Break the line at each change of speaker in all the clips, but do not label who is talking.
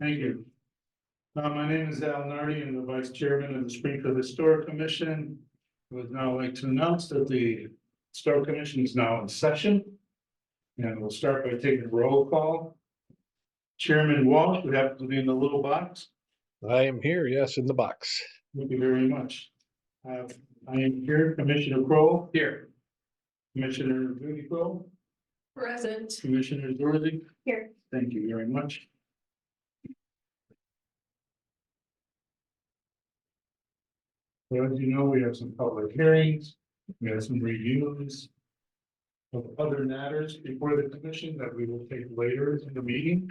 Thank you. My name is Al Nardi. I'm the Vice Chairman of the Springfield Historic Commission. I would now like to announce that the Historic Commission is now in session. And we'll start by taking a roll call. Chairman Walsh would have to be in the little box.
I am here, yes, in the box.
Thank you very much. I am here, Commissioner Kroll. Here. Commissioner Judy Kroll.
Present.
Commissioner Dorsey.
Here.
Thank you very much. Well, as you know, we have some public hearings, we have some reviews of other matters before the commission that we will take later in the meeting.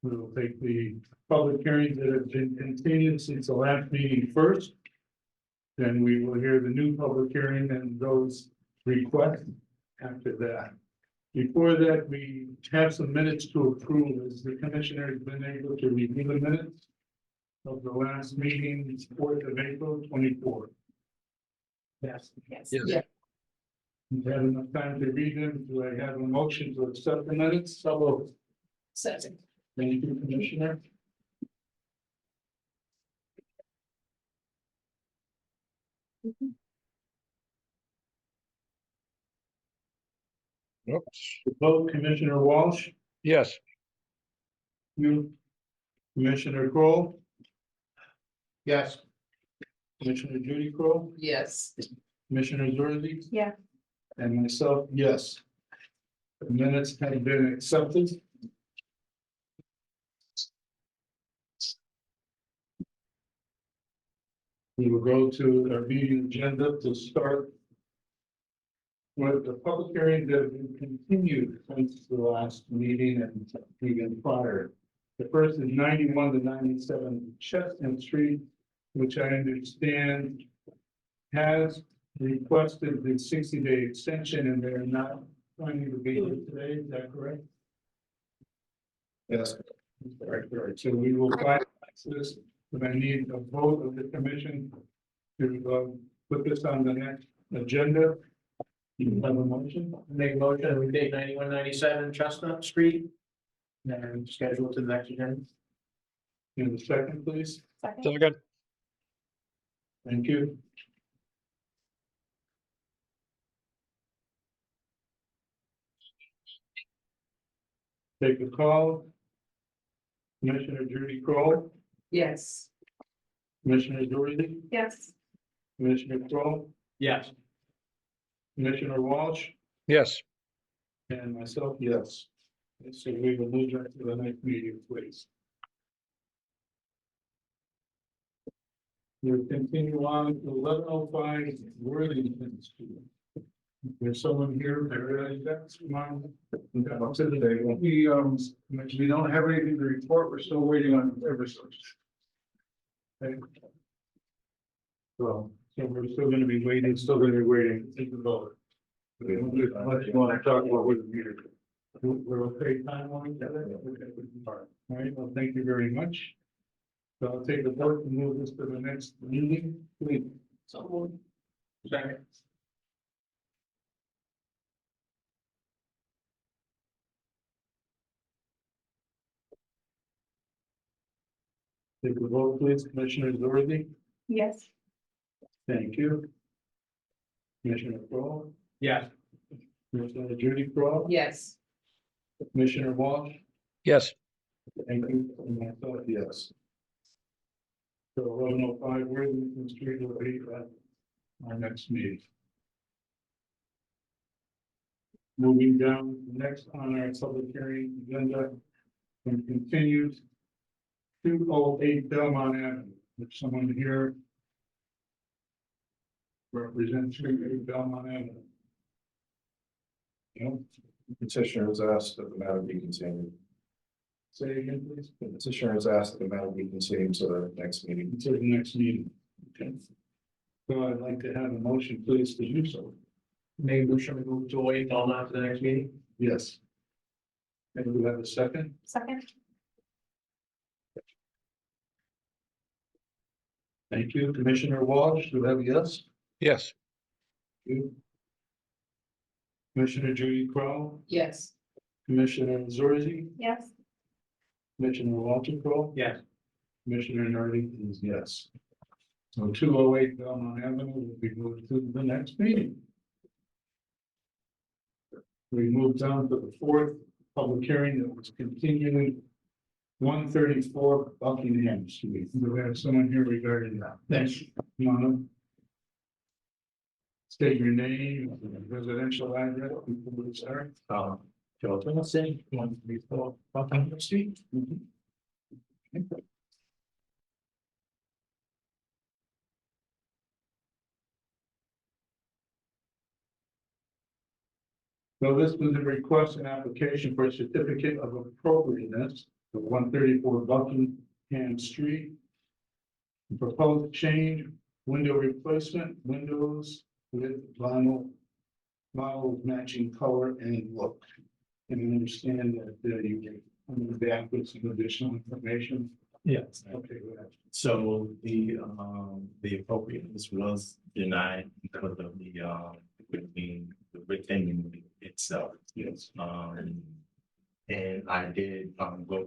We will take the public hearings that have been continued since the last meeting first. Then we will hear the new public hearing and those requests after that. Before that, we have some minutes to approve. As the commissioner has been able to review the minutes of the last meeting, 4th of April, 24. Yes.
Yes.
Yes.
You've had enough time to read them. Do I have a motion to accept the minutes? So,
Second.
thank you, Commissioner.
Oops.
Vote Commissioner Walsh,
Yes,
you, Commissioner Kroll. Yes. Commissioner Judy Kroll,
Yes.
Commissioner Dorsey.
Yeah.
And myself, yes. The minutes have been accepted. We will go to our meeting agenda to start with the public hearings that have been continued since the last meeting and even prior. The first is 91 to 97 Chestnut Street, which I understand has requested the 60-day extension and they're not planning to be here today. Is that correct? Yes. All right. So we will finalize this, but I need a vote of the commission to put this on the next agenda. You have a motion?
Make a motion, we take 9197 Chestnut Street. And schedule to the next agenda.
In the second, please.
second,
Thank you. Take a call. Commissioner Judy Kroll,
Yes.
Commissioner Dorsey,
Yes.
Commissioner Kroll,
Yes.
Commissioner Walsh,
yes,
and myself, yes. So we will move that to the next meeting, please. We'll continue on to 1105 Worthington Street. There's someone here, that's mine. Today, we don't have anything to report, we're still waiting on Eversource. Okay. So we're still gonna be waiting, still gonna be waiting, take the vote. Unless you wanna talk about what the meter. We're okay timeline? All right, well, thank you very much. So I'll take the vote and move this to the next meeting, please.
Someone. Second.
Take the vote, please. Commissioner Dorsey,
Yes.
thank you. Commissioner Kroll,
Yes.
Commissioner Judy Kroll,
Yes.
Commissioner Walsh,
yes,
thank you, and myself, yes. So 1105 Worthington Street will be at our next meeting. Moving down, next on our public hearing agenda, and continues 208 Belmont Avenue. If someone here represents 208 Belmont Avenue. No,
Petitioner has asked that the matter be continued.
say again, please.
The petitioner has asked that the matter be continued to the next meeting.
Until the next meeting. Okay. So I'd like to have a motion, please, to do so.
Make a motion, we move to wait all night to the next meeting.
Yes. And we have a second.
Second.
Thank you. Commissioner Walsh, do you have a yes?
yes,
You. Commissioner Judy Crowe,
Yes.
Commissioner Zorzi,
Yes.
Commissioner Walter.
Yes.
Commissioner Nardi is yes. So 208 Belmont Avenue will be moved to the next meeting. We moved on to the fourth public hearing that was continuing 134 Buckingham Street. Do we have someone here regarding that?
Yes.
Come on up. State your name, residential address, before we start.
Joe Wilson, 134 Buckingham Street.
So this was a request and application for a certificate of appropriateness for 134 Buckingham Street. The proposed change, window replacement, windows with vinyl models matching color and look. And I understand that you can back with some additional information.
Yes,
Okay, go ahead.
so the appropriateness was denied because of the within itself.
Yes.
And I did go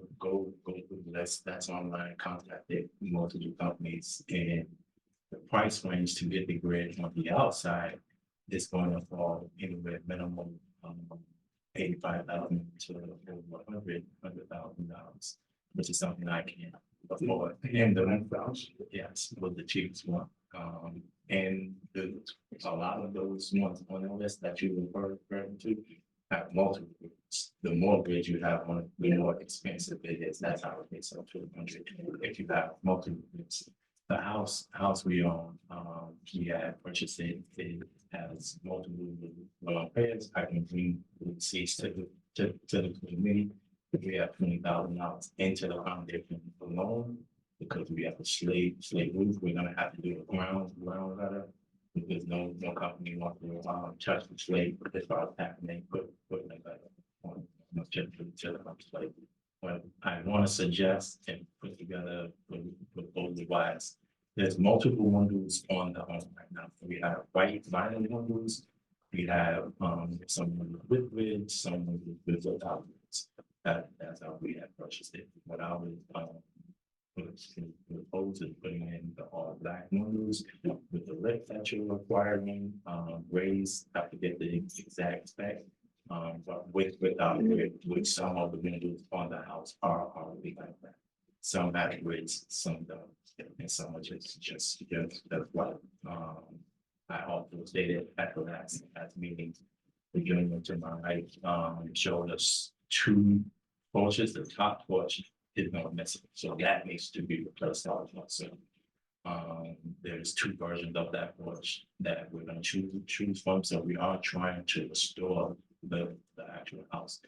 through the list that's online, contacted multiple companies, and the price range to get the grid on the outside is going to fall anywhere minimum 85,000 to over $100,000, which is something I can't afford. And yes, was the cheapest one. And a lot of those ones on the list that you referred to have multiple grids. The more grids you have on it, the more expensive it is. That's how it gets up to 100. If you have multiple grids. The house we own, we had purchased it. It has multiple beds. I can bring the seats to the committee. We have $20,000 into the foundation alone because we have a slate roof. We're gonna have to do a ground gutter because no company wants to touch the slate as far as happening, put like that on to the slate. But I want to suggest and put together with both the wise. There's multiple windows on the home right now. We have white vinyl windows. We have some with grids, some with without grids. That's how we have purchased it. What I was proposed is putting in the all black windows with the lip that you're requiring. Raised, have to get the exact spec. But without grid, with some of the windows on the house are already like that. Some have grids, some don't. And some are just that's what I also stated at the last meeting. The gentleman to my right showed us two porches. The top porch is not missing, so that needs to be replaced also. There's two versions of that porch that we're going to choose from. So we are trying to restore the actual house.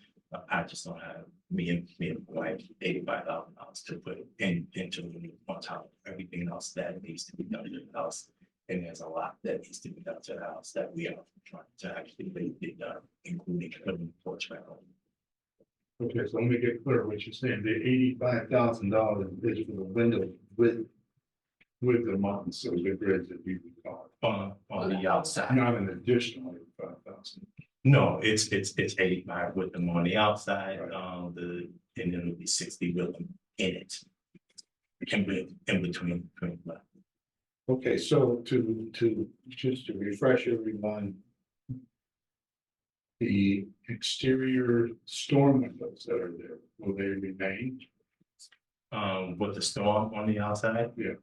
I just don't have me and like $85,000 to put into the on top of everything else that needs to be done to the house. And there's a lot that needs to be done to the house that we are trying to actually get done, including putting the porch back on.
Okay, so let me get clear what you're saying. The $85,000 is for the window with the mountain, so the grids that you would call
On the outside.
not an additional 85,000.
No, it's 85 with them on the outside,
Right.
and then it'll be 60 with them in it. In between.
Okay, so to just to refresh everyone, the exterior storm windows that are there, will they remain?
With the storm on the outside.
Yeah.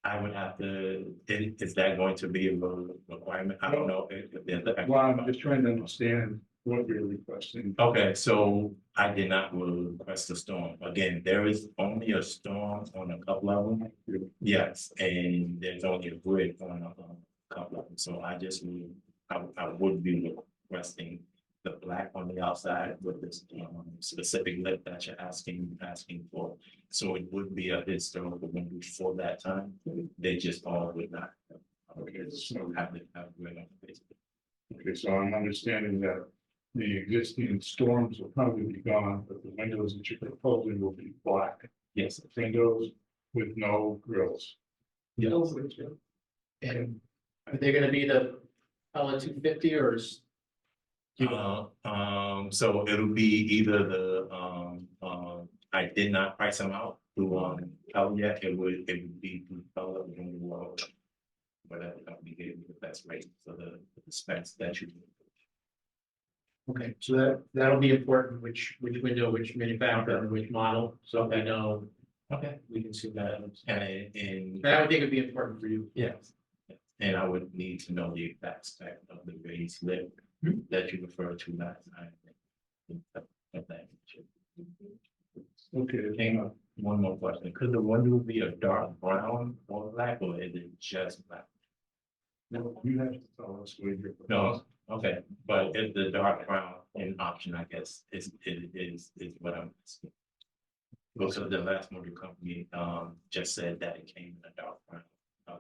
I would have to, is that going to be a requirement? I don't know.
Well, I'm just trying to understand what you're requesting.
Okay, so I did not request a storm. Again, there is only a storm on a couple of them. Yes, and there's only a grid on a couple of them. So I just I would be requesting the black on the outside with this specific lip that you're asking for. So it would be a historical window for that time. They just all would not.
Okay, so
Have grid on the face.
okay, so I'm understanding that the existing storms will probably be gone, but the windows that you're proposing will be black.
Yes.
Windows with no grills.
Yes.
And are they gonna be the LA 250 or is?
So it'll be either the I did not price them out through, Pella yet, it would be through Pella, whatever company gave me the best rate for the specs that you.
Okay, so that'll be important, which window, which manufacturer, and which model, so we know,
Okay.
we can see that.
And
I would think it'd be important for you.
yes, and I would need to know the exact spec of the raised lip that you referred to last time.
Okay,
Hang on, one more question. Could the window be a dark brown or black, or is it just black?
no, you have to tell us what you're.
No, okay, but if the dark brown an option, I guess, is what I'm asking. Also, the last motor company, just said that it came in a dark brown,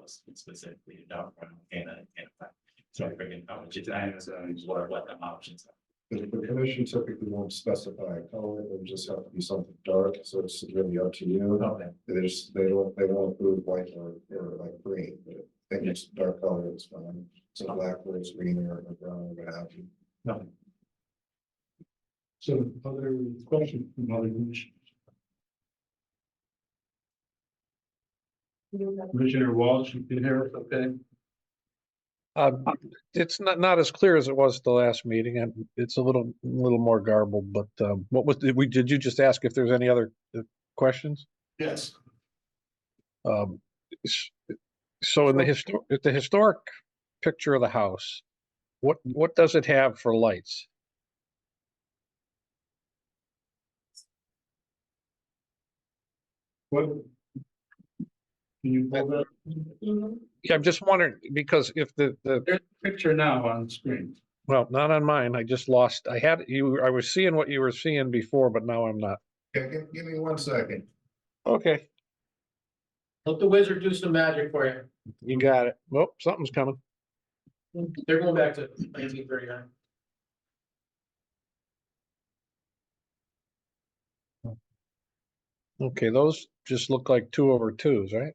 specifically a dark brown and a black. So I figured I would just ask, what the options are.
The commission typically won't specify a color, it would just have to be something dark, so it's really up to you.
Okay.
They don't approve white or like green, but I think it's dark color, it's fine. So black or it's green or brown, or what have you.
No.
So other questions from other commissioners? Commissioner Walsh, you can hear us okay?
It's not as clear as it was the last meeting, and it's a little more garbled, but what was, did you just ask if there's any other questions?
Yes.
Um, s- So in the historic picture of the house, what does it have for lights?
What? Can you pull that?
Yeah, I'm just wondering, because if the
There's a picture now on the screen.
well, not on mine, I just lost, I was seeing what you were seeing before, but now I'm not.
Okay, give me 1 second.
Okay,
Let the wizard do some magic for you.
you got it. Well, something's coming.
They're going back to 1939.
Okay, those just look like 2/2s, right?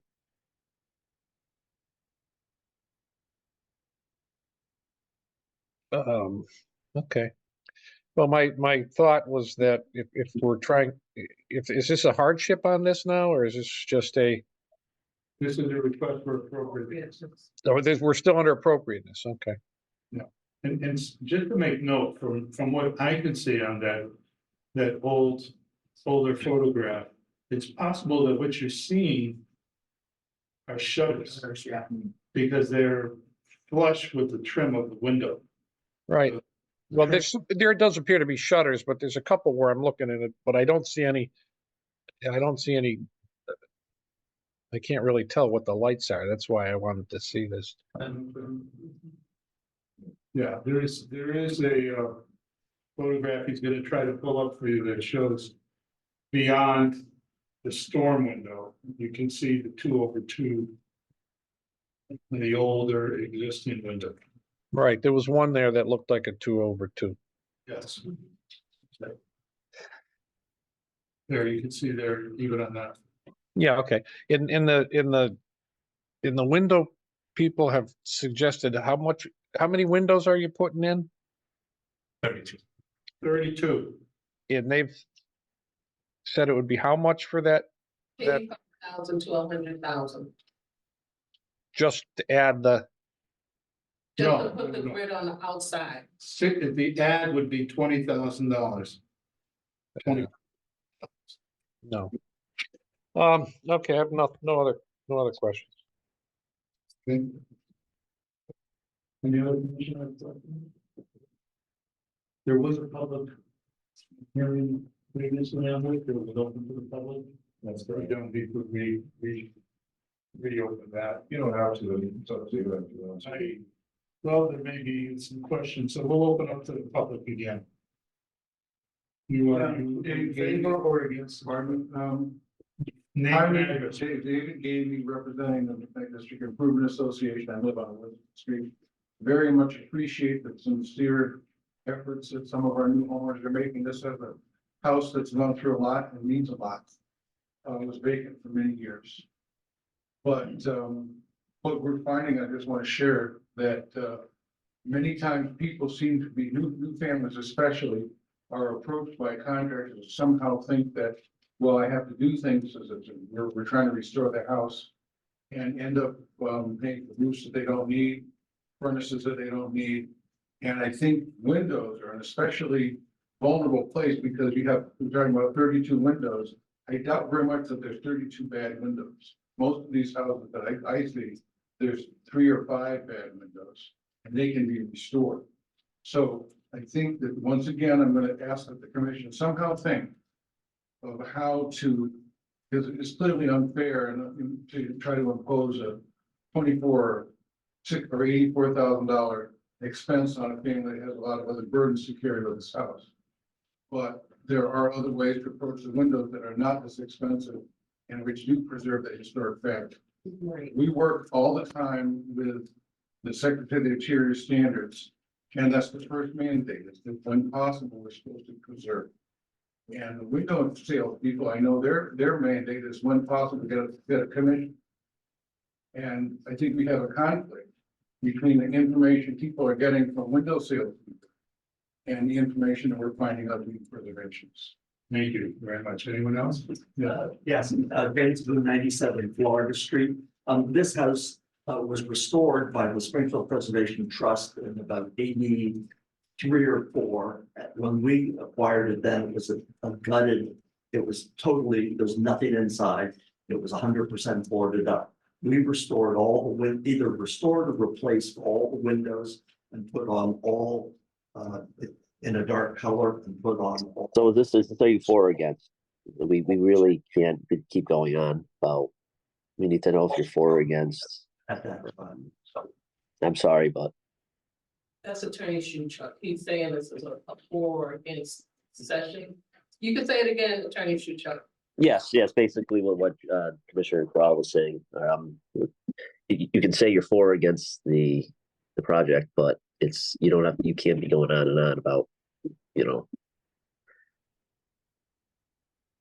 Okay. Well, my thought was that if we're trying, is this a hardship on this now, or is this just
This is a request for appropriate.
we're still under appropriateness? Okay.
And just to make note, from what I can see on that older photograph, it's possible that what you're seeing are shutters, because they're flush with the trim of the window.
Right. Well, there does appear to be shutters, but there's a couple where I'm looking at it, but I don't see any. I can't really tell what the lights are. That's why I wanted to see this.
Yeah, there is a photograph he's gonna try to pull up for you that shows beyond the storm window. You can see the 2/2. The older existing window.
Right. There was one there that looked like a 2/2.
Yes. There, you can see there, even on that.
Yeah. Okay. In the window, people have suggested how many windows are you putting in?
32.
32.
And they've said it would be how much for that,
85,000 to 100,000.
just to add the,
Just
No,
to put the
no.
grid on the outside.
The ad would be $20,000. 20.
no. Okay, I have no other questions.
Okay. Any other commissioners? There was a public hearing previously on it, it was open to the public.
That's
We
great.
don't need to reopen that.
You don't have to, it's up to you if you want to.
Well, there may be some questions, so we'll open up to the public again. You are in favor or against?
Pardon,
Name
hi,
and address.
David Gavey, representing the Lake District Improvement Association. I live on Elizabeth Street. Very much appreciate the sincere efforts that some of our new homeowners are making. This is a house that's gone through a lot and means a lot. It was vacant for many years. But what we're finding, I just want to share that many times people seem to be, new families especially, are approached by contractors who somehow think that well, I have to do things as we're trying to restore the house and end up, paying for roofs that they don't need, furnaces that they don't need. And I think windows are an especially vulnerable place because we're talking about 32 windows. I doubt very much that there's 32 bad windows. Most of these houses that I see, there's 3 or 5 bad windows and they can be restored. So I think that once again, I'm going to ask that the commission somehow think of how to, because it's clearly unfair and to try to impose a 24, $6 or $84,000 expense on a family that has a lot of other burdens to carry with this house. But there are other ways to approach the windows that are not as expensive and which do preserve the historic fact.
Right.
We work all the time with the Secretary of the Interior standards, and that's the first mandate, is that when possible, we're supposed to preserve. And the window sales people, I know their mandate is when possible, get a commission. And I think we have a conflict between the information people are getting from window sales people and the information that we're finding out in preservations.
Thank you very much. Anyone else? Yeah.
Yes, Vince Blue, 97 Florida Street. This house was restored by the Springfield Preservation Trust in about 83 or 4. When we acquired it, then it was a gutted. It was totally, there was nothing inside. It was 100% boarded up. We restored all the either restored or replaced all the windows and put on all in a dark color and put on all.
So this is 34 against. We really can't keep going on about. We need to know if you're for or against.
At that time.
I'm sorry, but
That's Attorney Shuchuk. He's saying this is a for or against session. You can say it again, Attorney Shuchuk.
yes, basically what Commissioner Corral was saying. You can say you're for or against the project, but it's you can't be going on and on about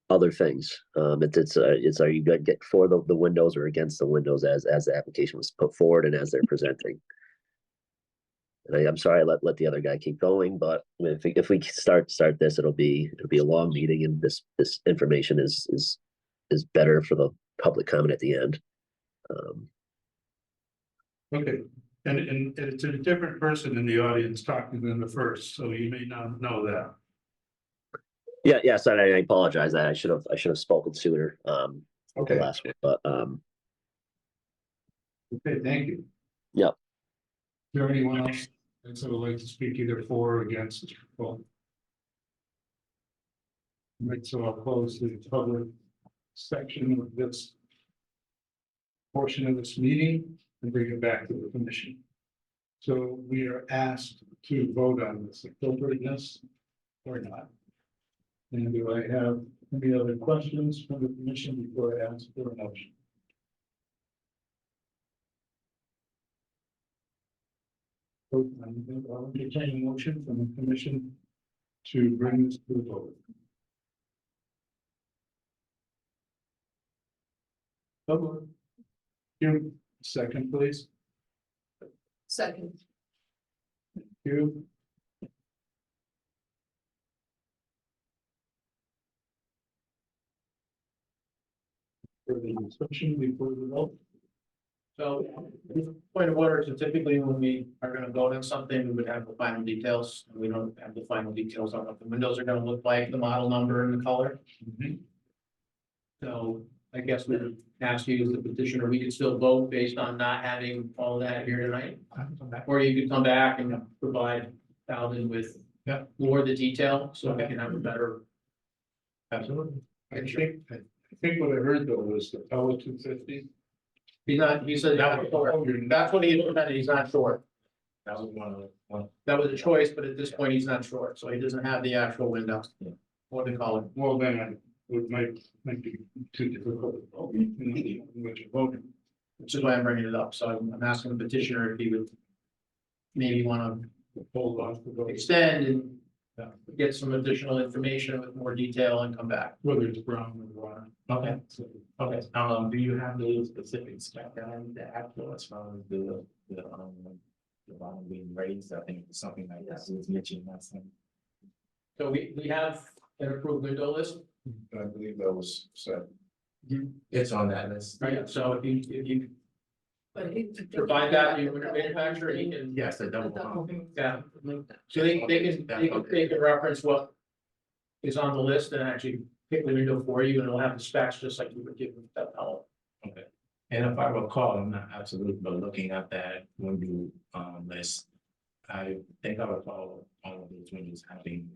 other things. It's are you good get for the windows or against the windows as the application was put forward and as they're presenting. And I'm sorry, I let the other guy keep going, but if we start this, it'll be a long meeting, and this information is better for the public comment at the end.
Okay, and it's a different person in the audience talking than the first, so you may not know that.
Yes, I apologize. I should have spoken sooner.
Okay.
The last one, but
Okay, thank you.
Yep.
Is there anyone else that would like to speak either for or against? Well, right, so I'll close the public section of this portion of this meeting and bring it back to the commission. So we are asked to vote on this appropriateness or not. And do I have any other questions from the commission before I ask for a motion? I'll entertain a motion from the commission to bring this to the vote. Public. You, second, please.
Second.
You. For the discussion before the vote.
So, point of order, so typically when we are gonna vote on something, we would have the final details, and we don't have the final details on what the windows are gonna look like, the model number and the color. So I guess we would ask you as the petitioner, we could still vote based on not having all that here tonight. Or you could come back and provide Alvin with more of the detail, so we can have a better.
Absolutely. I think what I heard though was the Pella 250.
He's not, he said, that's what he implemented, he's not sure.
That was one.
That was a choice, but at this point, he's not sure, so he doesn't have the actual window. Or the color.
Well, then I would might be too difficult. Which voting.
Which is why I'm bringing it up, so I'm asking the petitioner if he would. Maybe wanna
Hold off the vote.
extend and get some additional information with more detail and come back.
Whether it's brown or water.
Okay.
So,
Okay, do you have the specific spec that I need to add for as far as the bottom being raised? I think it's something like that was mentioned last time.
So we have an approved window list.
I believe that was said.
It's on that list.
Right, so if you
But he.
provide that to your window manufacturer, he can,
Yes, the double.
yeah. So they can reference what is on the list and actually pick the window for you, and it'll have the specs just like you would give them that fellow.
Okay. And if I recall, I'm not absolute, but looking at that window list, I think I recall all of those windows having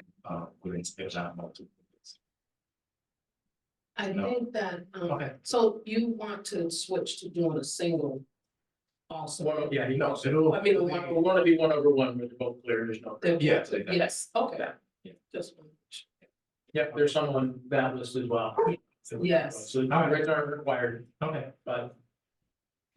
grades, there's not multiple.
I
No.
think that,
Okay.
so you want to switch to doing a single also?
Yeah, you know,
It'll-
I mean, we want to be 1/1 where they're both clear, there's no.
Yes, exactly.
Yes, okay.
Yeah.
Just.
Yeah, there's some on that list as well.
Yes.
So the grades aren't required,
Okay.
but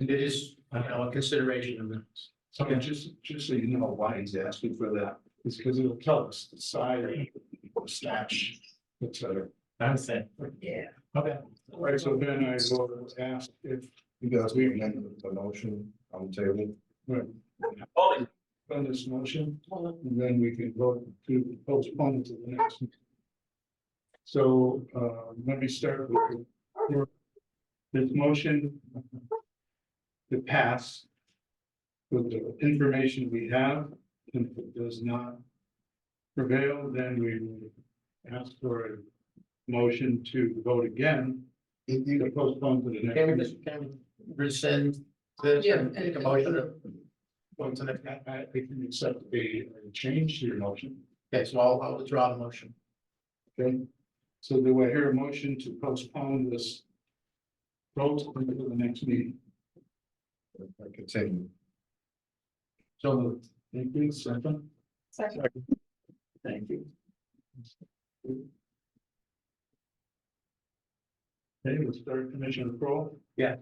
it is, you know, a consideration of this.
So just so you know why he's asking for that, it's because it'll tell us the size, the stash, et cetera.
I understand.
Yeah.
Okay.
All right, so then I will ask if
You guys will amend the motion on the table.
on this motion, and then we can vote to postpone to the next. So, let me start with this motion to pass with the information we have, and if it does not prevail, then we will ask for a motion to vote again, to postpone to the next.
Can we
meeting.
just, can we rescind this
Yeah.
and make a motion of going to the next?
I can accept a change to your motion,
Okay, so I'll withdraw the motion.
okay? So do I hear a motion to postpone this vote until the next meeting?
I continue.
So, thank you, second.
Thank you.
Okay, we'll start Commissioner Kroll.
Yeah.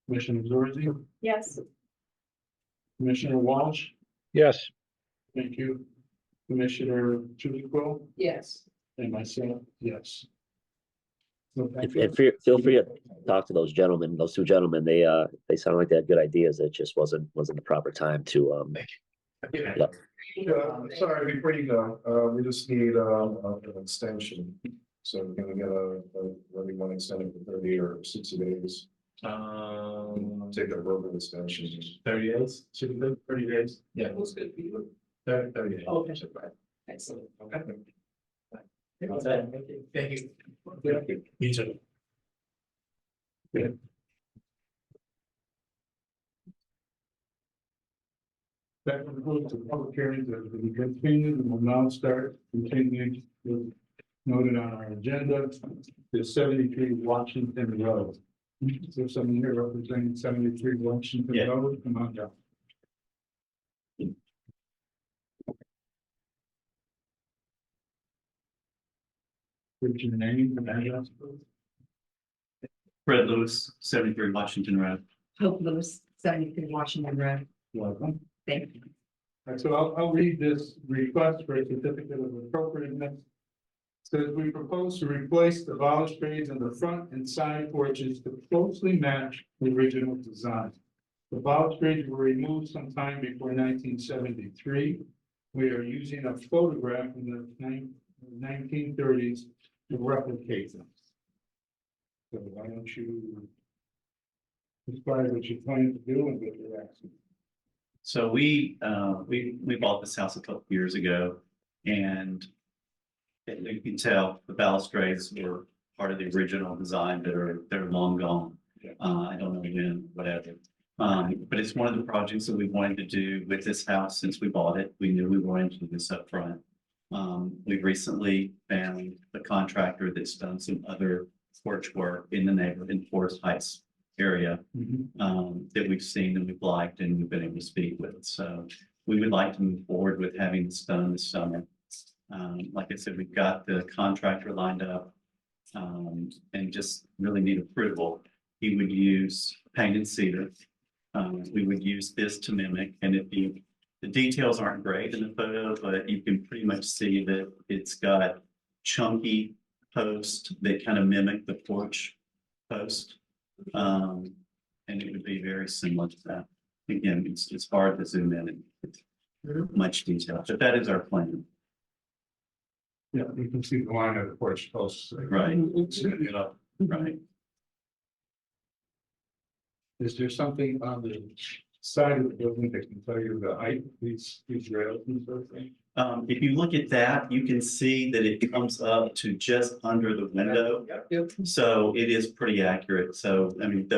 Commissioner Zorzi,
Yes.
Commissioner Walsh,
Yes,
thank you. Commissioner Chubiko,
Yes.
and myself, yes. So thank
And
you.
feel free to talk to those gentlemen, those two gentlemen. They sound like they had good ideas. It just wasn't the proper time to,
Yeah, sorry, before you go, we just need an extension. So we're gonna get whether you want to extend it for 30 or 60 days, take a verbal extension.
30 days, should be good, 30 days. Yeah,
Who's good for you?
30 days.
Okay, excellent.
Okay.
What's that? Thank you.
Thank you. You too.
That concludes the public hearing that will be continued and will now start continued with noted on our agenda, the 73 Washington Road. Is there someone here representing 73 Washington
Yeah.
Road? Come on down. What's your name and address?
Fred Lewis, 73 Washington Road.
Hope Lewis, 73 Washington Road.
Welcome.
Thank you.
All right, so I'll read this request for a certificate of appropriateness. Says we propose to replace the balustrades in the front and side porches to closely match the original design. The balustrades were removed sometime before 1973. We are using a photograph from the 1930s to replicate them. So why don't you describe what you plan to do and what you're asking?
So we bought this house a couple of years ago, and you can tell the balustrades were part of the original design they're long gone. I don't know when, whatever. But it's one of the projects that we wanted to do with this house since we bought it. We knew we were into this up front. We've recently found the contractor that's done some other porch work in the neighborhood in Forest Heights area that we've seen and we've liked and we've been able to speak with. So we would like to move forward with having this done this summer. Like I said, we've got the contractor lined up and just really need approval. He would use painted cedar. We would use this to mimic, and the details aren't great in the photo, but you can pretty much see that it's got chunky posts that kind of mimic the porch post. And it would be very similar to that. Again, it's hard to zoom in and much detail, but that is our plan.
Yeah, you can see the line of the porch posts.
Right.
You know,
right.
is there something on the side of the building that can tell you the height of these rails and sort of thing?
If you look at that, you can see that it comes up to just under the window.
Yep.
So it is pretty accurate. So, I mean,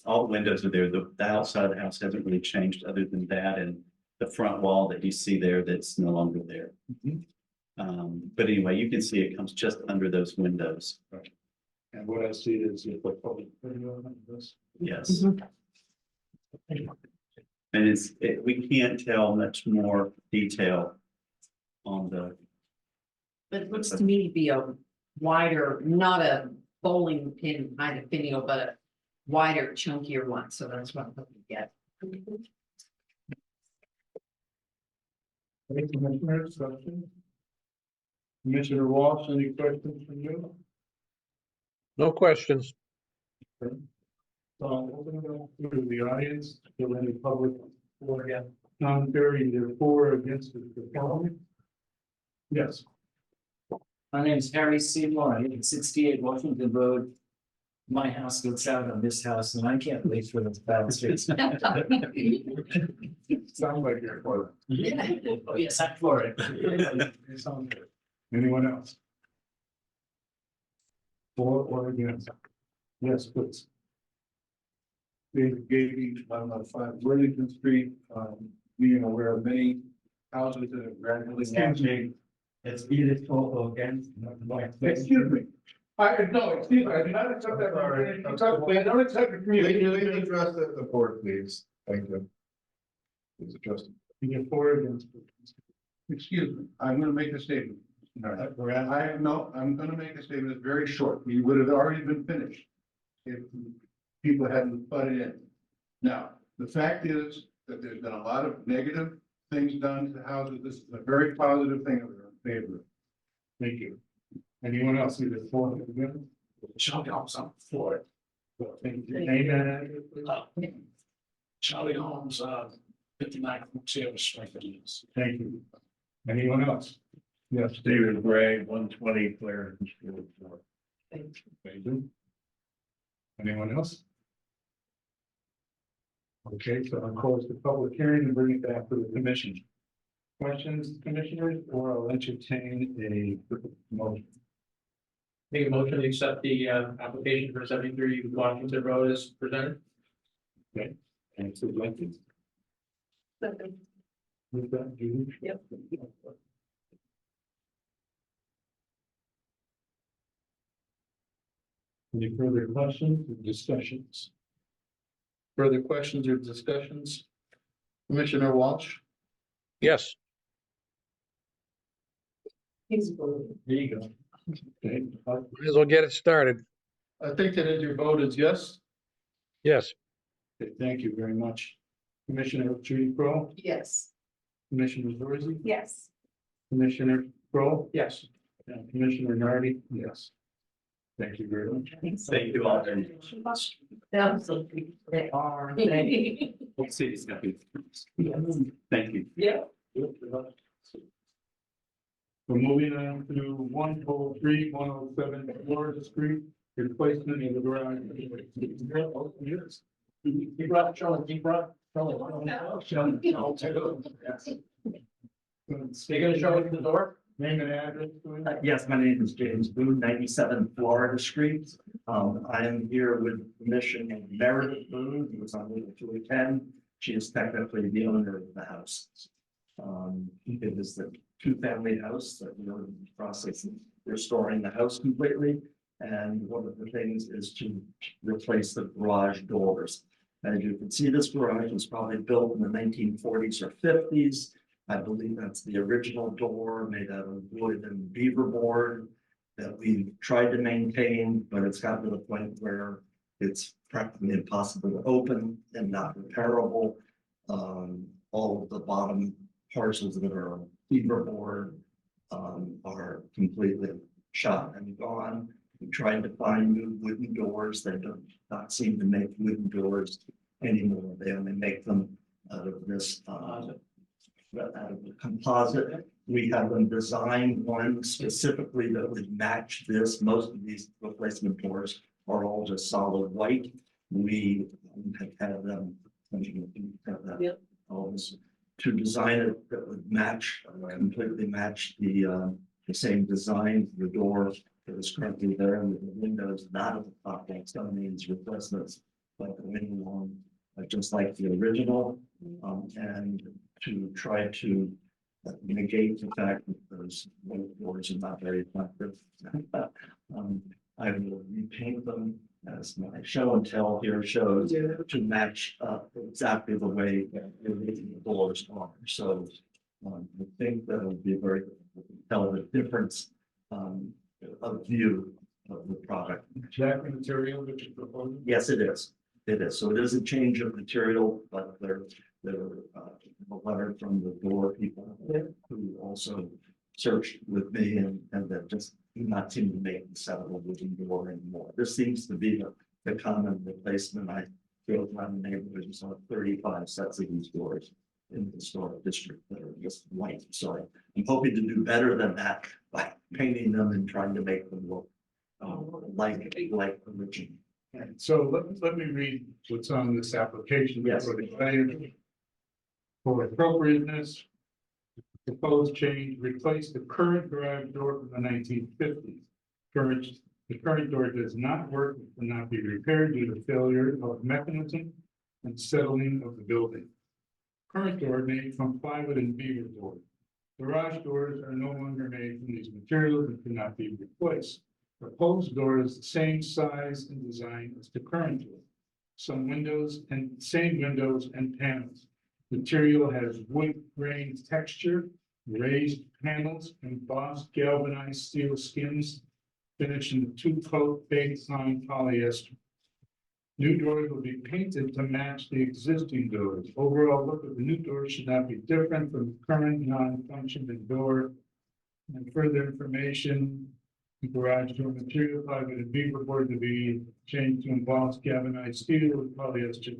all the windows are there. The outside of the house hasn't really changed other than that and the front wall that you see there that's no longer there.
Mhm.
But anyway, you can see it comes just under those windows.
And what I see is you put public video on this.
Yes. And we can't tell much more detail on the,
But it looks to me to be a wider, not a bowling pin kind of video, but a wider, chunkier one, so that's what I'm looking to get.
Any commissioners, questions? Commissioner Walsh, any questions from you?
No questions.
So I'll open it up to the audience, to any public or commentary, either for or against the following. Yes.
My name is Harry Seymour. I live at 68 Washington Road. My house looks out on this house and I can't wait for those balustrades.
Sounds like you're for
Oh, yes, I'm for it.
it. Sounds good. Anyone else? For or against? Yes, please.
David Gavy, I'm on 5 Worthington Street, being aware of many houses that have gradually changing.
It's beautiful again.
Excuse me. Excuse me, I do not accept that. I don't accept the
Please address the board, please. Thank you. Please address it.
You get for or against?
Excuse me, I'm gonna make a statement. I'm gonna make a statement that's very short. We would have already been finished if people hadn't butted in. Now, the fact is that there's been a lot of negative things done to houses. This is a very positive thing that we're in favor of.
Thank you. Anyone else either for or against?
Charlie Holmes, I'm for it.
Thank you. Name and address, please.
Charlie Holmes, 59 Taylor Springfield.
Thank you. Anyone else? Yes.
David Gray, 120 Claire.
Thank you. Anyone else? Okay, so I'll close the public hearing and bring it back to the commission. Questions, commissioners, or I'll entertain a motion.
Make a motion to accept the application for 73 Washington Road as presented.
And it's elected. With that, Judy?
Yep.
Any further questions or discussions? Further questions or discussions? Commissioner Walsh?
Yes,
He's voting.
There you go. Okay,
might as well get it started.
I think that is your vote is yes.
Yes,
Okay, thank you very much. Commissioner Judy Crowe,
Yes.
Commissioner Zorsey,
Yes.
Commissioner Crowe,
Yes.
and Commissioner Nardi, yes. Thank you very much.
thank you all very much.
Absolutely, they are.
We'll see these guys. Thank you.
Yeah.
We're moving on to 103, 107 Florida Street, replacement of the garage. Oh, yes.
He brought Charlie, he brought Charlie.
You're gonna show us the door?
Name and address, please.
Yes, my name is James Boone, 97 Florida Street. I am here with permission of Meredith Boone, who is on Route 210. She is technically the owner of the house. It is the two-family house that we're in the process of restoring the house completely. And one of the things is to replace the garage doors. As you can see, this garage was probably built in the 1940s or 50s. I believe that's the original door made out of wood and beaver board that we tried to maintain, but it's gotten to the point where it's practically impossible to open and not repairable. All of the bottom parcels that are beaver board are completely shot and gone. We tried to find new wooden doors. They do not seem to make wooden doors anymore. They only make them out of this out of the composite. We have them design one specifically that would match this. Most of these replacement doors are all just solid white. We have had them.
Yep.
To design it that would match, completely match the same design, the door that is currently there and the windows, not at the top, that's done these replacements, but going along just like the original, and to try to negate the fact that those white doors are not very effective. I will repaint them as my show and tell here shows to match exactly the way that the doors are. So I think that will be very tell the difference of view of the product.
Jack material that you're proposing?
Yes, it is. It is. So it is a change of material, but there's a letter from the door people who also searched with me and that just do not seem to make the set of a wooden door anymore. This seems to be the common replacement. I drove around the neighborhood and saw 35 sets of these doors in the historic district that are just white. So I'm hoping to do better than that by painting them and trying to make them look like original.
So let me read what's on this application.
Yes.
For appropriateness, proposed change, replace the current garage door from the 1950s. The current door does not work and cannot be repaired due to failure of mechanism and settling of the building. Current door made from plywood and beaver board. Garage doors are no longer made from these materials and cannot be replaced. Proposed door is the same size and design as the current door. Same windows and panels. Material has wood grain texture, raised panels, embossed galvanized steel skins, finished in a 2-coat baseline polyester. New doors will be painted to match the existing doors. Overall look of the new door should not be different from the current non-functioning door. And further information, the garage door material plywood and beaver board to be changed to embossed galvanized steel with polyester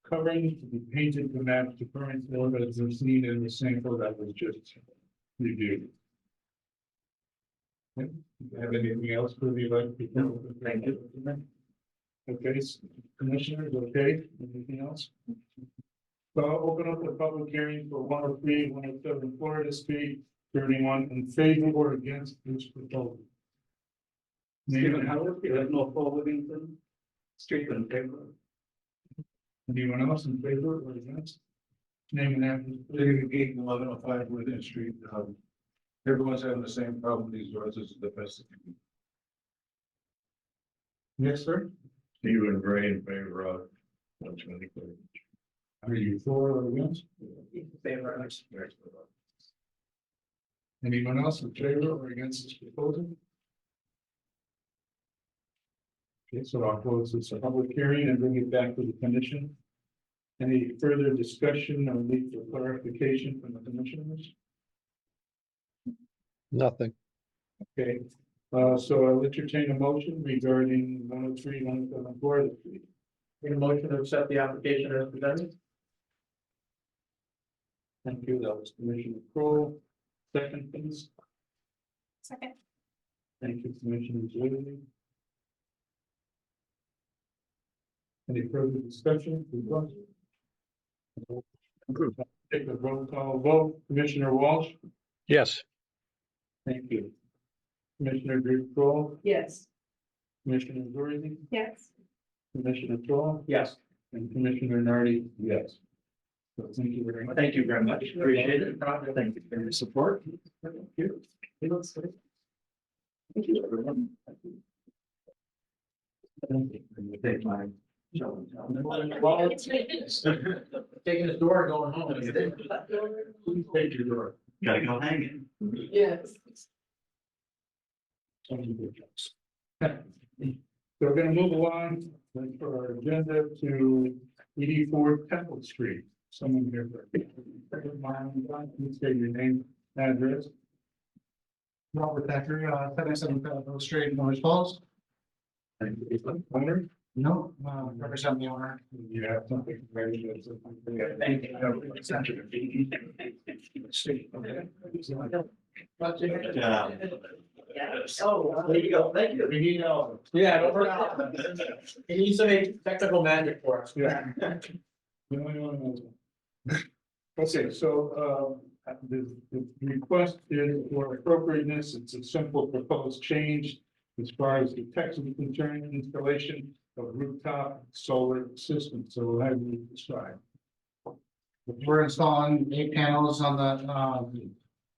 covering to be painted to match the current door as was seen in the sample that was just reviewed. Okay. Have anything else for the elect?
Thank you.
Okay, commissioners, okay, anything else? So I'll open up the public hearing for 103, 107 Florida Street, 31 in favor or against this proposal.
Stephen Howard, no Paul Livingston, Street in favor.
Anyone else in favor or against? Name and address.
David Gate, 1105 Woodland Street. Everyone's having the same problem. These doors is the best.
Yes, sir.
Stephen Gray in favor of 123.
Are you for or against?
Favor.
Anyone else in favor or against this proposal? Okay, so I'll close this public hearing and bring it back to the commission. Any further discussion or need for clarification from the commissioners?
Nothing.
Okay, so I'll entertain a motion regarding 103, 107 Florida Street.
Make a motion to accept the application as presented.
Thank you. That was Commissioner Kroll. Second, please.
Second.
Thank you, Commissioner Zerby. Any further discussion? Take a roll call vote. Commissioner Walsh.
Yes.
Thank you. Commissioner Kroll,
Yes.
Commissioner Zerby,
Yes.
Commissioner Kroll,
Yes.
and Commissioner Nardi, yes. So thank you very much.
Thank you very much. Appreciate it. Thank you for your support.
Thank you.
Thank you, everyone. Take my show and tell.
Taking this door and going home.
Please take your door.
Gotta go hanging.
Yes.
So we're gonna move along for our agenda to 84 Temple Street. Someone here. Please state your name, address.
Robert Thacker, 77 Falcon Street, Norris Falls.
Owner.
No, represent the owner.
You have something ready that's.
Thank you.
Oh, there you go, thank you.
We need help. Yeah, don't forget. He needs to make technical magic for us.
Yeah. Okay, so, the request is for appropriateness, it's a simple proposed change. As far as the text is concerned, installation of rooftop solar system, so we'll have you describe.
We're installing 8 panels on the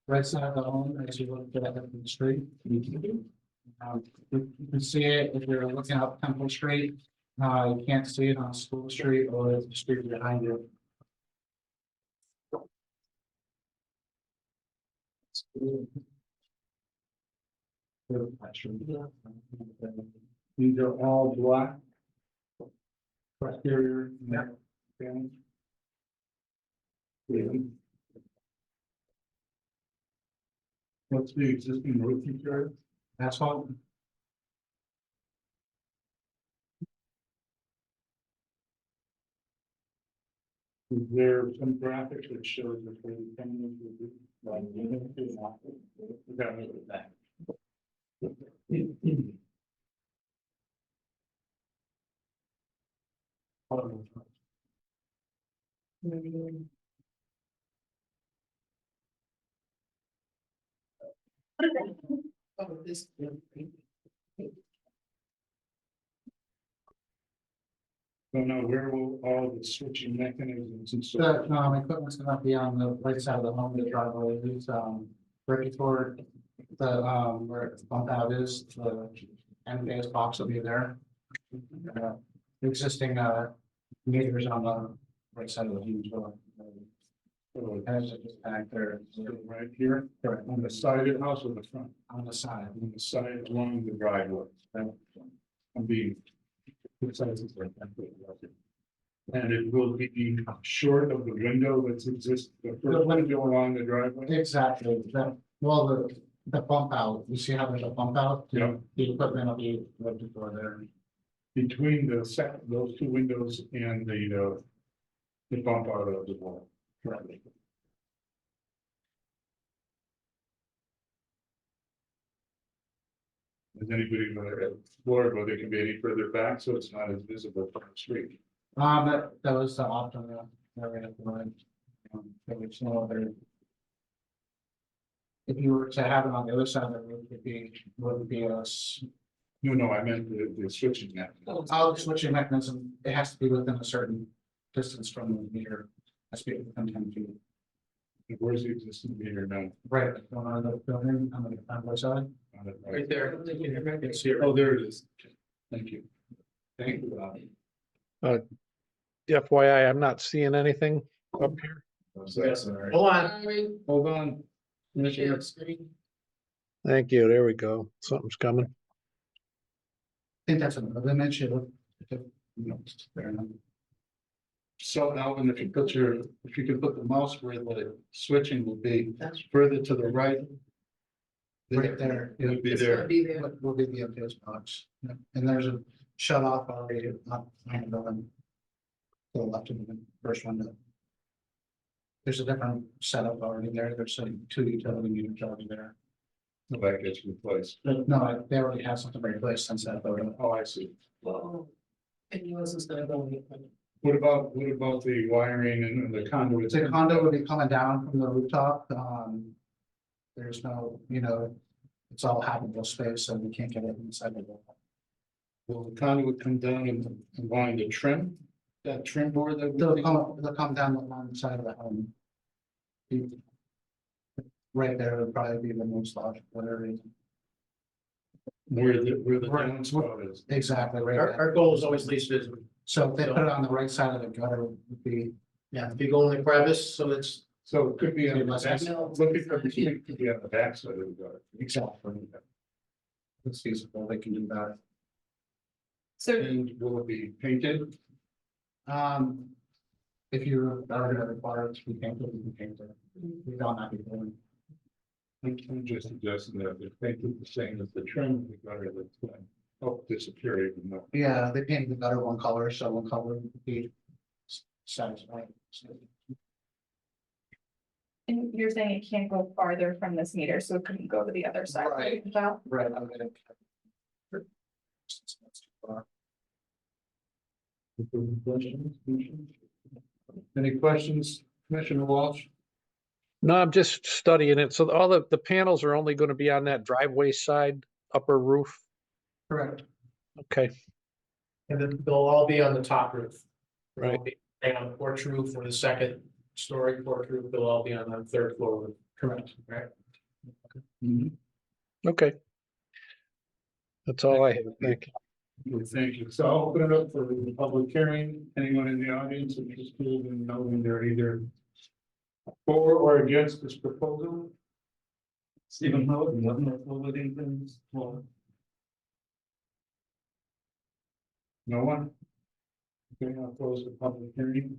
right side of the home as you look at it from the street. You can see it if you're looking up Temple Street. You can't see it on School Street or the street behind you.
These are all black. Exterior. Panels. What's the existing roof material?
Asphalt.
Is there some graphic that shows the panels will be? So now where will all the switching mechanisms and so?
The equipment's gonna be on the right side of the home, the driveway, it's right toward the where the bump out is, the MK's box will be there. The existing meters on the right side of the home as well.
So
As it just back there,
right here, on the side of the house or the front?
on the side.
On the side along the driveway. I'm being. And it will be short of the window that's exist, the first window along the driveway?
Exactly, the bump out, you see how there's a bump out?
Yeah.
The equipment will be right before there.
Between those two windows and the bump out of the wall. Correct. Has anybody explored whether they can be any further back so it's not as visible from the street?
That was the option that we had to run. There was no other. If you were to have it on the other side of the road, would be us.
No, I meant the switching net.
Oh, the switching mechanism, it has to be within a certain distance from the meter. Has to be within 10 feet.
Where's the existing meter now?
Right, on the building, on the right side.
Right there.
It's here. Oh, there it is. Thank you. Thank you, Bob.
FYI, I'm not seeing anything up here.
Hold on.
Hold on.
Share screen.
Thank you. There we go. Something's coming.
I think that's another dimension. Fair enough.
So Alvin, if you could put the mouse where the switching will be further to the right.
Right there.
It would be
It's
there.
gonna be there.
Will be the MPS box. Yeah. And there's a shut off already up behind the building. To the left of the first window. There's a different setup already there. There's some 2 utility meters already there.
That gets replaced.
No, they already have something replaced since that photo.
Oh, I see.
Well, and yours is gonna go in the equipment.
What about the wiring and the conduits?
The condo will be coming down from the rooftop. There's no, it's all habitable space, so we can't get it inside the wall.
Will the conduit come down and line the trim? That trim board that?
They'll come down the one side of the home. Right there would probably be the most logical, whatever it is.
Where the
Right.
downspout is.
Exactly, right.
Our goal is always least visible.
So if they put it on the right side of the gutter, would be,
Yeah, if you go in the crevice, so it's,
So it could be on the
Less
back,
no.
looking for the street, could be on the back side of the gutter.
exactly. It's feasible, they can do that.
So
And will it be painted?
If you are gonna require it to be painted, we can paint it. We don't have to do it.
I'm just suggesting that if painted the same as the trim of the gutter that's Oh, disappeared. No.
Yeah, they painted the gutter one color, so one color would be satisfying.
And you're saying it can't go farther from this meter, so it couldn't go to the other side.
Right.
Well,
Right, I'm gonna.
Any questions, Commissioner Walsh?
No, I'm just studying it. So all the panels are only going to be on that driveway side, upper roof.
Correct.
Okay,
And then they'll all be on the top roof.
right.
They'll be on the porch roof or the second story porch roof, they'll all be on the third floor roof.
Correct.
Right?
Okay. That's all I have. Thank you.
Well, thank you. So I'll open it up for the public hearing. Anyone in the audience interested in knowing they're either for or against this proposal? Stephen Howard, you have no forwarding things? Well. No one? Okay, I'll close the public hearing.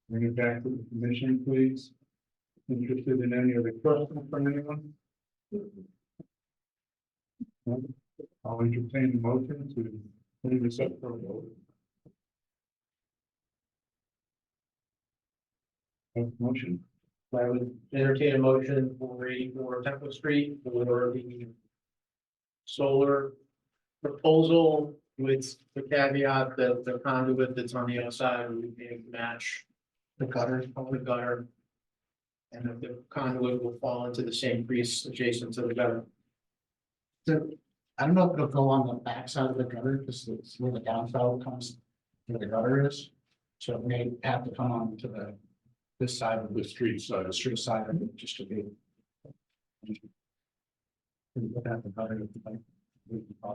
Bring it back to the commission, please. Interested in any other questions from anyone? No? I'll entertain the motion to leave this up for a vote. Motion.
I would entertain a motion for 84 Temple Street for the solar proposal with the caveat that the conduit that's on the outside would be match
The gutter.
the gutter. And that the conduit will fall into the same crease adjacent to the gutter.
I don't know if it'll go on the back side of the gutter, because it's where the downspout comes, where the gutter is. So it may have to come on to this side of
The street side.
the street side of it, just to be. Look at the gutter.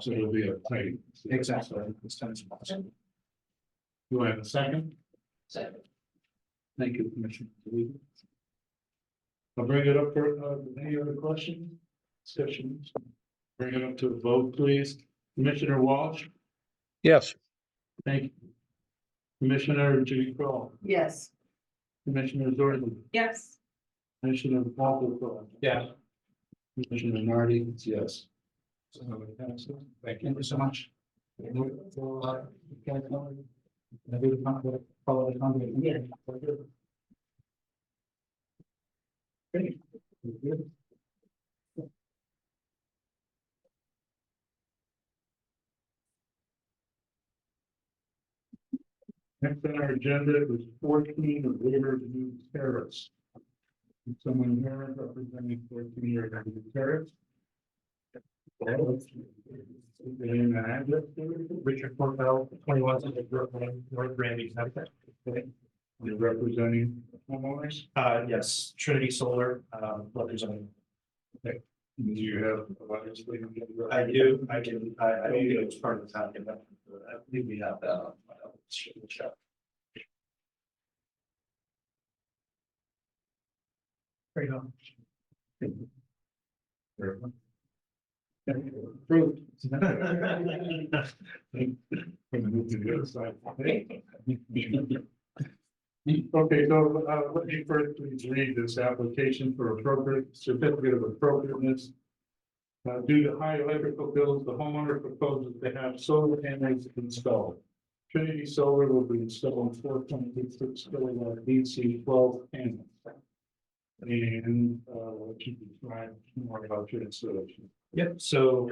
So it'll be a tight.
Exactly, it's tennis possible.
Do I have a second?
Second.
Thank you, Commissioner. I'll bring it up for any other questions, discussions. Bring it up to a vote, please. Commissioner Walsh,
Yes,
thank you. Commissioner Judy Crawl,
Yes.
Commissioner Jordan,
yes.
Commissioner Walker.
Yeah.
Commissioner Nardi, it's yes. So it passes. Thank you.
Thank you so much. Follow the conduit. Yeah. Great.
Next on our agenda is 14 of River View Terrace. Is someone here representing 14 River View Terrace? Name and address, please.
Richard Portell, 21 Brooklyn, North Granby, Connecticut.
You're representing homeowners?
Yes, Trinity Solar, representing.
Do you have a letter stating?
I do, I don't think it was part of the town, but I believe we have that on file. Check.
There you go. Approved. Move to the other side. Okay, so let me first please read this application for appropriate certificate of appropriateness. Due to high electrical bills, the homeowner proposes to have solar panels installed. Trinity Solar will be installing 4.86 kilowatt DC 12 panels. And what you describe more about your installation.
Yep, so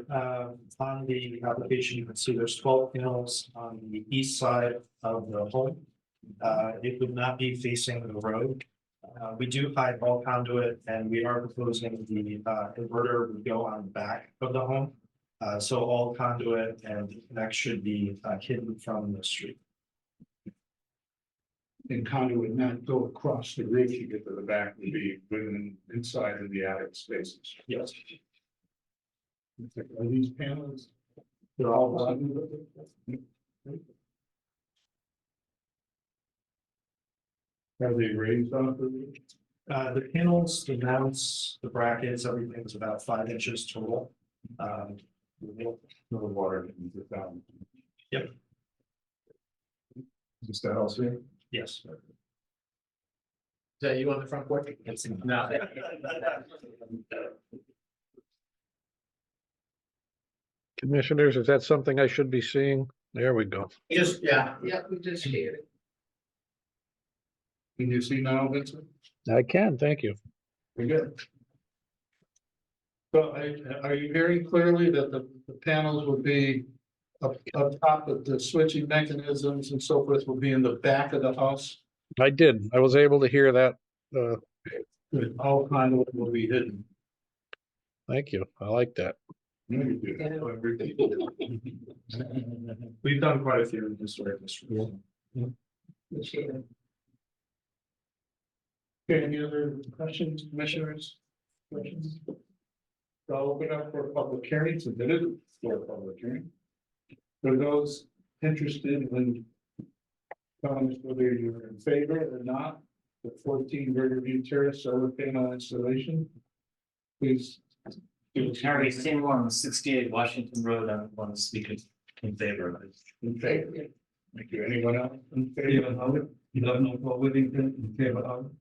on the application, you can see there's 12 panels on the east side of the home. It would not be facing the road. We do high vol conduit, and we are proposing the inverter would go on the back of the home. So all conduit and connect should be hidden from the street.
And conduit not go across the roof to get to the back, would be within inside of the attic spaces.
Yes.
Are these panels? They're all. Are they raised off the roof?
The panels, the mounts, the brackets, everything is about 5 inches total.
No water can get down.
Yep.
Is that all, sir?
Yes.
Is that you on the front porch? No.
Commissioners, is that something I should be seeing? There we go.
Just, yeah,
Yep, we just shared it.
Can you see now, Vincent?
I can, thank you.
Very good. So are you hearing clearly that the panels will be up top of the switching mechanisms and so forth will be in the back of the house?
I did. I was able to hear that.
Good. All conduit will be hidden.
Thank you. I like that.
No, you do. We've done quite a few in this way. Okay, any other questions, commissioners? Questions? So I'll open up for public hearing, submitted for a public hearing. For those interested in telling us whether you're in favor or not, the 14 Riverview Terrace solar panel installation, please.
Harry Seymour on 68 Washington Road, I want to speak in favor of it.
In favor. Thank you. Anyone else in favor of it? You don't know what Whittington in favor of it?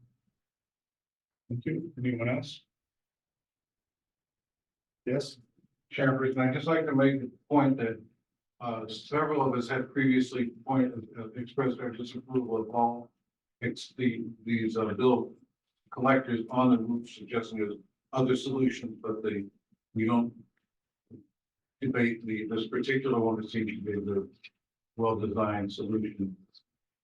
Thank you. Anyone else? Yes.
Chairperson, I'd just like to make the point that several of us had previously expressed our disapproval of all these bill collectors on the roof, suggesting there's other solutions, but we don't debate this particular one that seems to be the well-designed solution.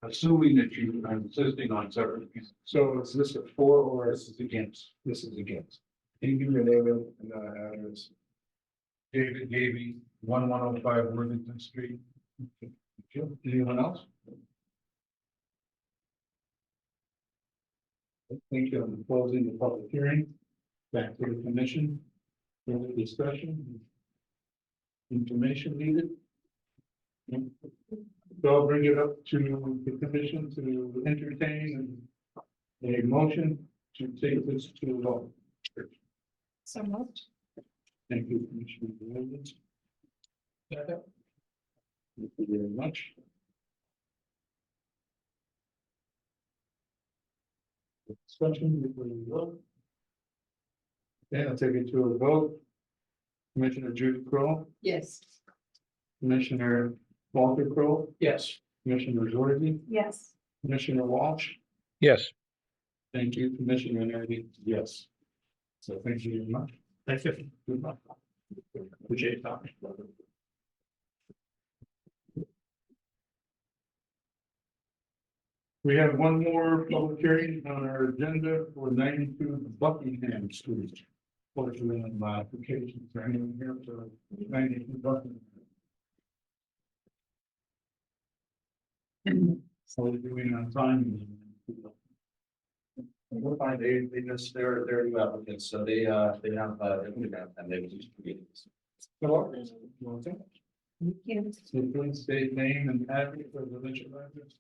Assuming that you are insisting on separate pieces.
So is this a for or is this against? This is against.
Can you give your name and address?
David Gavy, 1105 Worthington Street. Thank you. Anyone else? Thank you. I'm closing the public hearing. Back to the commission. Further discussion? Information needed? So I'll bring it up to the commission to entertain a motion to take this to a vote.
So moved.
Thank you, Commissioner Williams. Second. Thank you very much. Discussion before we vote. Okay, I'll take it to a vote. Commissioner Judy Crowe,
Yes.
Commissioner Walter Crowe,
yes.
Commissioner Zorzi,
Yes.
Commissioner Walsh.
Yes.
Thank you, Commissioner Nardi, yes. So thank you very much.
Thank you.
Good luck. Appreciate that. We have one more public hearing on our agenda for 92 Buckingham Street. Fortunately, modifications, are anyone here for 92 Buckingham? So we're doing on time.
We'll find they just, they're new applicants, so they have, and they just.
So, please state name and address for the village address.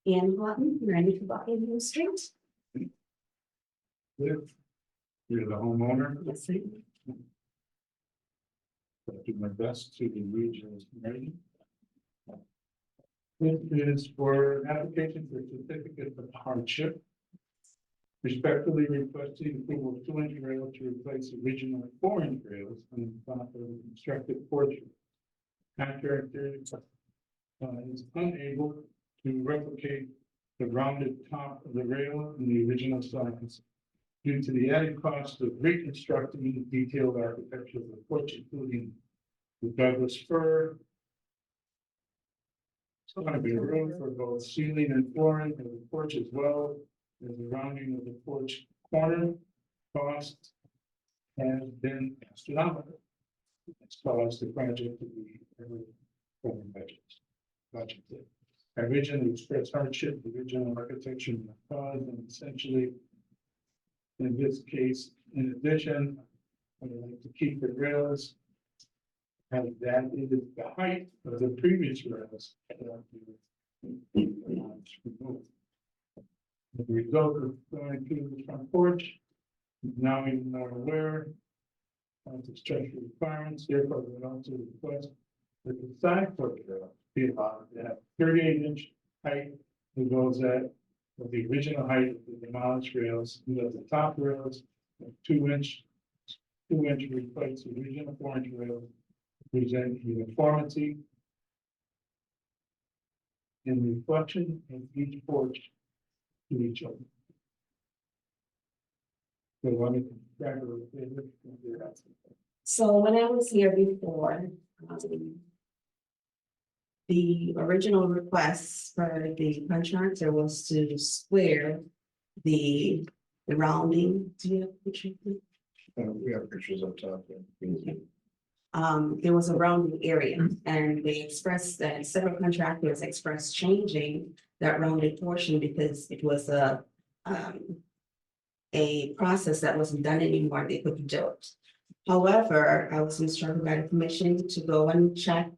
Ann Houghton, 92 Buckingham Street.
You're the homeowner.
Yes, I am.
I'll do my best to read your information. This is for application for certificate of hardship. Respectfully requesting approval of 2-inch rail to replace original 4-inch rails on the top of the constructed portion. Contractor is unable to replicate the rounded top of the rail in the original size due to the added cost of reconstructing the detailed architecture of the porch, including the Douglas fir. It's going to be room for both ceiling and flooring of the porch as well as the rounding of the porch corner. Cost has been astronomical. It's caused the project to be over budgeted. Originally expressed hardship, the original architecture caused, and essentially, in this case, in addition, I would like to keep the rails as that is the height of the previous rails. The result of going to the front porch, now even more aware of the structural requirements, therefore we also request that the side porch rail be allowed to have 38-inch height as well as that of the original height of the demolished rails, and that the top rails 2-inch replace the original 4-inch rails present uniformity and reflection of each porch to each other. So one of the
So when I was here before, the original request for the contractor was to square the rounding. Do you have a picture?
We have pictures up top there.
There was a rounding area and they expressed that several contractors expressed changing that rounded portion because it was a process that wasn't done anymore. They couldn't do it. However, I was instructed by the commission to go and check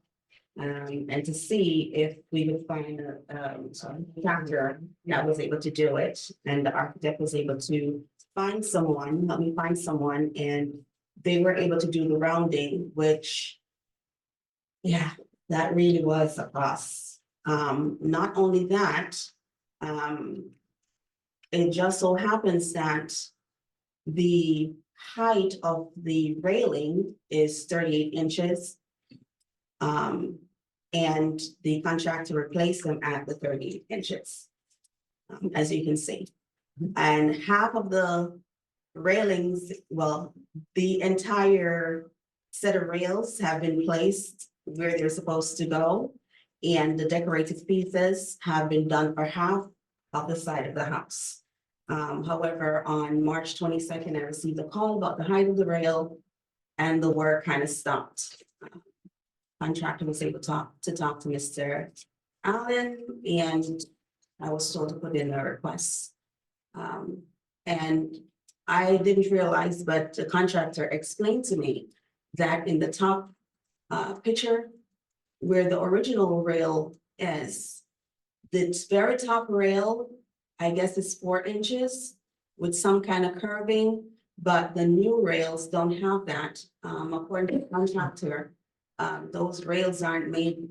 and to see if we could find a contractor that was able to do it. And the architect was able to find someone, help me find someone, and they were able to do the rounding, which, yeah, that really was a plus. Not only that, it just so happens that the height of the railing is 38 inches. And the contractor replaced them at the 38 inches, as you can see. And half of the railings, well, the entire set of rails have been placed where they're supposed to go. And the decorative pieces have been done for half of the side of the house. However, on March 22nd, I received a call about the height of the rail and the work kind of stopped. Contractor was able to talk to Mr. Allen, and I was told to put in a request. And I didn't realize, but the contractor explained to me that in the top picture where the original rail is, the very top rail, I guess is 4 inches with some kind of curving, but the new rails don't have that. According to the contractor, those rails aren't made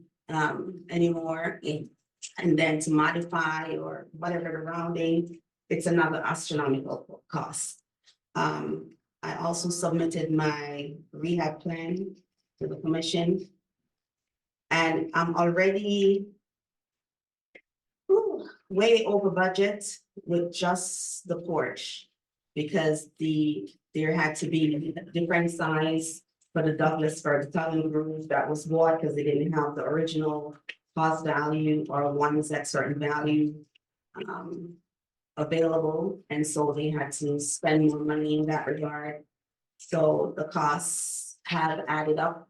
anymore. And then to modify or whatever the rounding, it's another astronomical cost. I also submitted my rehab plan to the commission. And I'm already way over budget with just the porch. Because there had to be different size for the Douglas for the tongue groove that was bought because they didn't have the original cost value or ones at certain value available. And so they had to spend more money in that regard. So the costs have added up.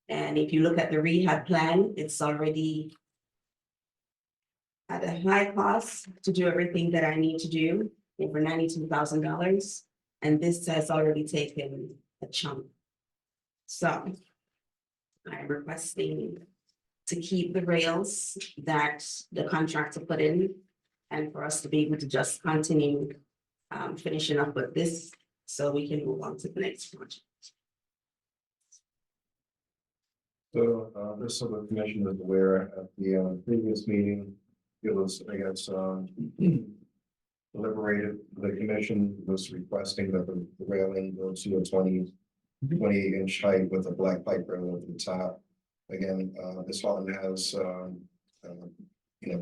And if you look at the rehab plan, it's already at a high cost to do everything that I need to do, over $92,000. And this has already taken a chunk. So I'm requesting to keep the rails that the contractor put in and for us to be able to just continue finishing up with this so we can move on to the next project.
So, just so the commission is aware, at the previous meeting, it was, I guess, deliberated, the commission was requesting that the railing go to a 28-inch height with a black pipe rail at the top. Again, this one has,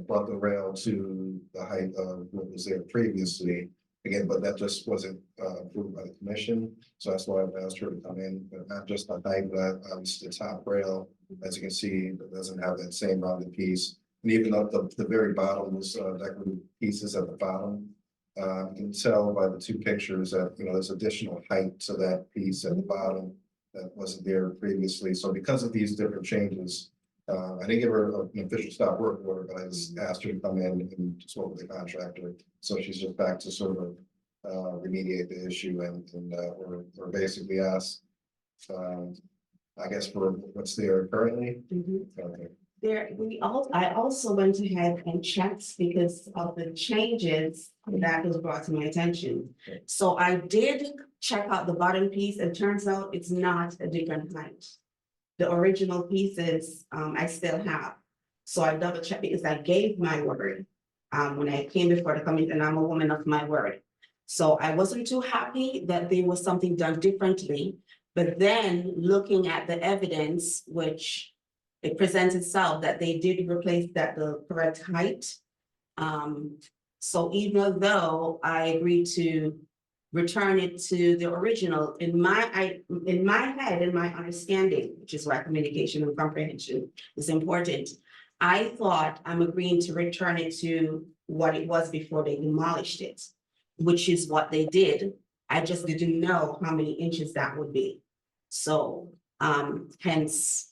brought the rail to the height of what was there previously. Again, but that just wasn't approved by the commission. So that's why I've asked her to come in, but not just the height, but the top rail, as you can see, it doesn't have that same rounded piece. And even though the very bottom was decorative pieces at the bottom, you can tell by the two pictures that, there's additional height to that piece at the bottom that wasn't there previously. So because of these different changes, I didn't give her an official stop work order, but I just asked her to come in and spoke with the contractor. So she's just back to sort of remediate the issue and we're basically asked, I guess, for what's there currently. Okay.
I also went ahead and checked because of the changes that was brought to my attention. So I did check out the bottom piece and turns out it's not a different height. The original pieces I still have. So I double checked because I gave my word when I came before the committee, and I'm a woman of my word. So I wasn't too happy that there was something done differently But then looking at the evidence, which it presents itself that they did replace that the correct height. So even though I agreed to return it to the original, in my head, in my understanding, which is why communication and comprehension is important. I thought I'm agreeing to return it to what it was before they demolished it, which is what they did. I just didn't know how many inches that would be. So, hence,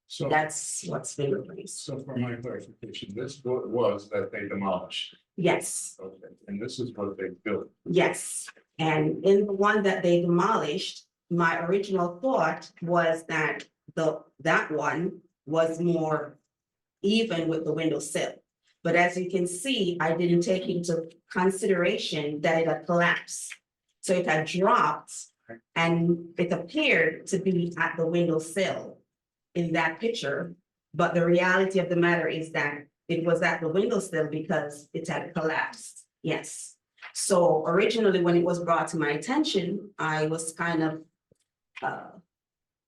So,
that's what's been replaced.
so for my clarification, this was that they demolished.
Yes,
Okay, and this is what they built.
yes. And in the one that they demolished, my original thought was that that one was more even with the window sill. But as you can see, I didn't take into consideration that it had collapsed. So it had dropped and it appeared to be at the window sill in that picture. But the reality of the matter is that it was at the window sill because it had collapsed. Yes. So originally, when it was brought to my attention, I was kind of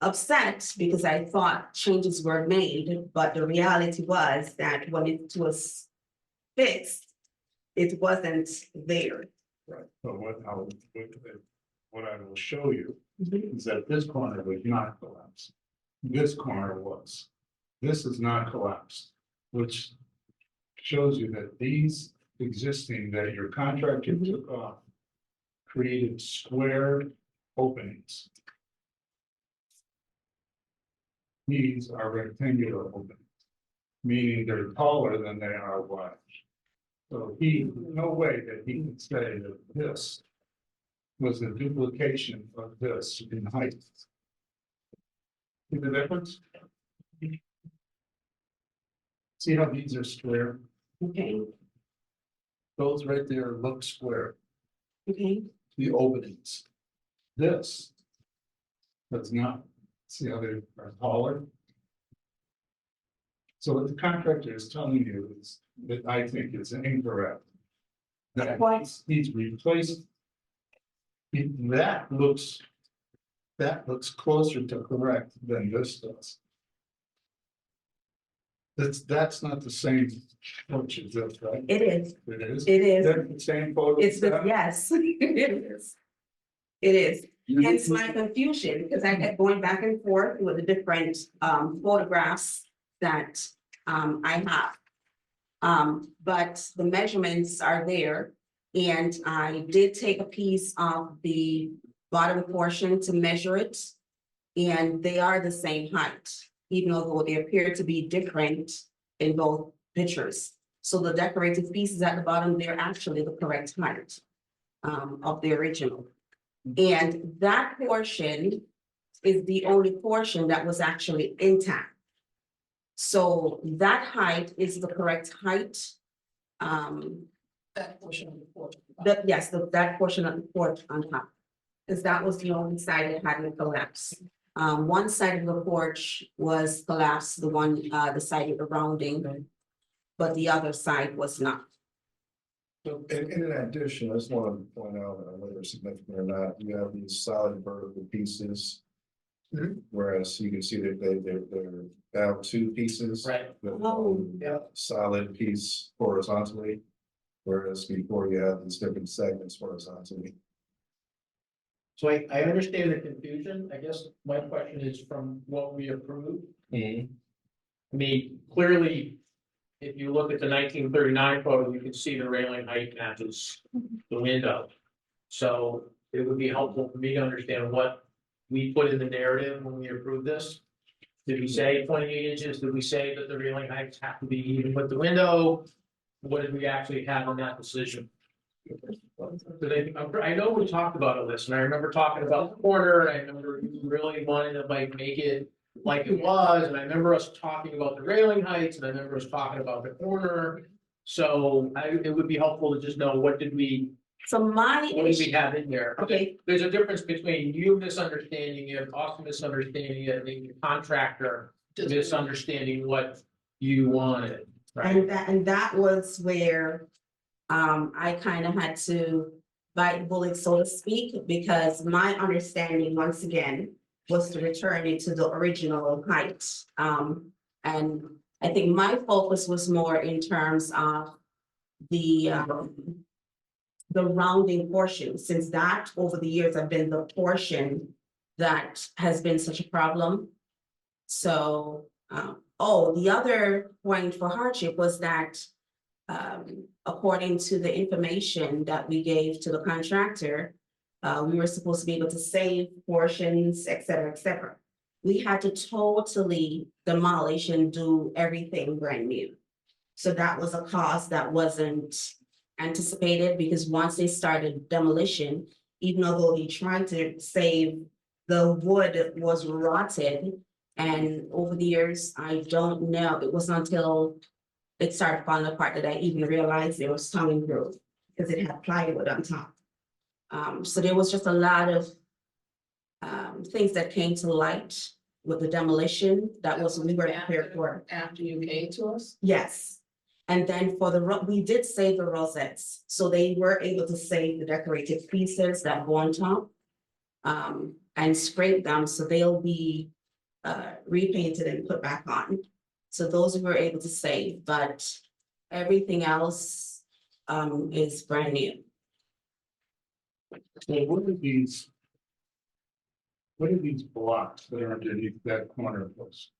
upset because I thought changes were made, but the reality was that when it was fixed, it wasn't there.
Right. But what I will show you is that this corner was not collapsed. This corner was. This is not collapsed, which shows you that these existing that your contractor took off created square openings. These are rectangular openings, meaning they're taller than they are wide. So no way that he could say that this was a duplication of this in height. See the difference? See how these are square?
Okay,
Those right there look square,
okay,
the openings. This does not. See how they are taller? So what the contractor is telling you is that I think it's incorrect. That he's replaced. That looks closer to correct than this does. That's not the same approach as this, right?
it is,
It is.
it is.
They're the same photo.
It's the, yes, it is. It is, hence my confusion, because I kept going back and forth with the different photographs that I have. But the measurements are there, and I did take a piece of the bottom portion to measure it. And they are the same height, even though they appear to be different in both pictures. So the decorative pieces at the bottom, they're actually the correct height of the original. And that portion is the only portion that was actually intact. So that height is the correct height.
That portion of the porch.
Yes, that portion of the porch on top. Because that was the only side that hadn't collapsed. One side of the porch was collapsed, the side of the rounding, but the other side was not.
So in addition, I just want to point out, whether it's significant or not, you have these solid vertical pieces. Whereas you can see that they're down two pieces.
Right.
With
Oh.
solid piece horizontally. Whereas before you have these different segments horizontally.
So I understand the confusion. I guess my question is from what we approved. I mean, clearly, if you look at the 1939 photo, you can see the railing height matches the window. So it would be helpful for me to understand what we put in the narrative when we approved this. Did we say 28 inches? Did we say that the railing heights have to be even with the window? What did we actually have in that decision? I know we talked about all this, and I remember talking about the corner. I remember you really wanting to like make it like it was, and I remember us talking about the railing heights, and I remember us talking about the corner. So it would be helpful to just know what did we have in there.
Okay.
There's a difference between you misunderstanding it, us misunderstanding it, and the contractor misunderstanding what you wanted, right?
And that was where I kind of had to bite bullets, so to speak, because my understanding, once again, was to return it to the original height. And I think my focus was more in terms of the rounding portion, since that over the years have been the portion that has been such a problem. So, the other point for hardship was that according to the information that we gave to the contractor, we were supposed to be able to save portions, et cetera, et cetera. We had to totally demolish and do everything brand new. So that was a cost that wasn't anticipated, because once they started demolition, even though they tried to save, the wood was rotted. And over the years, I don't know, it wasn't until it started falling apart that I even realized there was tongue growth, because it had plywood on top. So there was just a lot of things that came to light with the demolition that was, we were prepared for.
After you came to us?
Yes. And then for we did save the rosettes, so they were able to save the decorative pieces that go on top. And scrape them, so they'll be repainted and put back on. So those we were able to save, but everything else is brand new.
So what are these blocks that are underneath that corner post?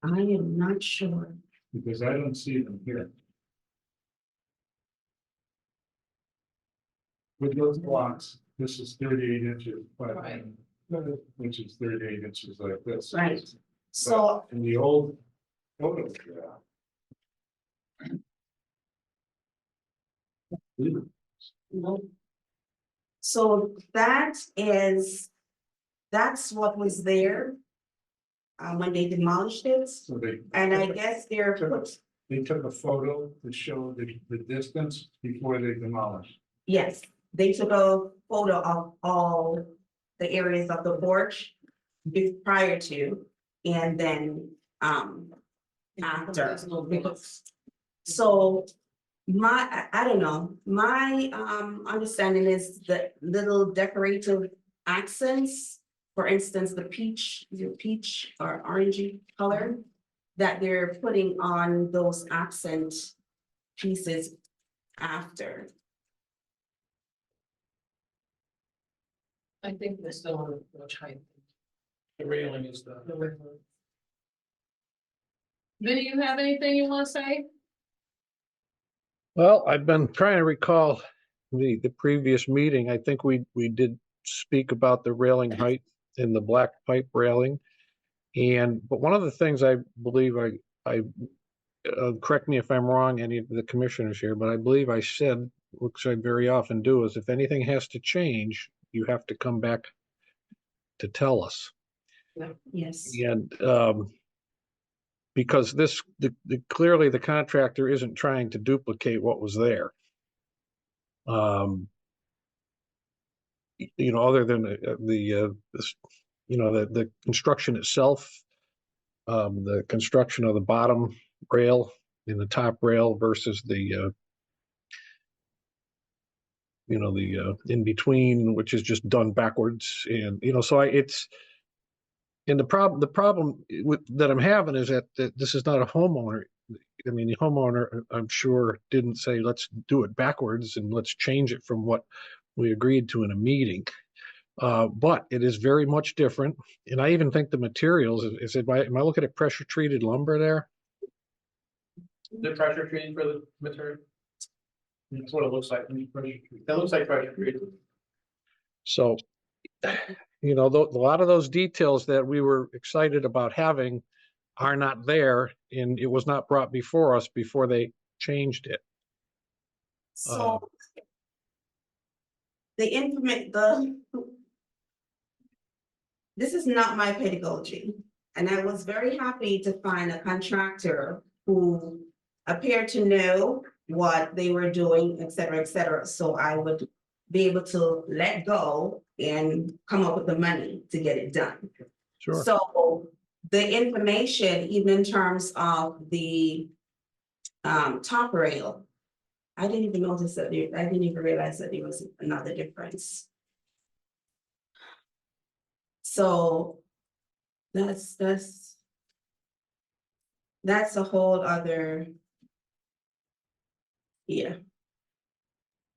I am not sure.
Because I don't see them here. With those blocks, this is 38 inches,
Right.
which is 38 inches like this.
Right. So
In the old photo.
so that's what was there when they demolished it.
So they.
And I guess they're
They took a photo to show the distance before they demolished.
yes, they took a photo of all the areas of the porch prior to, and then after. So I don't know, my understanding is that little decorative accents, for instance, the peach or orangey color that they're putting on those accent pieces after.
I think they're still on the height.
The railing is the.
Vinny, you have anything you want to say?
Well, I've been trying to recall the previous meeting. I think we did speak about the railing height in the black pipe railing. But one of the things I believe I correct me if I'm wrong, any of the commissioners here, but I believe I said, which I very often do, is if anything has to change, you have to come back to tell us.
Yes.
And because clearly the contractor isn't trying to duplicate what was there. Other than the construction itself, the construction of the bottom rail and the top rail versus the in between, which is just done backwards, and the problem that I'm having is that this is not a homeowner. I mean, the homeowner, I'm sure, didn't say, let's do it backwards and let's change it from what we agreed to in a meeting. But it is very much different. And I even think the materials, am I looking at pressure treated lumber there?
The pressure treated for the material.
That's what it looks like.
That looks like pressure treated.
So, a lot of those details that we were excited about having are not there, and it was not brought before us before they changed it.
So this is not my pedagogy, and I was very happy to find a contractor who appeared to know what they were doing, et cetera, et cetera. So I would be able to let go and come up with the money to get it done.
Sure.
So the information, even in terms of the top rail, I didn't even notice that I didn't even realize that there was another difference. So that's a whole other. Yeah,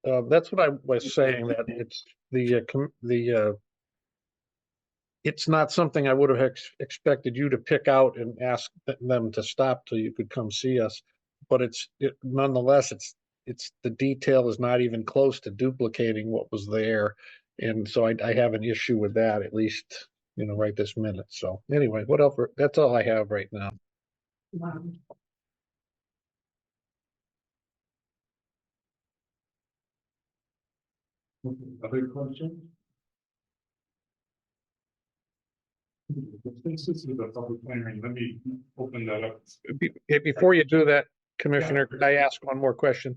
That's what I was saying, that it's it's not something I would have expected you to pick out and ask them to stop till you could come see us. But nonetheless, it's the detail is not even close to duplicating what was there. And so I have an issue with that, at least, right this minute. So anyway, whatever, that's all I have right now.
wow.
Other questions? This is the public hearing. Let me open that up.
Before you do that, Commissioner, could I ask one more question?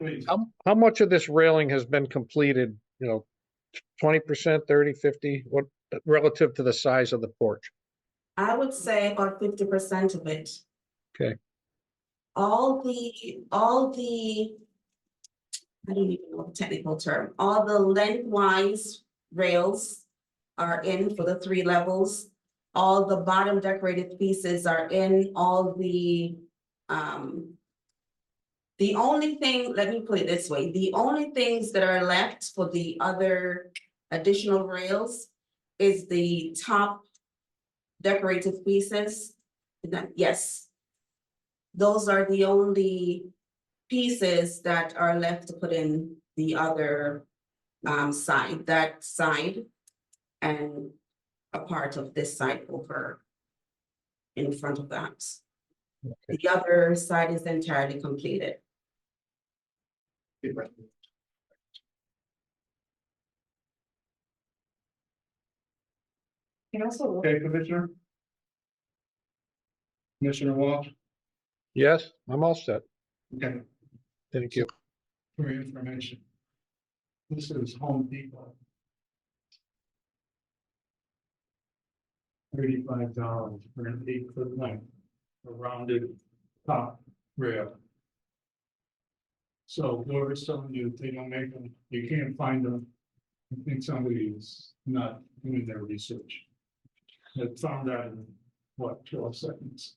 Please.
How much of this railing has been completed, 20%, 30, 50, what, relative to the size of the porch?
I would say about 50% of it.
Okay.
All the, I don't even know the technical term, all the lengthwise rails are in for the 3 levels. All the bottom decorated pieces are in, the only thing, let me put it this way, the only things that are left for the other additional rails is the top decorative pieces. Yes. Those are the only pieces that are left to put in the other side, that side, and a part of this side over in front of the house.
Okay.
The other side is entirely completed.
And also,
Okay, Commissioner? Commissioner Walsh?
Yes, I'm all set.
Okay,
Thank you.
for your information. This is Home Depot. $35 for an 8-foot length, a rounded top rail. So whoever's telling you they don't make them, you can't find them. I think somebody is not doing their research. I found that in, 12 seconds.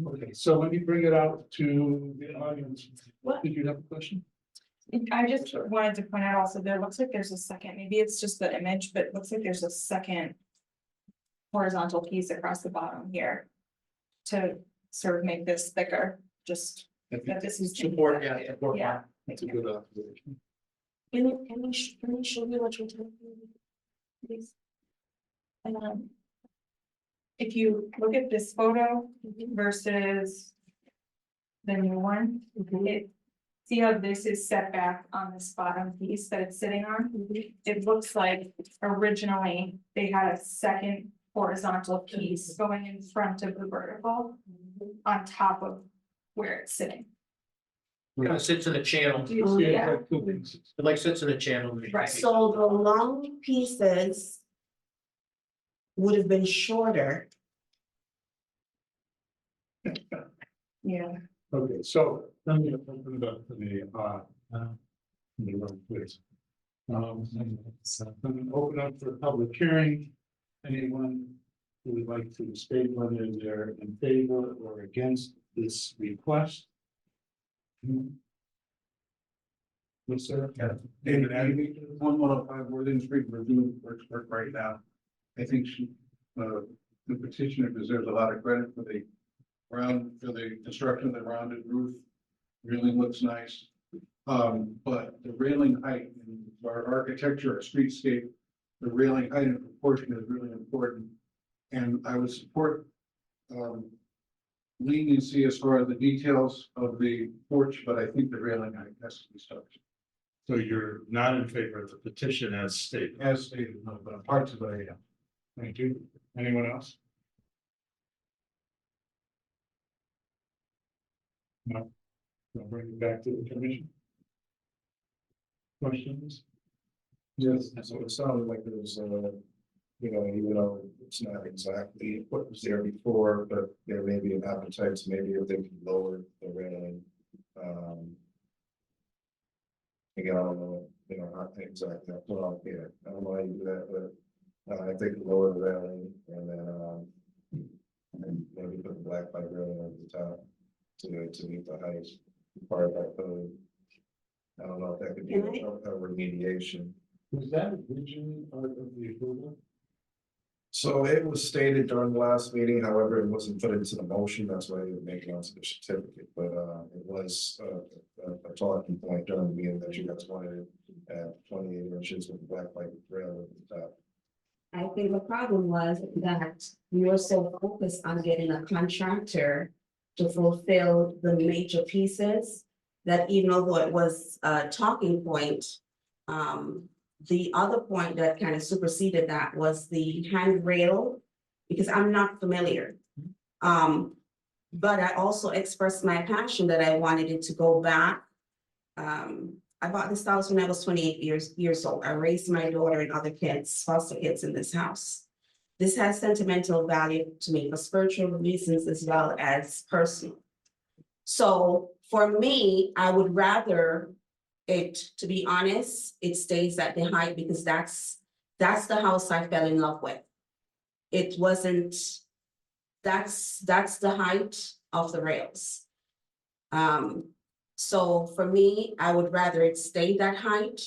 Okay, so let me bring it out to the audience. What, did you have a question?
I just wanted to point out also, there looks like there's a second, maybe it's just the image, but it looks like there's a second horizontal piece across the bottom here to sort of make this thicker, just that this is.
Support, yeah, support.
Yeah.
That's a good observation.
Can you show me what you're talking about, please?
If you look at this photo versus the new one, see how this is set back on this bottom piece that it's sitting on? It looks like originally they had a second horizontal piece going in front of the vertical on top of where it's sitting.
Kind of sits in a channel.
Yeah.
It like sits in a channel.
Right.
So the long pieces would have been shorter.
Yeah.
Okay, so let me open it up to the room, please. So I'm gonna open up for a public hearing. Anyone who would like to state whether they're in favor or against this request? Yes, sir.
David, 1105 Worthing Street, we're doing work right now. I think the petitioner deserves a lot of credit for the construction of the rounded roof. Really looks nice. But the railing height in our architecture, our streetscape, the railing height and proportion is really important. And I would support leniency as far as the details of the porch, but I think the railing height has to be stuck.
So you're not in favor of the petition as stated?
As stated, no, but parts of it, yeah.
Thank you. Anyone else? No. I'll bring it back to the commission. Questions?
Yes, so it sounded like it was, even though it's not exactly what was there before, but there may be an appetite, so maybe if they could lower the railing. Again, I don't know, not exactly, well, yeah, I don't know how you do that, but I think lower the railing and then, and maybe put the black pipe railing over the top to meet the height required by code. I don't know if that could be a remediation.
Was that originally part of the approval?
So it was stated during the last meeting, however, it wasn't put into the motion, that's why they didn't make it onto the certificate, but it was a talking point during the meeting that you guys wanted it at 28 inches with the black pipe rail at the top.
I think the problem was that we were so focused on getting a contractor to fulfill the major pieces, that even though it was a talking point, the other point that kind of superseded that was the handrail, because I'm not familiar. But I also expressed my passion that I wanted it to go back. I bought this house when I was 28 years old. I raised my daughter and other kids, foster kids in this house. This has sentimental value to me for spiritual reasons as well as personal. So for me, I would rather it, to be honest, it stays at the height because that's the house I fell in love with. It wasn't, that's the height of the rails. So for me, I would rather it stay that height.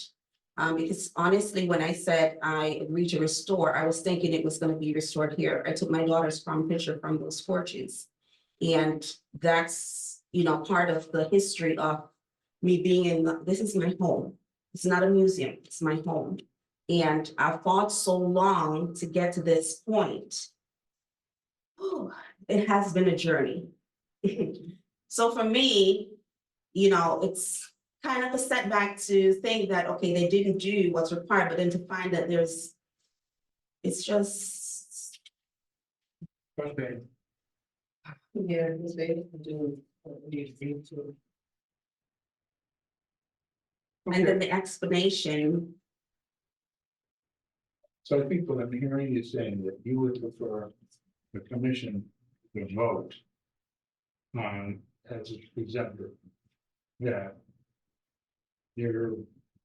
Because honestly, when I said I agreed to restore, I was thinking it was going to be restored here. I took my daughter's prom picture from those porches. And that's, you know, part of the history of me being in, this is my home. It's not a museum, it's my home. And I fought so long to get to this point. Oh, it has been a journey. So for me, you know, it's kind of a setback to think that, okay, they didn't do what's required, but then to find that there's, it's just.
Okay.
Yeah, he's able to do what we need to do to.
And then the explanation,
So I think what I'm hearing is saying that you would prefer the commission to vote on as exemplar. That you're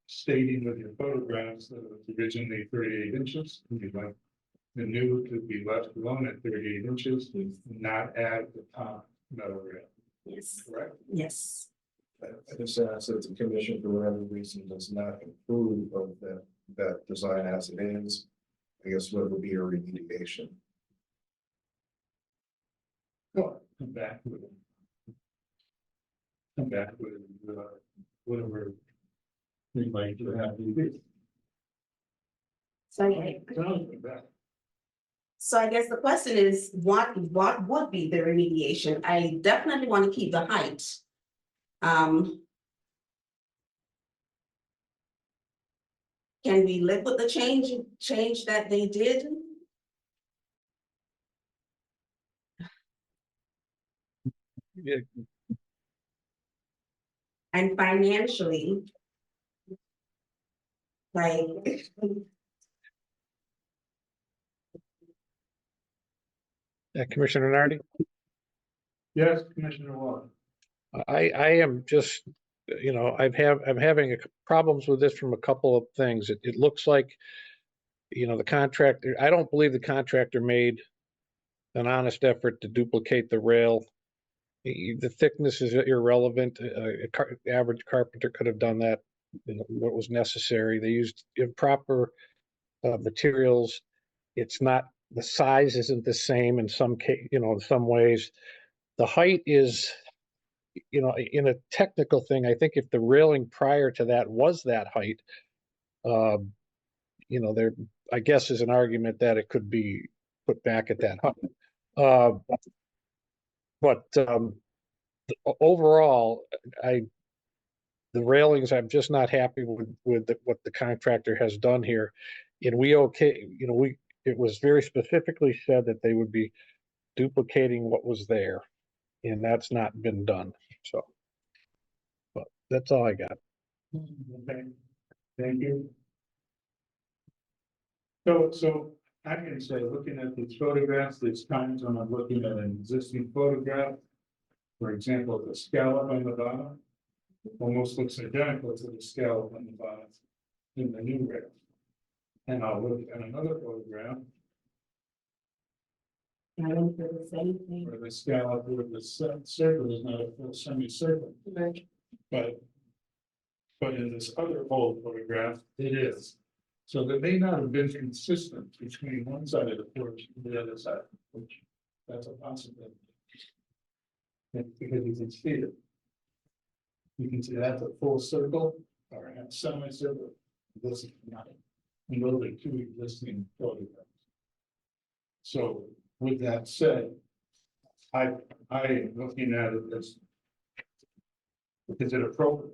stating with your photographs that it was originally 38 inches, and you'd like the new to be left alone at 38 inches, and not add the top metal rail,
yes,
correct?
yes.
I just asked that the commission, for whatever reason, does not approve of that design as it is. I guess what would be a remediation?
Well, come back with it. Come back with whatever we'd like to have you do.
So, so I guess the question is, what would be the remediation? I definitely want to keep the height. Can we live with the change that they did?
Yeah,
And financially, like,
Commissioner Nardi?
Yes, Commissioner Waller.
I am just, you know, I'm having problems with this from a couple of things. It looks like, you know, the contractor, I don't believe the contractor made an honest effort to duplicate the rail. The thickness is irrelevant. Average carpenter could have done that, you know, what was necessary. They used improper materials. It's not, the size isn't the same in some case, you know, in some ways. The height is, you know, in a technical thing, I think if the railing prior to that was that height, you know, there, I guess is an argument that it could be put back at that height. But overall, the railings, I'm just not happy with what the contractor has done here. And you know, it was very specifically said that they would be duplicating what was there, and that's not been done. So, but that's all I got.
Okay, thank you. So I can say, looking at these photographs, there's times when I'm looking at an existing photograph. For example, the scallop on the bottom almost looks identical to the scallop on the bottom in the new rail. And I'll look at another photograph
I went for the same thing.
where the scallop with the circle is not a full semicircle. But in this other old photograph, it is. So that may not have been consistent between one side of the porch and the other side, which that's a possibility. Because you can see it. You can see that's a full circle or a semicircle. This is not. And those are two existing photographs. So with that said, I am looking at it as, is it appropriate?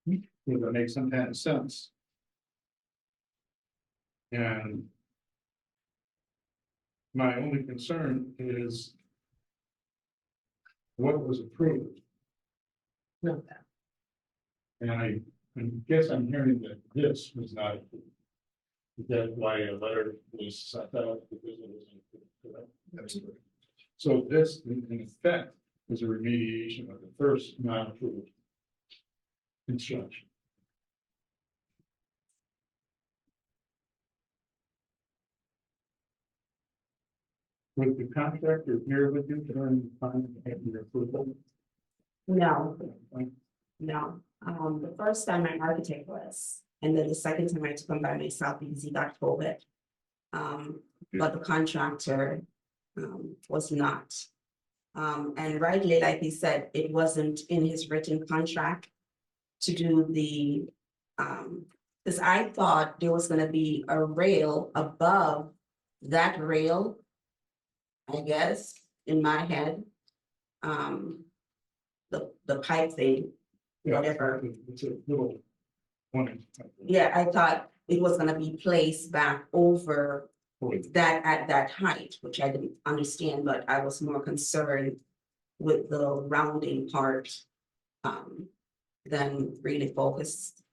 Does it make some kind of sense? And my only concern is what was approved. And I guess I'm hearing that this was not approved. Is that why a letter was sent out because it wasn't approved, correct? That's correct. So this, in effect, is a remediation of the first non-approved construction. Was the contractor here with you during the time of your approval?
No, no. The first time my architect was, and then the second time I took him by myself because he got COVID. But the contractor was not. And rightly, like he said, it wasn't in his written contract to do the, because I thought there was gonna be a rail above that rail, I guess, in my head. The pipe thing, whatever.
It's a little one.
Yeah, I thought it was gonna be placed back over that at that height, which I didn't understand, but I was more concerned with the rounding part than really focused.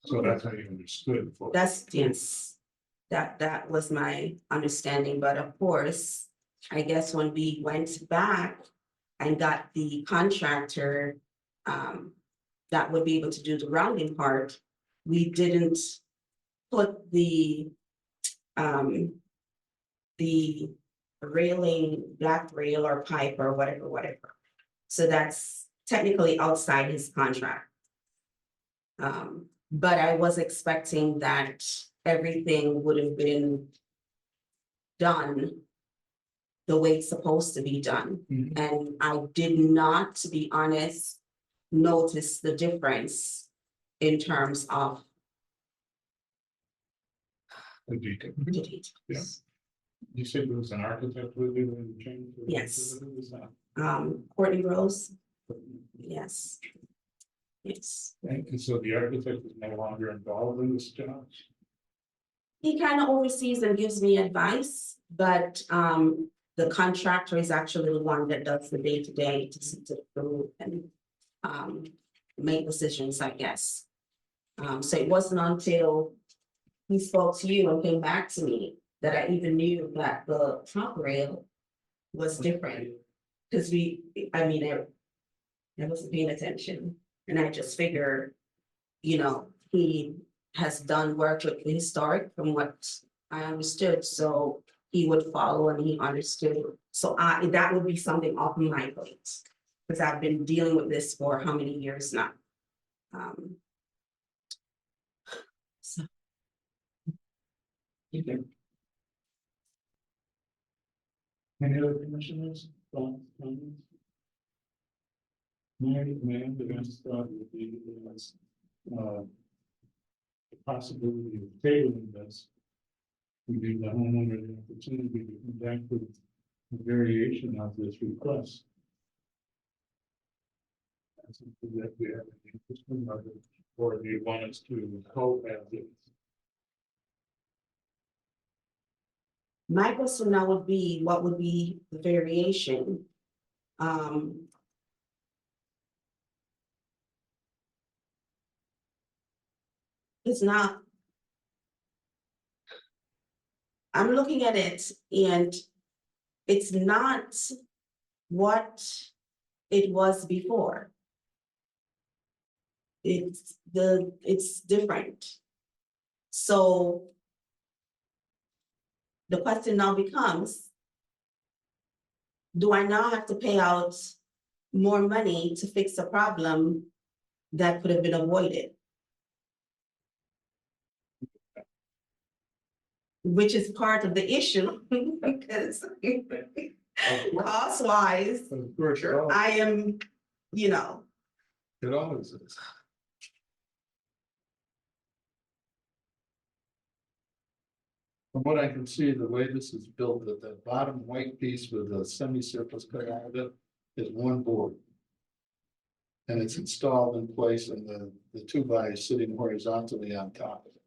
So that's how you understood.
That's, yes, that was my understanding, but of course, I guess when we went back and got the contractor that would be able to do the rounding part, we didn't put the railing, black rail or pipe or whatever. So that's technically outside his contract. But I was expecting that everything would have been done the way it's supposed to be done. And I did not, to be honest, notice the difference in terms of
The detail.
the details.
Yeah. You said there was an architect with you when you changed?
Yes.
Who was that?
Courtney Rose, yes. Yes,
And so the architect is no longer involved in this job?
he kind of oversees and gives me advice, but the contractor is actually the one that does the day-to-day to sit through and make decisions, I guess. So it wasn't until he spoke to you and came back to me that I even knew that the top rail was different. Because I wasn't paying attention, and I just figured, he has done work with the historic from what I understood, so he would follow and he understood. So that would be something off my plate, because I've been dealing with this for how many years now? So.
Any other commissioners? Thoughts, comments? My biggest thought would be the possibility of tabling this. We give the homeowner the opportunity to come back with a variation of this request. That's something that we have an interest in, or do you want us to hold as it?
My question now would be, what would be the variation? It's not. I'm looking at it and it's not what it was before. It's different. So the question now becomes, do I now have to pay out more money to fix a problem that could have been avoided? Which is part of the issue, because cost wise,
Of course,
I am, you know,
it always is. From what I can see, the way this is built, that the bottom white piece with the semicircles cut out of it is one board. And it's installed in place and the 2x is sitting horizontally on top of it.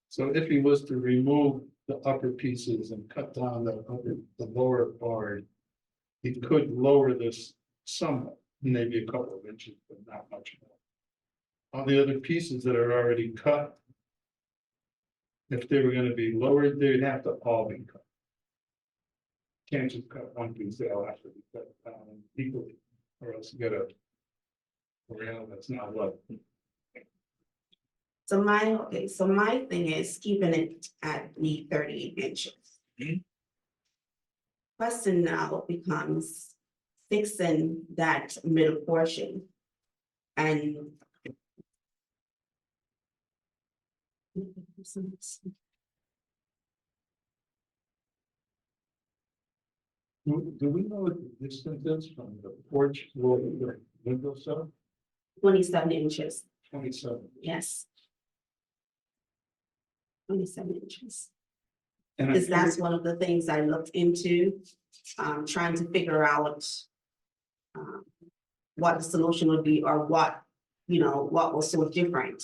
So if he was to remove the upper pieces and cut down the lower board, he could lower this somewhat, maybe a couple of inches, but not much more. On the other pieces that are already cut, if they were gonna be lowered, they'd have to all be cut. Can't just cut one piece, they'll have to be cut down equally, or else you get a rail that's not what.
so my thing is keeping it at the 38 inches. Question now becomes fixing that middle portion. And
Do we know what the distance is from the porch to the window sill?
27 inches,
27.
yes. 27 inches.
And
Because that's one of the things I looked into, trying to figure out what the solution would be or what, what was so different.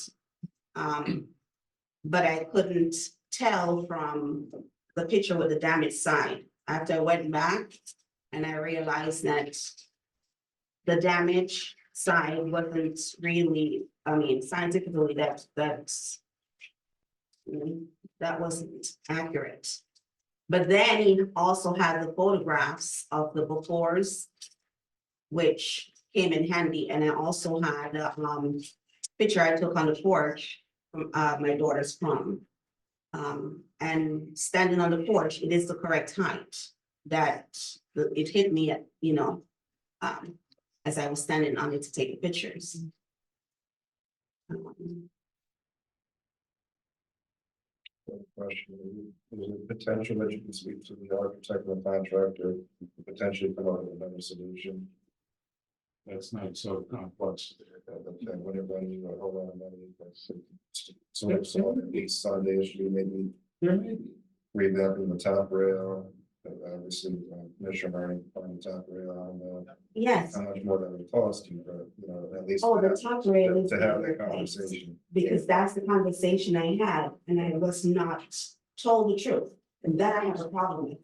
But I couldn't tell from the picture with the damaged side. After I went back and I realized that the damaged side wasn't really, scientifically that wasn't accurate. But then he also had the photographs of the befores, which came in handy, and I also had a picture I took on the porch from my daughter's prom. And standing on the porch, it is the correct height that it hit me at, as I was standing on it to take pictures.
Question, is there potential that you can speak to the architect and contractor, potentially come up with another solution?
That's not so complex.
Okay, whenever you hold on a minute, that's so at least Sunday issue, maybe
There may be.
revamping the top rail. Obviously, Commissioner on the top rail,
Yes,
how much more that would cost you, but at least.
oh, the top rail is
To have
being
that
replaced,
conversation.
because that's the conversation I had, and I was not told the truth, and that I have a problem with,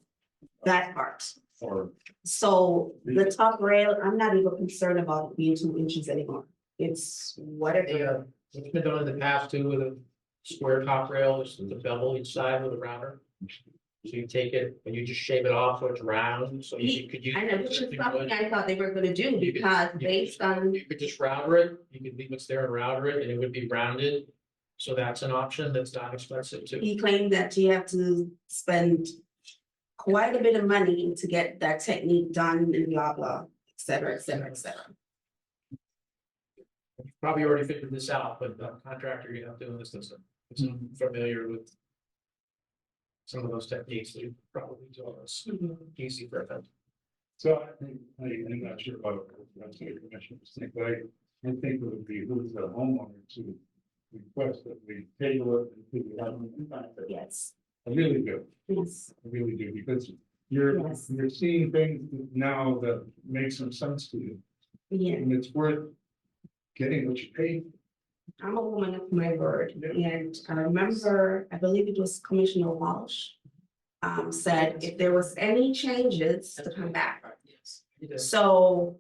that part.
Or
So the top rail, I'm not even concerned about it being 2 inches anymore. It's whatever.
It's been done in the past too with a square top rail, it's the bevel each side with a rounder. So you take it and you just shave it off so it's round, so you could use.
I know, which is something I thought they were gonna do,
You could-
because
you could-
based on,
You could just rounder it, you could leave what's there and rounder it, and it would be rounded. So that's an option that's not expensive too.
he claimed that you have to spend quite a bit of money to get that technique done and blah, blah, et cetera, et cetera, et cetera.
You've probably already figured this out, but the contractor you have doing this doesn't, isn't familiar with some of those techniques that you probably do us easy for them.
So I think, I'm not sure about that's what the commissioners think, but I think it would be who's the homeowner to request that we table it and figure out.
Yes,
I really do,
yes,
I really do, because you're
Yes.
seeing things now that make some sense to you,
yeah.
and it's worth getting what you pay.
I'm a woman of my word, and I remember, I believe it was Commissioner Walsh. Said if there was any changes to come back.
Yes. He does.
So.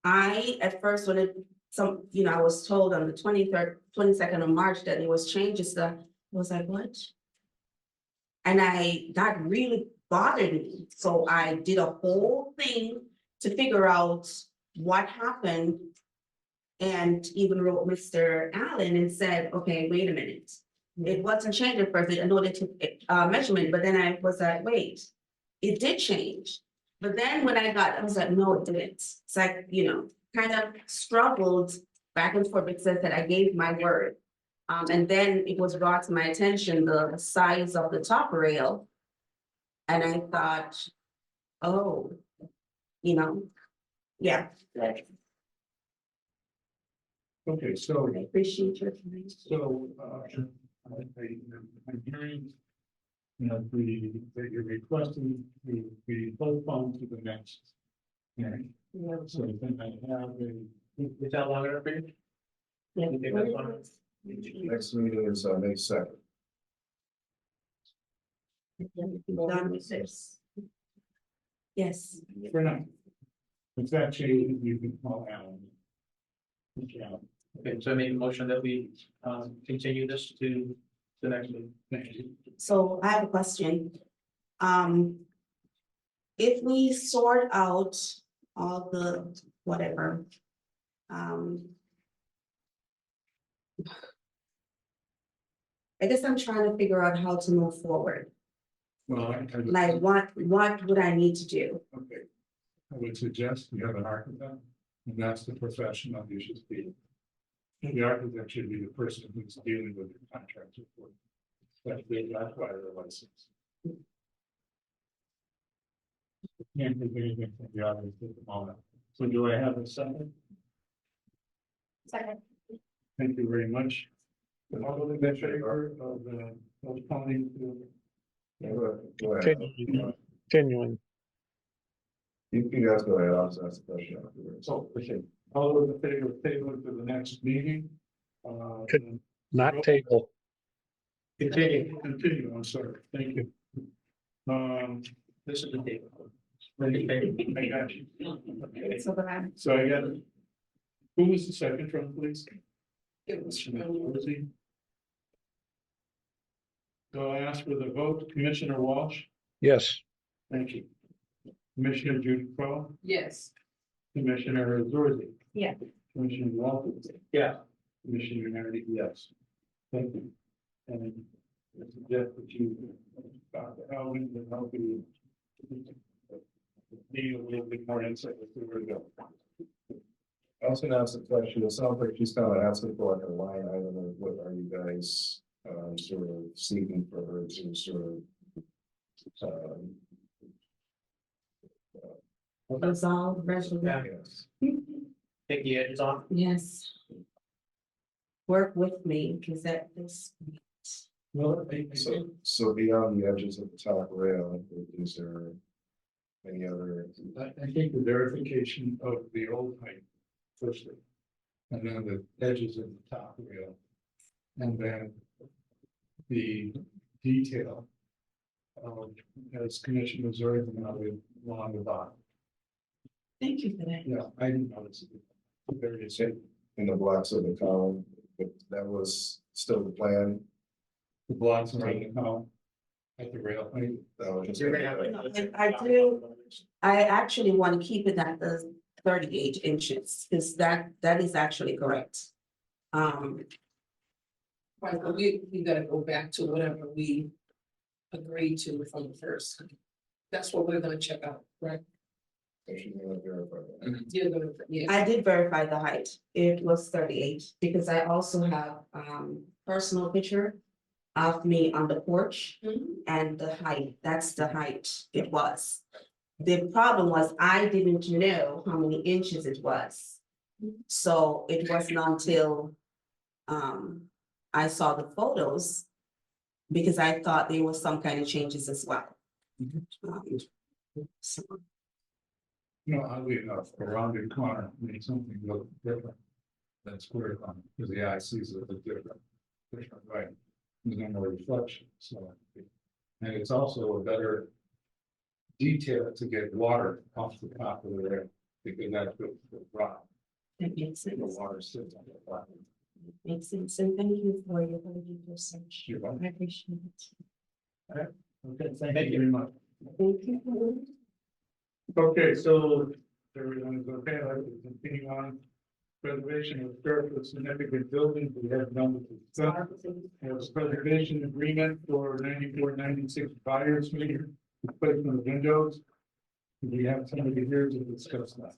I, at first, when I was told on the 22nd of March that there was changes, I was like, what? And that really bothered me, so I did a whole thing to figure out what happened And even wrote Mr. Allen and said, okay, wait a minute. It wasn't changed at first, I know they took measurement, but then I was like, wait, it did change. But then when I was like, no, it didn't. It's like, kind of struggled back and forth because that I gave my word. And then it was brought to my attention, the size of the top rail. And I thought, oh, yeah,
Okay, so,
I appreciate your information.
so, I'm hearing. That you're requesting the postpone to the next. Hearing. So then I have
Is that long enough for you? You think that's long enough?
Next meeting is May 2nd.
Done with this. Yes.
for now. If that changes, you can call Alan. Yeah,
Okay, so I made a motion that we continue this to the next meeting.
thank you.
So I have a question. If we sort out all the whatever. I guess I'm trying to figure out how to move forward.
Well,
Like, what would I need to do?
okay. I would suggest you have an architect, and that's the professional you should be. The architect should be the person who's dealing with the contract report. That's the license. Can't do anything from the others at the moment. So do I have a second?
Second.
Thank you very much. All of the favor of the postponing to.
Go ahead.
Continuing.
You guys go ahead, I'll just ask the question afterwards.
So, okay, all of the favor of tabling to the next meeting.
Could- Not table.
Continue, I'm sorry, thank you.
This is the date.
I got you.
So that I'm.
So I got, who was the second from, please?
It was
Rosie. So I ask for the vote, Commissioner Walsh,
Yes.
thank you. Commissioner Judy Crowe,
yes.
Commissioner Zorzi.
Yeah.
Commissioner Walters.
Yeah.
Commissioner Nardi, yes. Thank you. And I suggest that you, Dr. Alvin, will help you. Need a little bit more insight as to where to go.
I was gonna ask the question, it sounds like she's kind of asking for like a line item of what are you guys sort of seeking for her to sort of.
Resolve, resolution.
Yes.
Take the edges off.
Yes. Work with me, because that is.
Well,
So beyond the edges of the top rail, is there any other?
I think the verification of the old height, firstly. And then the edges of the top rail. And then the detail. As Commissioner Missouri, along the bottom.
Thank you for that.
Yeah, I didn't notice it. Various.
In the blocks of the column, but that was still the plan.
The blocks around the column. At the rail height.
That was just.
You're gonna have
And I actually want to keep it at the 38 inches, because that is actually correct.
Right, but we gotta go back to whatever we agreed to from the first. That's what we're gonna check out, right?
She's gonna verify that.
You're gonna, yeah,
I did verify the height. It was 38, because I also have personal picture of me on the porch and the height, that's the height it was. The problem was I didn't know how many inches it was. So it wasn't until I saw the photos, because I thought there was some kind of changes as well. So,
Oddly enough, around the corner makes something look different. That's square corner, because the eye sees it as different, right? There's no more reflection, so. And it's also a better detail to get water off the top of the rail, because that's the rock,
that makes
the
sense.
water sits on the bottom.
Makes sense. And thank you for your research.
You're welcome.
I appreciate it.
Okay, thank you very much.
Thank you.
Okay, so everyone is okay, I'd like to continue on. preservation of historical significant buildings, we have none to discuss. There's preservation agreement for 94-96 buyers meter, replacement of windows. We have somebody here to discuss that.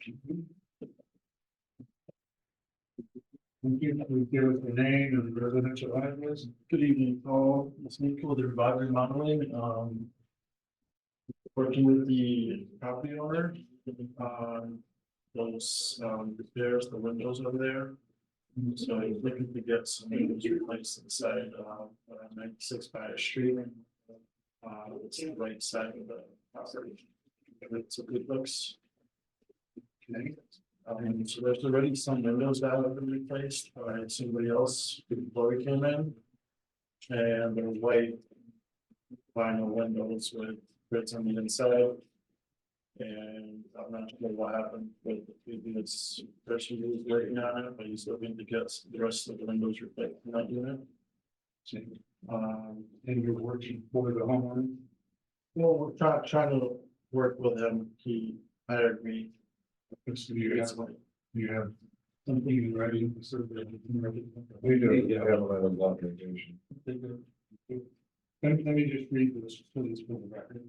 Thank you. Please give us the name and residential address.
Good evening, Paul. It's Nico with the Revival Modeling. Working with the property owner. Those repairs, the windows over there. So he's looking to get some windows replaced inside 96 Fire Street. It's the right side of the property. It's a good looks. Okay. So there's already some windows that have been replaced by somebody else before we came in. And they're white vinyl windows with grids on the inside. And I'm not sure what happened with the previous person who was working on it, but he's looking to get the rest of the windows replaced in that unit.
And you're working for the homeowner.
Well, we're trying to work with him. He hired me.
So you have something in writing, sort of.
We do, we have a lot of documentation.
Let me just read this, please, for the record.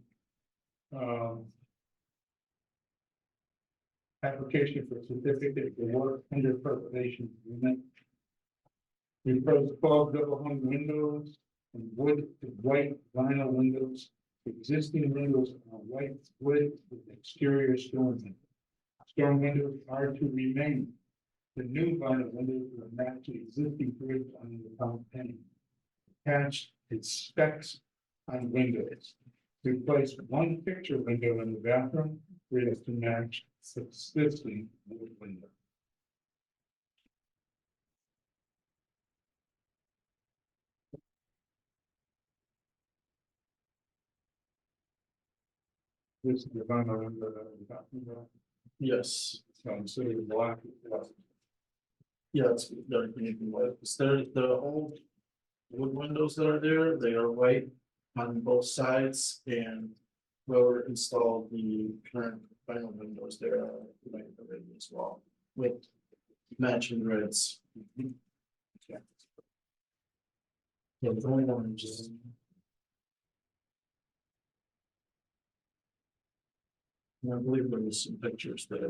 Application for certificate of work under preservation agreement. We propose 12 double hung windows and wood to white vinyl windows. Existing windows are white wood with exterior storm windows. Storm windows are to remain. The new vinyl windows will match the existing grids on the front pane. Attached its specs on windows. Replace one picture window in the bathroom, is to match existing wood window. This is the vinyl window that we're talking about.
Yes.
So instead of black,
Yeah, it's anything white. The old wood windows that are there, they are white on both sides, and whoever installed the current vinyl windows there are white already as well, with matching reds. Yeah. Yeah, the only one just. I believe there was some pictures that.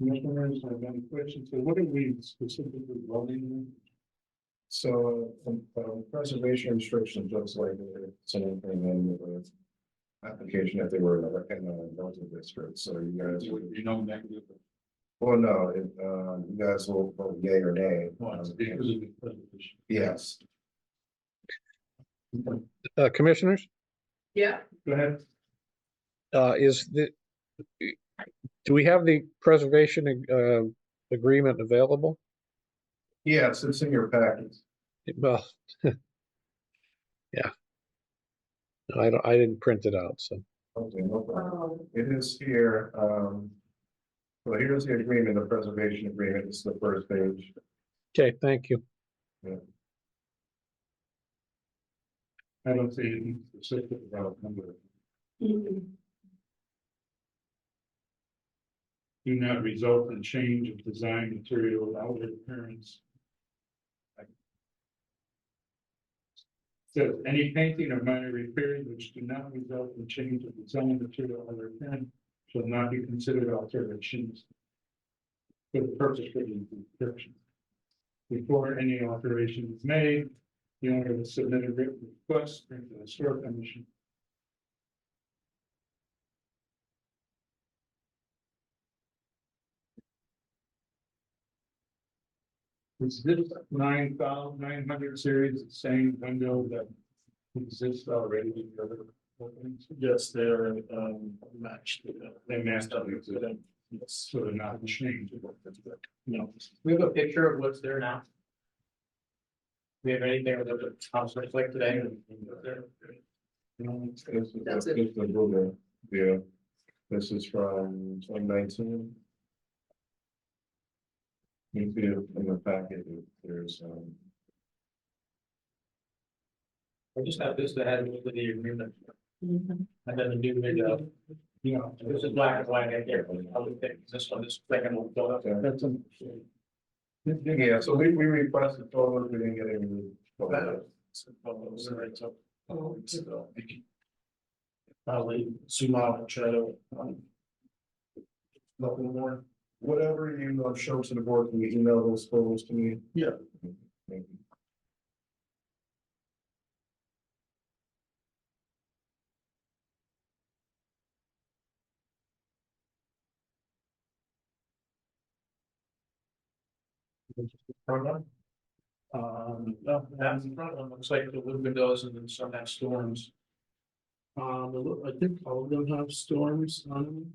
commissioners have any questions? So what are we specifically voting on?
So, preservation restrictions, looks like it's anything in the application that they were in a relative district, so you guys.
You know, negative.
Well, no, you guys will vote yea or nay.
Because of the preservation.
Yes.
Commissioners,
Yeah,
Go ahead.
do we have the preservation agreement available?
Yes, it's in your package.
Well, yeah. I didn't print it out, so.
Okay, no problem. It is here, well, here's the agreement, the preservation agreement, it's the first page.
Okay, thank you.
I don't see anything specific about number. Do not result in change of design, material, outward appearance. Says any painting or minor repairs which do not result in change of design, material, or appearance shall not be considered alterations for the purpose of the description. Before any alteration is made, the owner will submit a written request to the historic commission. Is this 9,900 series the same window that exists already in the other openings?
Yes, they're matched.
They match up with it. So they're not changed.
No.
We have a picture of what's there now. We have anything with the house looks like today?
That's it.
It's the Google, yeah, this is from 2019. You see in the packet, there's
I just have this that had with the agreement. And then the new window, you know, this is black and white right there. I would think this one, this second will go up there.
Yeah, so we requested photos, we didn't get any.
Probably zoom out and try to,
Nothing more. Whatever you show to the board, can you email those photos to me?
Yeah.
Thank you.
No, that's in front of them, looks like the wood windows and then some have storms.
I think all of them have storms on them.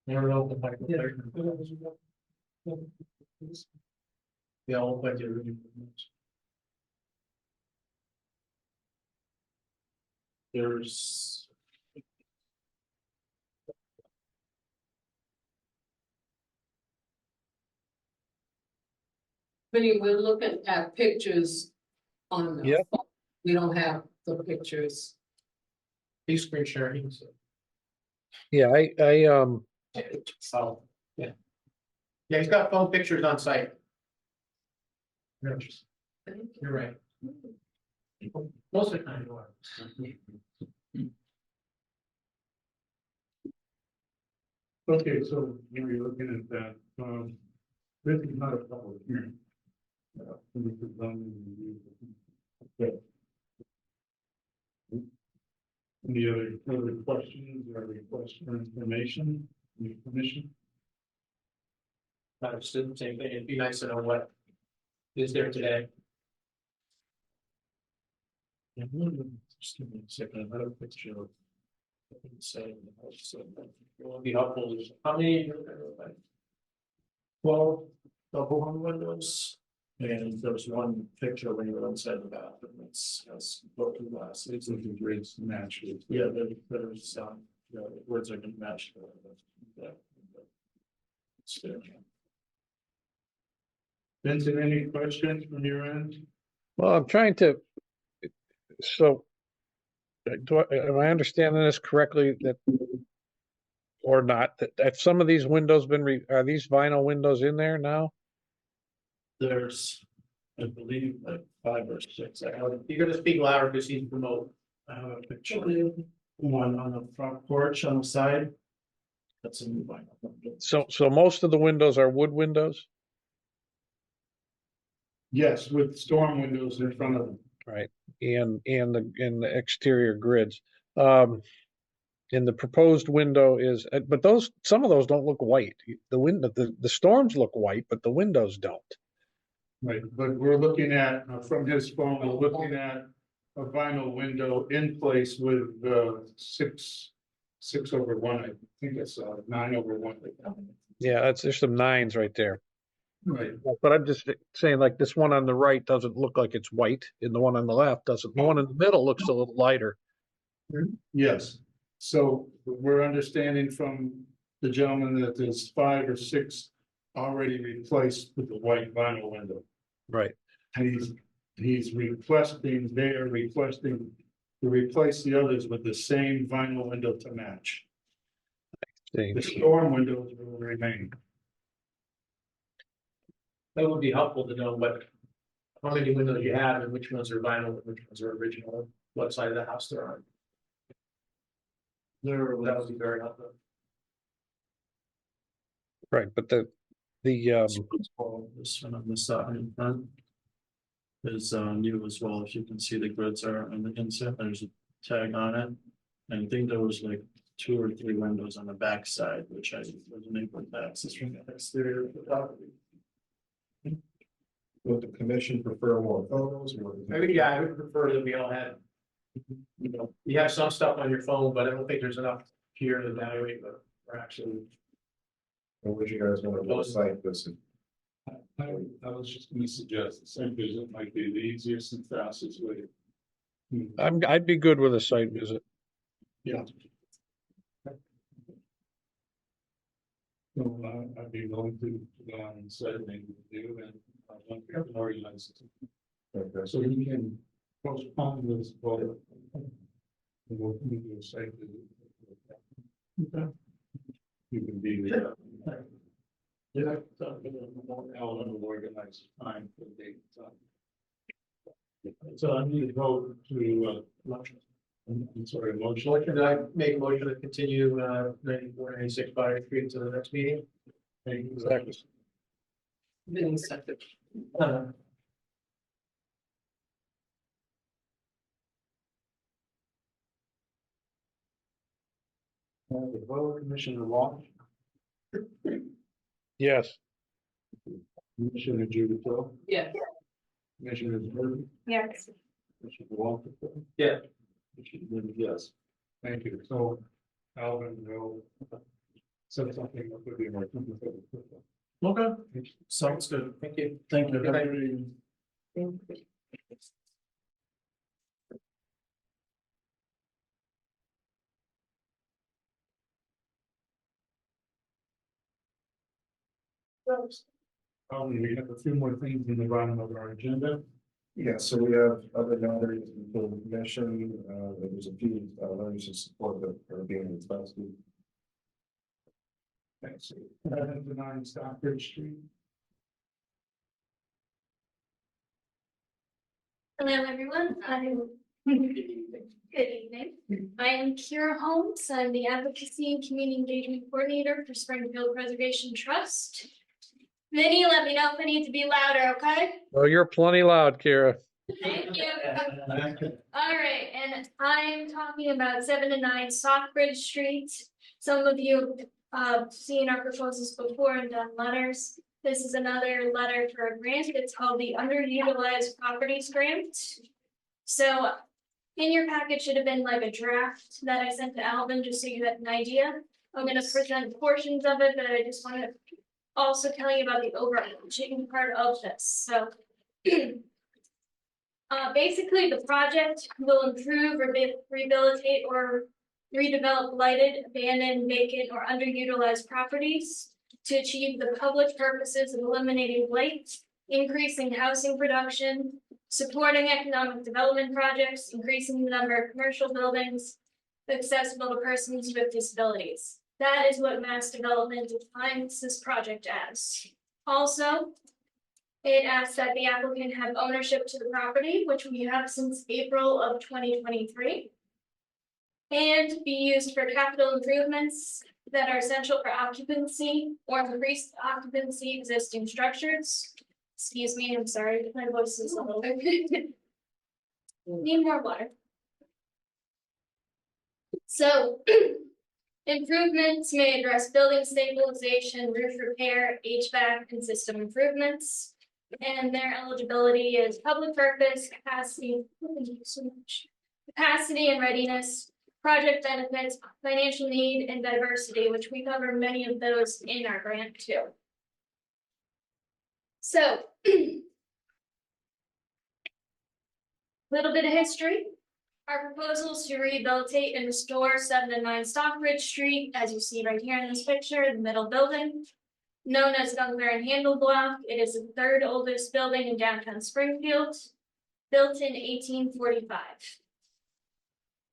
Never know if I can. They all look like the original ones.
There's,
Vinny, we're looking at pictures on the
Yep.
phone. We don't have the pictures.
These screen sharing.
Yeah,
So, yeah. Yeah, he's got phone pictures on site. You're right. Most of the time you are.
Okay, so you're looking at that, this is not a public hearing. This is only review. Okay. Any other questions or requests for information, any permission?
Understood, same thing, it'd be nice to know what is there today.
just give me a second, I had a picture of. Saying, so,
It would be helpful, how many?
well, double hung windows. And there's one picture when you're inside the bathroom, has broken glass.
It's looking great naturally.
Yeah, there's, you know, the words are gonna match. It's good.
Vincent, any questions from your end?
well, I'm trying to, so am I understanding this correctly that or not, that if some of these windows are these vinyl windows in there now?
There's, I believe, like 5 or 6. I have,
You're gonna speak louder because he's remote.
I have a picture. One on the front porch on the side. That's a new vinyl.
So most of the windows are wood windows?
Yes, with storm windows in front of them.
Right, and the exterior grids. And the proposed window is, but some of those don't look white. The storms look white, but the windows don't.
Right, but we're looking at, from his phone, we're looking at a vinyl window in place with six over one, I think it's 9/1.
Yeah, there's some 9s right there.
Right,
But I'm just saying, like, this one on the right doesn't look like it's white, and the one on the left doesn't. The one in the middle looks a little lighter.
yes. So we're understanding from the gentleman that there's 5 or 6 already replaced with the white vinyl window.
Right.
And they are requesting to replace the others with the same vinyl window to match. The storm windows will remain.
That would be helpful to know how many windows you have and which ones are vinyl and which ones are original, what side of the house they're on. That would be very helpful.
Right, but the
This one on the side in front. Is new as well. If you can see the grids are on the inside, there's a tag on it. And I think there was like 2 or 3 windows on the back side, which I wasn't able to access from the exterior of the property.
Would the commission prefer more photos or?
Maybe, yeah, I would prefer that we all had. You know, you have some stuff on your phone, but I don't think there's enough here to evaluate, but we're actually.
Or would you guys want to do a site visit?
I was just gonna suggest the site visit might be the easiest and fastest way.
I'd be good with a site visit.
Yeah. So I'd be willing to go on and set a meeting with you and I want to organize it.
Okay.
So you can postpone this vote. We'll do a site visit. Okay. You can be there. Yeah, Alan will organize time for the date. So I need to vote to, I'm sorry, motion.
Should I make a motion to continue, 94, 96 Fire Street to the next meeting?
Thank you.
Second.
Then second.
The vote, Commissioner Long,
Yes.
Commissioner Giudice,
Yes.
Commissioner Murphy,
Yes.
Commissioner Walker.
Yeah.
Commissioner Bennett, yes. Thank you. So Alvin will set something up with the emergency.
Okay, sounds good.
Thank you.
Thank you.
Good night.
We have a few more things in the bottom of our agenda.
Yeah, so we have other matters before the commission, there's a few, letters of support that are being requested.
Thanks. 11-9 Stockbridge Street.
Hello, everyone. Good evening. I am Kira Holmes. I'm the Advocacy and Community Engagement Coordinator for Springfield Preservation Trust. Vinny, let me know if I need to be louder, okay?
Oh, you're plenty loud, Kira.
Thank you. All right, and I'm talking about 7 to 9 Stockbridge Street. Some of you seen our proposals before and done letters. This is another letter for a grant. It's called the Underutilized Properties Grant. So in your package should have been like a draft that I sent to Alvin, just so you had an idea. I'm gonna present portions of it, but I just want to also tell you about the overarching part of this. So basically the project will improve or rehabilitate or redevelop blighted, abandoned, vacant, or underutilized properties to achieve the public purposes of eliminating blight, increasing housing production, supporting economic development projects, increasing the number of commercial buildings accessible to persons with disabilities. That is what mass development defines this project as. Also, it asks that the applicant have ownership to the property, which we have since April of 2023, and be used for capital improvements that are essential for occupancy or increased occupancy existing structures. Excuse me, I'm sorry, my voice is a little bit. Need more water. So improvements may address building stabilization, roof repair, HVAC, and system improvements. And their eligibility is public purpose, capacity, thank you so much. Capacity and readiness, project benefits, financial need, and diversity, which we cover many of those in our grant too. So, little bit of history. Our proposal is to rehabilitate and restore 7 to 9 Stockbridge Street, as you see right here in this picture, the middle building. Known as Gunkler and Handle Block, it is the third oldest building in downtown Springfield, built in 1845.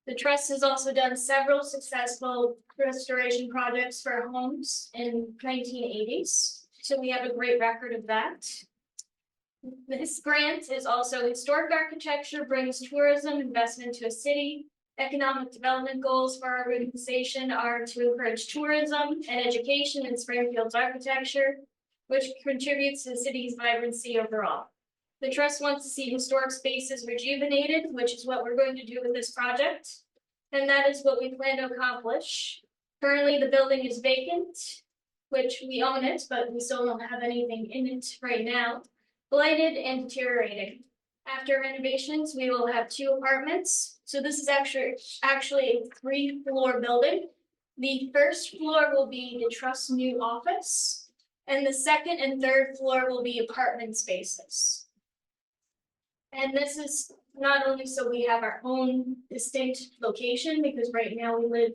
The trust has also done several successful restoration projects for homes in 1980s, so we have a great record of that. This grant is also historic architecture, brings tourism investment to a city. Economic development goals for our organization are to encourage tourism and education in Springfield's architecture, which contributes to the city's vibrancy overall. The trust wants to see historic spaces rejuvenated, which is what we're going to do with this project. And that is what we plan to accomplish. Currently, the building is vacant, which we own it, but we still don't have anything in it right now. Blighted and deteriorating. After renovations, we will have 2 apartments. So this is actually a 3-floor building. The first floor will be the trust's new office, and the second and third floor will be apartment spaces. And this is not only so we have our own distinct location, because right now we live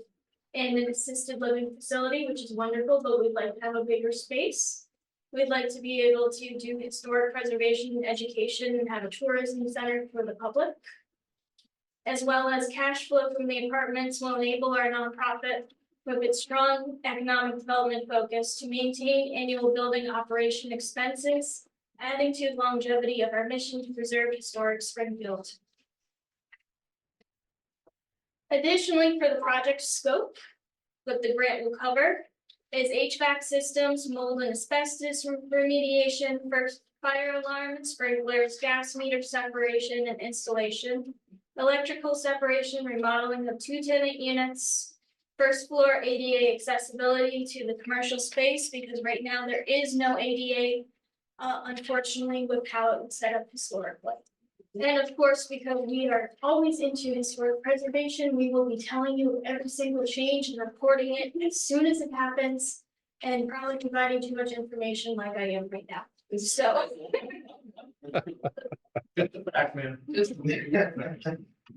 in an assisted living facility, which is wonderful, but we'd like to have a bigger space. We'd like to be able to do historic preservation and education and have a tourism center for the public. as well as cash flow from the apartments will enable our nonprofit with its strong economic development focus to maintain annual building operation expenses, adding to the longevity of our mission to preserve historic Springfield. Additionally, for the project scope, what the grant will cover is HVAC systems, mold and asbestos remediation, first fire alarm and sprinklers, gas meter separation and installation, electrical separation, remodeling of 2 tenant units, first floor ADA accessibility to the commercial space, because right now there is no ADA, unfortunately, with how it was set up historically. And of course, because we are always into historic preservation, we will be telling you every single change and reporting it as soon as it happens, and probably providing too much information like I am right now. So.
Back, man.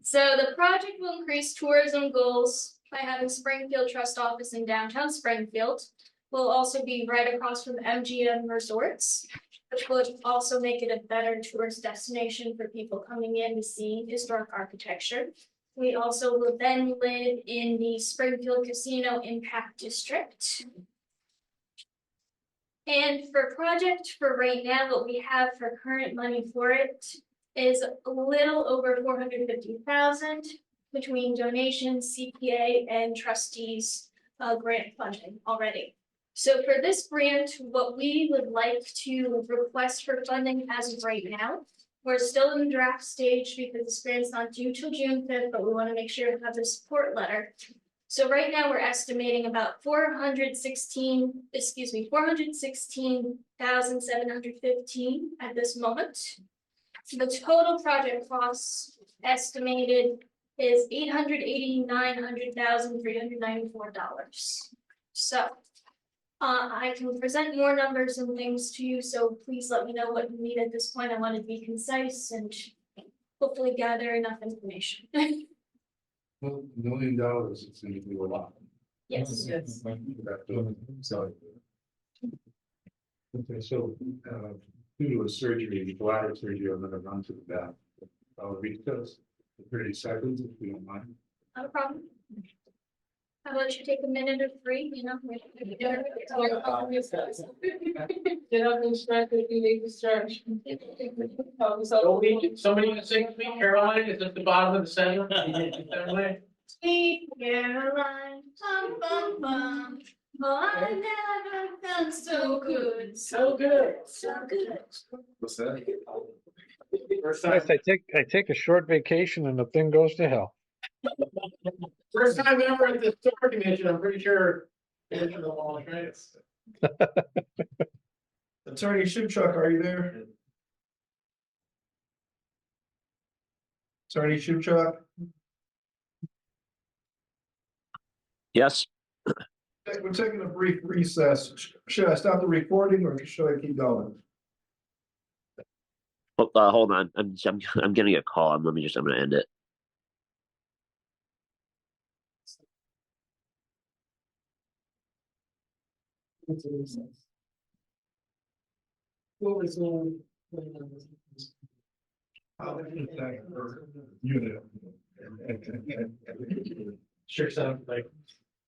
So the project will increase tourism goals by having Springfield Trust Office in downtown Springfield. Will also be right across from MGM Resorts, which would also make it a better tourist destination for people coming in to see historic architecture. We also will then live in the Springfield Casino Impact District. And for project for right now, what we have for current money for it is a little over 450,000 between donations, CPA, and trustees grant funding already. So for this grant, what we would like to request for funding as of right now, we're still in the draft stage because this grant's not due till June 5th, but we want to make sure to have the support letter. So right now we're estimating about 416,715 at this moment. So the total project cost estimated is $889,394. So I can present more numbers and things to you, so please let me know what you need at this point. I want to be concise and hopefully gather enough information.
Well, $1 million is going to do a lot.
Yes.
Yes.
So. Okay, so, due to a surgery, bladder surgery, I'm gonna run to the back. Because 30 seconds, if you don't mind.
Not a problem. How about you take a minute or 3, you know?
Get up and stretch if you need to stretch.
Somebody can sing with me, Caroline, is at the bottom of the center. Caroline.
Sweet Caroline, bum, bum, bum. Oh, I never felt so good, so good, so good.
What's that?
First
Yes,
time,
I take a short vacation and the thing goes to hell.
first time ever at the store commission, I'm pretty sure. It's the wall, right?
Attorney Shubchak, are you there? Attorney Shubchak?
Yes,
We're taking a brief recess. Should I stop the recording or should I keep going?
hold on, I'm getting a call, I'm gonna end it.
What was
Unit.
Sure sounds like.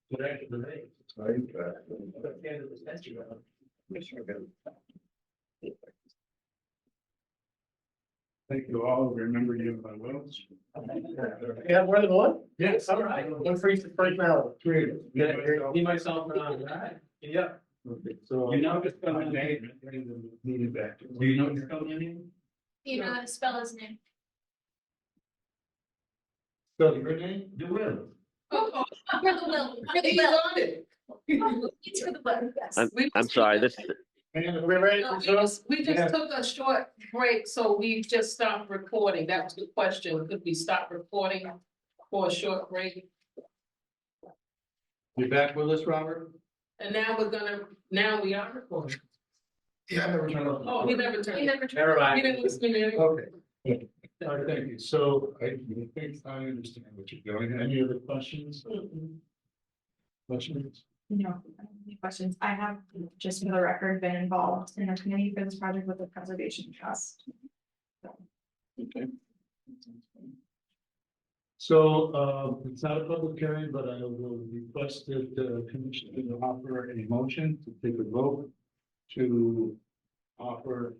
What I can relate.
Thank you all. Remember you by wills.
You have more than one?
Yes.
All right, one for each personality.
3 of them.
Me, myself, and I, right? Yeah.
Okay, so.
You know, just
My
coming
name, needed back.
Do you know what's coming in?
You know how to spell his name.
Spell your name?
The will.
For the will, for the
He's
will.
on it.
It's for the will, yes.
I'm sorry, this,
We're ready
No,
for
we just took a short break, so we just stopped recording. That was the question. Could we stop recording for a short break?
You back with us, Robert?
And now we are recording.
Yeah, I never turned off.
Oh, he never turned.
You never
Never
He
mind.
didn't listen to me.
Okay. All right, thank you. So I think I understand what you're doing. Any other questions? Questions?
No, I don't have any questions. I have, just for the record, been involved in the committee for this project with the Preservation Trust.
Okay. So, it's not a public hearing, but I will request that the commission to offer a motion to take a vote to offer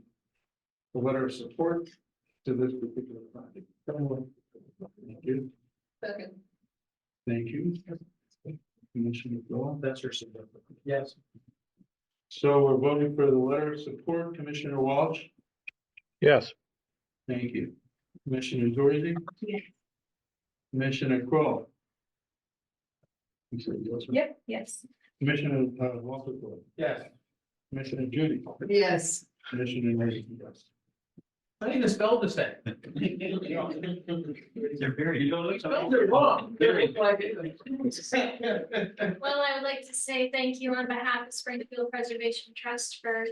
a letter of support to this particular project. Thank you.
Second.
Thank you. Commissioner Thorne.
That's your significant. Yes.
So we're voting for the letter of support, Commissioner Walsh.
Yes.
Thank you. Commissioner Dorsey.
Yes.
Commissioner Kroll. You said yes, right?
Yep, yes.
Commissioner Walter.
Yes.
Commissioner Judy.
Yes.
Commissioner Murphy, yes.
I even spelled the same.
They're very, you don't
Spelled it wrong. Very.
Well, I would like to say thank you on behalf of Springfield Preservation Trust for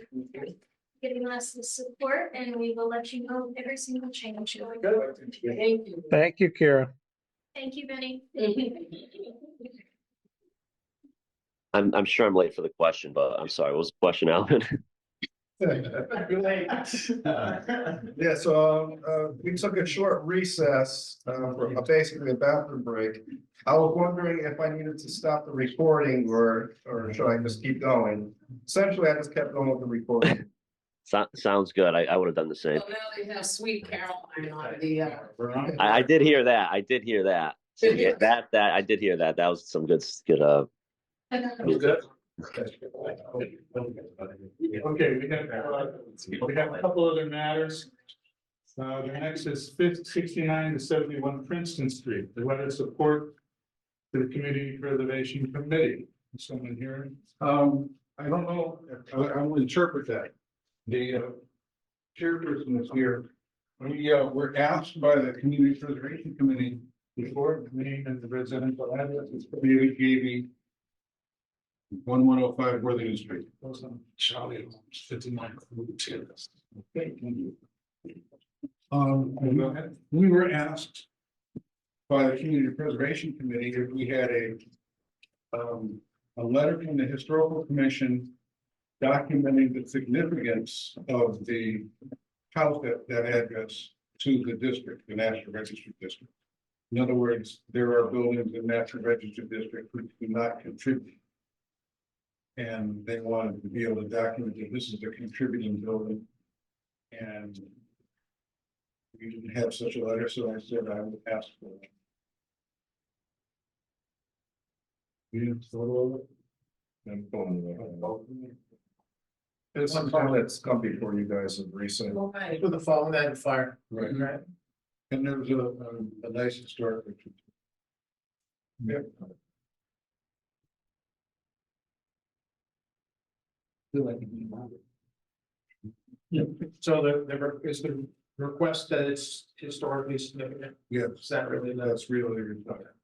giving us the support, and we will let you know every single change going forward.
Thank you.
Thank you, Kara.
Thank you, Benny.
I'm sure I'm late for the question, but I'm sorry, what was the question, Alvin?
Yeah, so we took a short recess for basically a bathroom break. I was wondering if I needed to stop the recording or should I just keep going? Essentially, I just kept going with the recording.
Sounds good. I would have done the same.
So now they have Sweet Caroline on the,
I did hear that. I did hear that. Yeah, that I did hear that. That was some good.
Okay, we have a couple other matters. The next is 69 to 71 Princeton Street, the letter of support to the Community Preservation Committee. Is someone here?
I don't know, I will interpret that. The chairperson is here. We were asked by the Community Preservation Committee
Before the name and the residential address is
David Gavy, 1105 Worthington Street.
goes on Charlie Holmes, 59. Okay, thank you.
We were asked by the Community Preservation Committee if we had a letter from the Historical Commission documenting the significance of the house at that address to the district, the National Register District. In other words, there are buildings in National Register District which do not contribute. And they wanted to be able to document that this is a contributing building. And we didn't have such a letter, so I said I would ask for it.
We have photo of it.
I'm going with It's something that's come before you guys have recently.
With the phone and fire.
Right. And there was a nice historic picture. Yeah.
So is the request that it's historically significant?
Yeah,
Is that really
that's really required.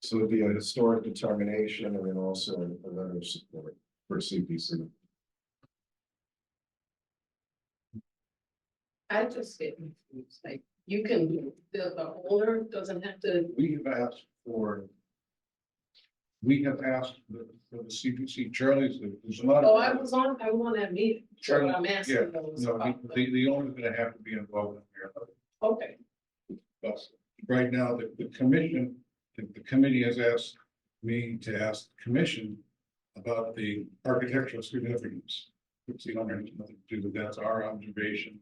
So it'd be a historic determination and then also a letter of support for CPC.
I just get confused, like, you can, the owner doesn't have to.
We have asked for the CPC, Charlie's, there's a lot of.
Oh, I was on that meeting, so
Charlie,
I'm
yeah,
asking those.
no,
about
the owner's gonna have to be involved in here.
Okay,
But right now, the commission, the committee has asked me to ask the commission about the architectural significance. Which the owner has nothing to do with, that's our observation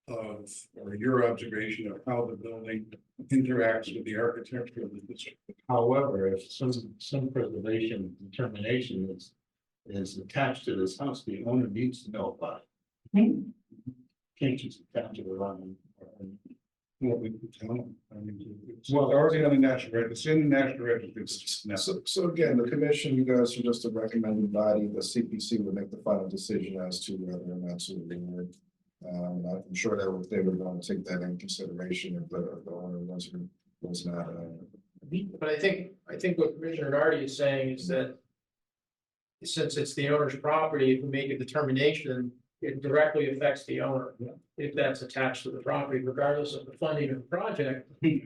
of, or your observation of how the building interacts with the architecture of the district.
However, if some preservation determination is attached to this house, the owner needs to know about it. Can't just attach it around.
What we tell them. I mean, it's already on the national register, it's in the national register. It's just now.
So again, the commission, you guys are just a recommending body, the CPC would make the final decision as to whether or not to reward. I'm sure that they would want to take that in consideration if the owner was not.
But I think what Commissioner Nardi is saying is that since it's the owner's property, if we make a determination, it directly affects the owner. If that's attached to the property, regardless of the funding of the project, they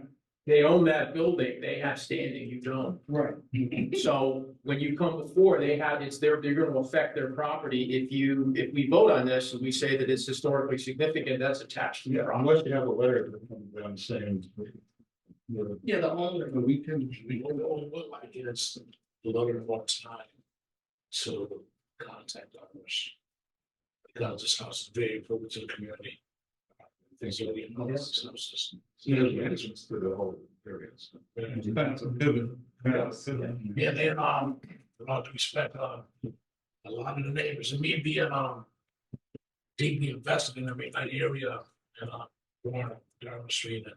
own that building, they have standing, you don't.
Right.
So when you come before, they're going to affect their property. If we vote on this and we say that it's historically significant, that's attached to the property.
Unless you have a letter that comes down saying
Yeah, the owner.
But we can look like it's a little more time to contact others. Because this house is very important to the community. Things are really houses.
Yeah, it's to the whole area.
Depends on pivot. Yeah, they, a lot of respect, a lot of the neighbors, and me being, deeply invested in that area, and, going down the street and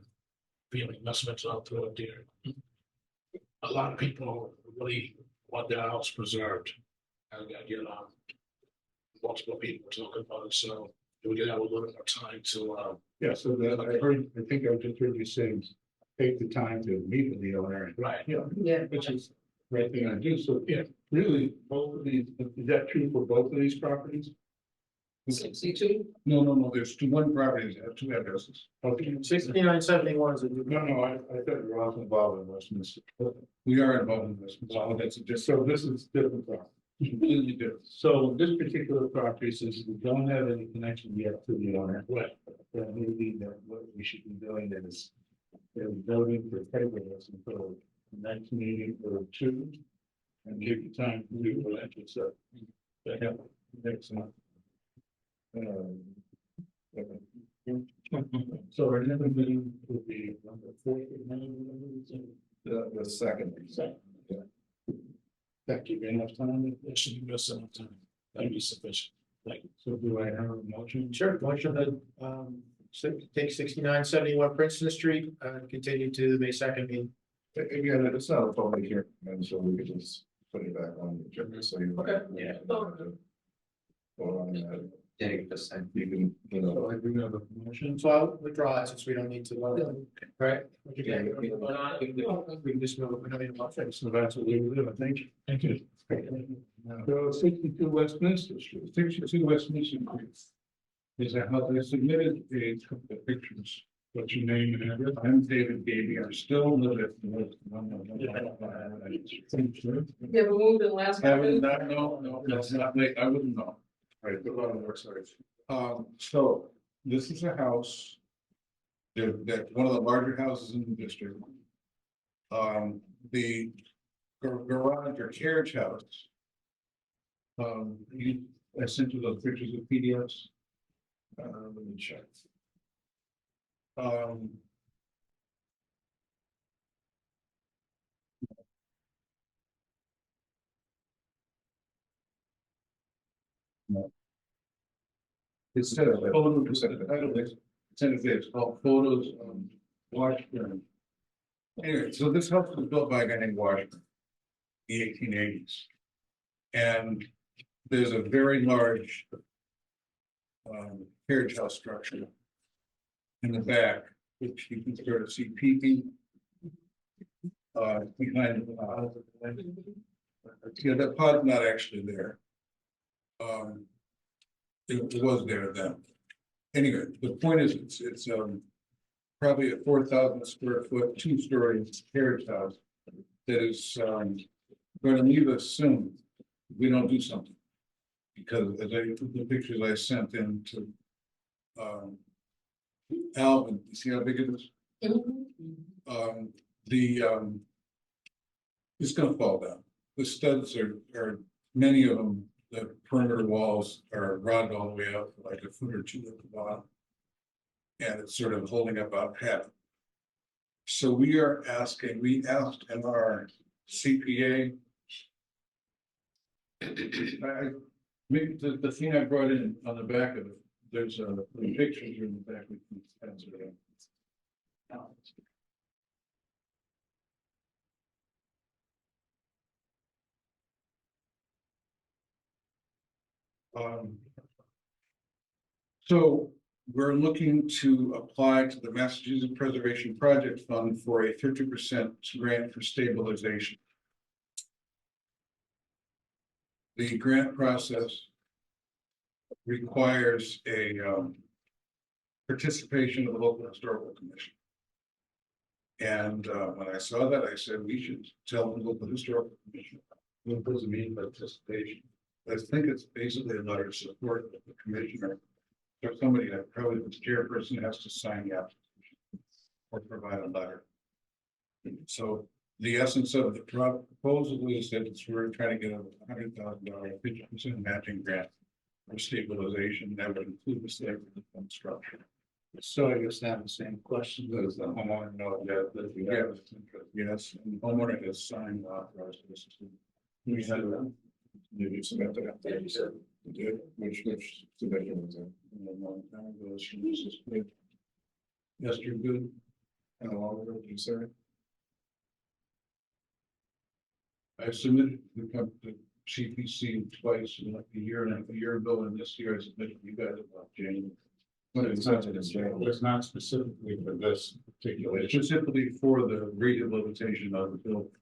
being investments out through there. A lot of people really want their house preserved. And, multiple people talking about it, so we get have a little more time to,
Yeah, so that I think I just heard you saying, take the time to meet with the owner.
right,
Yeah.
Which is the right thing I do, so yeah, really, both of these, is that true for both of these properties?
62?
No, there's one property that have two addresses.
Okay.
6971 is a new.
No, I thought you were also involved in Westminster.
We are involved in this, so that's just,
So this is different property.
completely different.
So this particular property says we don't have any connection yet to the owner.
Right.
That maybe that what we should be doing is voting for paperless until the next meeting or two. And give you time to do what I just said. Yeah, next month. So our next meeting will be number 4.
The second.
That give you enough time.
There should be no some time. That'd be sufficient. Thank you.
So do I have a motion?
Sure, motion to, take 6971 Princeton Street and continue to the May 2nd meeting.
Again, it's not a public hearing, and so we could just put it back on the agenda, so you.
Okay.
Yeah. Well, on that,
Take the same.
you can,
So I do have a motion.
So I'll withdraw it since we don't need to. Right?
Yeah.
We can just move, we don't need a motion.
So that's what we will do. Thank you. Thank you. So 62 Westminster Street, 62 Westminster Street. Is that how they submitted a couple of pictures? What's your name and address? I'm David Gaby. I still live at.
You ever moved in the last?
I would not know, no, that's not, I wouldn't know. Right, put it on the website. So this is a house. That one of the larger houses in the district. The garage or carriage house. I sent you those pictures of PDFs. Let me check. No. Instead of photos, it's called photos of Washburn. Anyway, so this house was built by a guy named Washburn. The 1880s. And there's a very large. Carriage house structure. In the back, which you can sort of see peeking. Behind the pod. Yeah, that pod's not actually there. It was there then. Anyway, the point is, it's probably a 4,000 square foot, 2-story carriage house. That is going to leave us soon. If we don't do something. Because as I took the pictures I sent in to Alvin, you see how big it is? It's gonna fall down. The studs are many of them, the perimeter walls are rotted all the way up, like a foot or two at the bottom. And it's sort of holding up about half. So we asked in our CPA. Maybe the thing I brought in on the back of it, there's the pictures in the back. We can answer that. So we're looking to apply to the Massachusetts Preservation Project Fund for a 50% grant for stabilization. The grant process requires a participation of the local historical commission. And when I saw that, I said, we should tell the local historical commission. What does it mean by participation? I think it's basically a letter of support of the commissioner. Or somebody that probably the chairperson has to sign the application or provide a letter.
So the essence of the proposal is that we're trying to get $100,000 50% matching grant for stabilization that would include the state structure.
So I guess now the same question, does the homeowner know that we have this interest?
Yes, and the homeowner has signed authorized this. We had them. Maybe submit that. You said. You did, which submission was in? A long time ago. She was just good. Yes, you're good. And all of it, you said. I submitted the CPC twice in like a year ago, and this year I submitted you guys about January.
But it's not specifically for this particular issue.
Specifically for the rehabilitation of the building.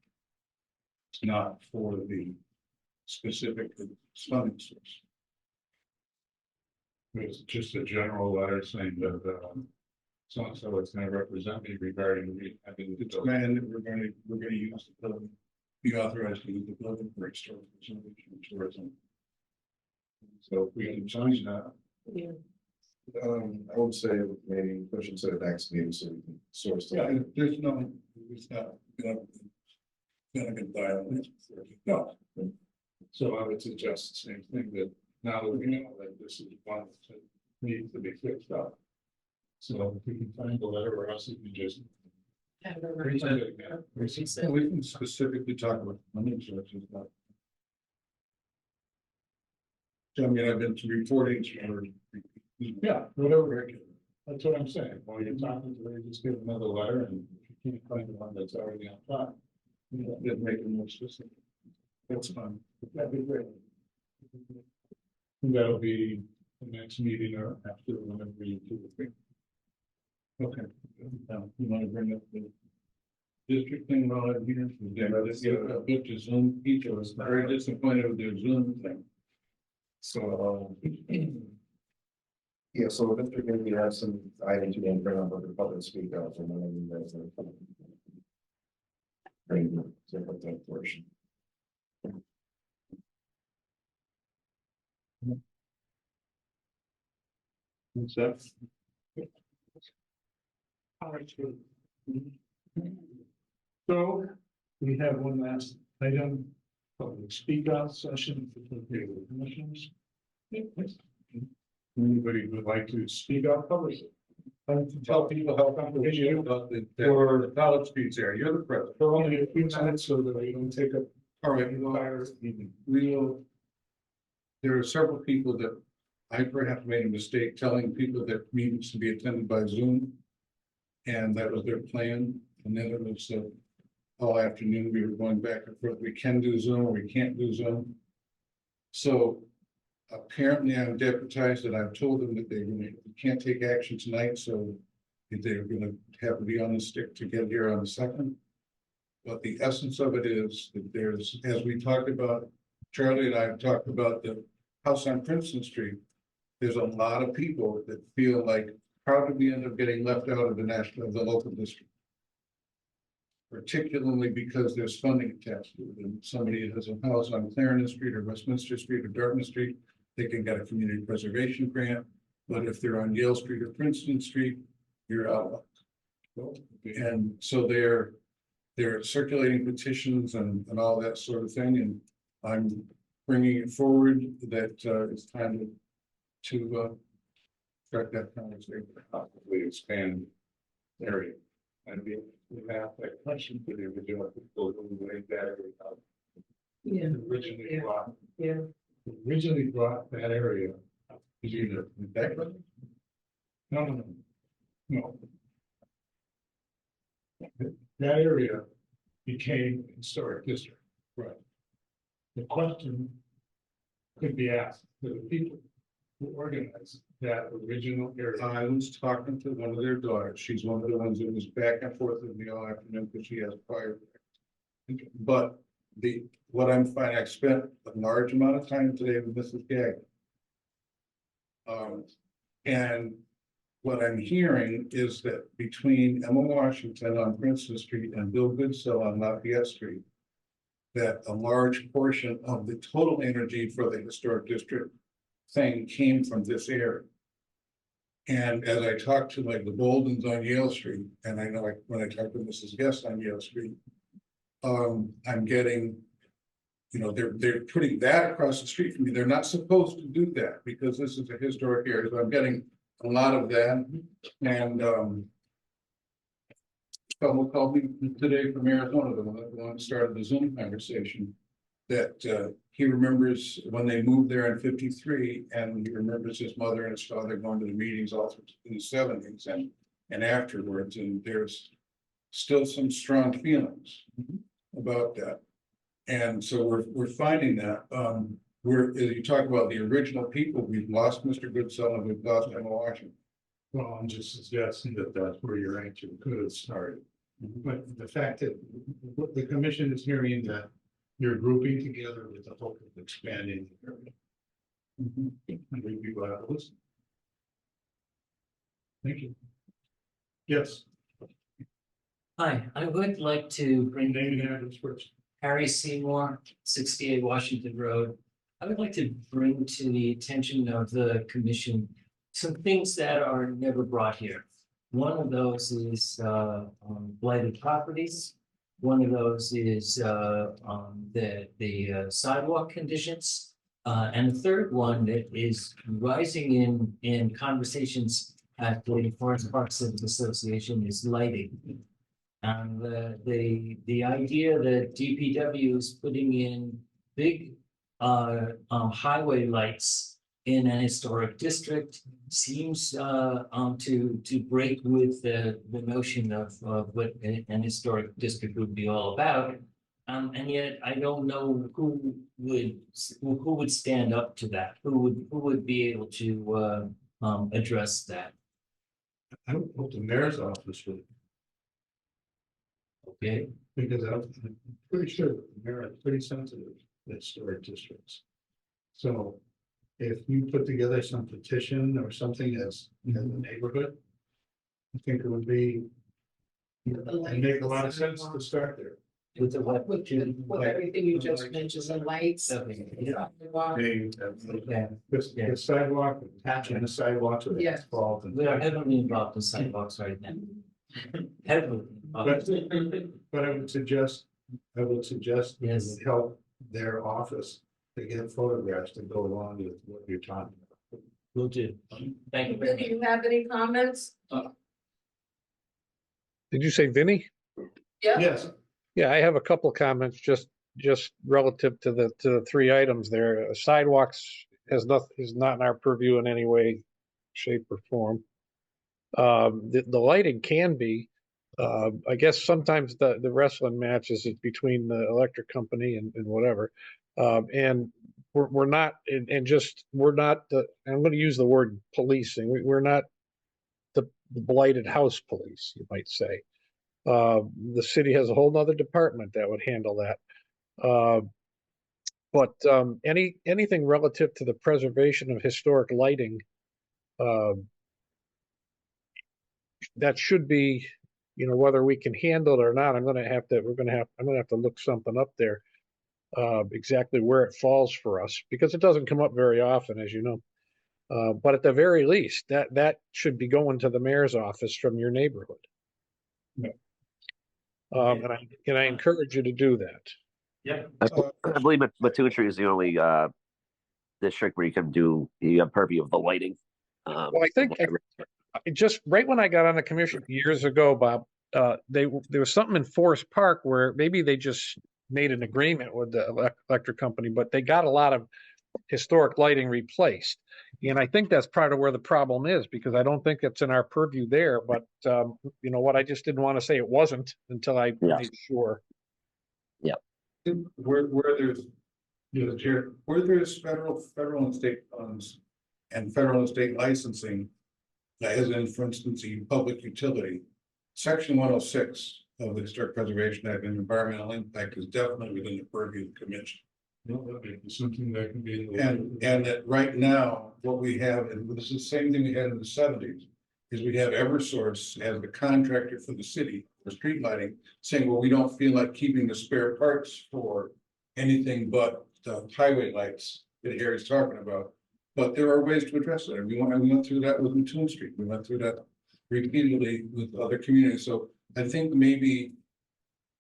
It's not for the specific funding source.
It's just a general letter saying that, so-and-so is going to represent me regarding the.
It's planned that we're gonna use the building, be authorized to use the building for historical preservation and tourism.
So if we can change that.
Yeah.
I would say maybe push it to the next meeting so we can source.
Yeah, there's no, it's not gonna be violent. No.
So I would suggest the same thing, that now that we know that this is one that needs to be fixed up. So if we can find a letter, or else we can just.
We can specifically talk about funding sources. So I mean, I've been to reporting for.
Yeah, whatever. That's what I'm saying. While you're talking to them, just give another letter, and if you can't find the one that's already on file, you know, just make it more specific. That's fine. That'd be great. And that'll be the next meeting or after whenever you do the thing. Okay. You want to bring up the district thing while I'm here? Yeah, let's get a bit to Zoom. Each of us very disappointed with their Zoom thing.
So, yeah, so Mr. Maybe have some items you want to bring up with the public speak out and then you guys are. Bring that portion.
What's that? So we have one last item, public speak out session for the commissioners. Anybody would like to speak out publicly?
Tell people how complicated about the college streets area. You're the president.
For only a few minutes so that we don't take up.
All right, there are several people that I perhaps made a mistake telling people that meetings to be attended by Zoom. And that was their plan. And then it was all afternoon, we were going back and forth. We can do Zoom or we can't do Zoom. So apparently I'm deputized and I've told them that they can't take action tonight. So they're going to have to be on the stick to get here on the 2nd. But the essence of it is that there's, as we talked about, Charlie and I have talked about the house on Princeton Street. There's a lot of people that feel like, how did we end up getting left out of the local district? Particularly because there's funding attached to it. And somebody has a house on Clarendon Street or Westminster Street or Dartmouth Street, they can get a community preservation grant. But if they're on Yale Street or Princeton Street, you're out. And so they're circulating petitions and all that sort of thing, and I'm bringing it forward that it's time to start that conversation, possibly expand area. And we have that question for the original people who laid that area out.
Yeah.
Originally brought that area. Is either that no. That area became historic district. Right. The question could be asked to the people who organized that original area.
I was talking to one of their daughters. She's one of the ones that was back and forth with me all afternoon because she has prior. But what I'm finding, I spent a large amount of time today with Mrs. Gagg. And what I'm hearing is that between Emma Washington on Princeton Street and Bill Goodsill on Lafayette Street, that a large portion of the total energy for the historic district thing came from this area.
And as I talked to like the Boldens on Yale Street, and I know like when I talked to Mrs. Guest on Yale Street, I'm getting, you know, they're putting that across the street from me. They're not supposed to do that because this is a historic area. So I'm getting a lot of that. And someone called me today from Arizona, the one that started the Zoom conversation, that he remembers when they moved there in '53, and he remembers his mother and his father going to the meetings all through in the '70s and afterwards, and there's still some strong feelings about that. And so we're finding that as you talk about the original people, we've lost Mr. Goodsell and we've lost Emma Washington.
Well, I'm just suggesting that that's where your answer could have started. But the fact that what the commission is hearing that you're grouping together with the hope of expanding the area. And we people have to listen. Thank you. Yes.
Hi, I would like to bring
Name and address first.
Harry Seymour, 68 Washington Road. I would like to bring to the attention of the commission some things that are never brought here. One of those is blighted properties. One of those is the sidewalk conditions. And the third one that is rising in conversations at the Forest Park Civic Association is lighting. And the idea that DPW is putting in big highway lights in an historic district seems to break with the notion of what an historic district would be all about. And yet I don't know who would stand up to that, who would be able to address that.
I don't hope the mayor's office would.
Okay.
Because I'm pretty sure that the mayor is pretty sensitive to historic districts. So if you put together some petition or something as in the neighborhood, I think it would be, and make a lot of sense to start there.
With the what?
With everything you just mentioned, the lights.
Yeah.
The sidewalk, patching the sidewalk with
Yes.
asphalt. And
We are heavily involved in sidewalks right now. Heavily.
But I would suggest that it
Yes.
would help their office to get photographs to go along with what you're talking about.
Will do. Thank you.
Do you have any comments?
Did you say Vinny?
Yeah.
Yes.
Yeah, I have a couple comments just relative to the three items there. Sidewalks is not in our purview in any way, shape, or form. The lighting can be. I guess sometimes the wrestling matches is between the electric company and whatever. And we're not, we're not I'm going to use the word policing. We're not the blighted house police, you might say. The city has a whole nother department that would handle that. But anything relative to the preservation of historic lighting, that should be, whether we can handle it or not, I'm gonna have to look something up there, exactly where it falls for us, because it doesn't come up very often, as you know. But at the very least, that should be going to the mayor's office from your neighborhood.
Yeah.
And I encourage you to do that.
Yeah.
I believe Matucci is the only district where you have purview of the lighting.
Well, I think just right when I got on the commission years ago, Bob, there was something in Forest Park where maybe they just made an agreement with the electric company, but they got a lot of historic lighting replaced. And I think that's part of where the problem is, because I don't think it's in our purview there. But you know what? I just didn't want to say it wasn't until I made sure.
Yeah.
Where there's, Chair, where there's federal and state funds and federal and state licensing, as in, for instance, a public utility, Section 106 of the Historic Preservation Act and environmental impact is definitely within the purview of the commission.
Something that can be.
And that right now, what we have, and this is the same thing we had in the '70s, is we have Eversource as the contractor for the city for street lighting, saying, well, we don't feel like keeping the spare parts for anything but the highway lights that Harry's talking about. But there are ways to address it. We went through that with Mattoon Street. We went through that repeatedly with other communities. So I think maybe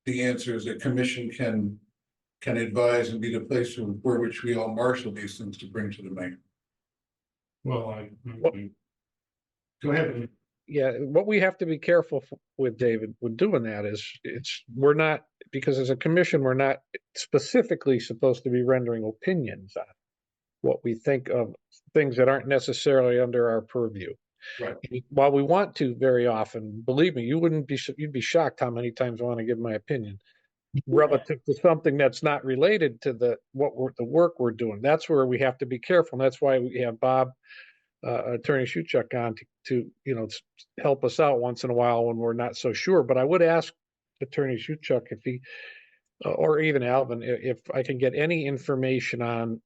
the answer is that commission can advise and be the place where which we all marshal these things to bring to the mayor.
Well, go ahead.
Yeah, what we have to be careful with, David, with doing that is we're not, because as a commission, we're not specifically supposed to be rendering opinions on what we think of things that aren't necessarily under our purview.
Right.
While we want to very often, believe me, you'd be shocked how many times I want to give my opinion relative to something that's not related to the work we're doing. That's where we have to be careful. And that's why we have Bob, Attorney Shuchuk on to help us out once in a while when we're not so sure. But I would ask Attorney Shuchuk if he, or even Alvin, if I can get any information on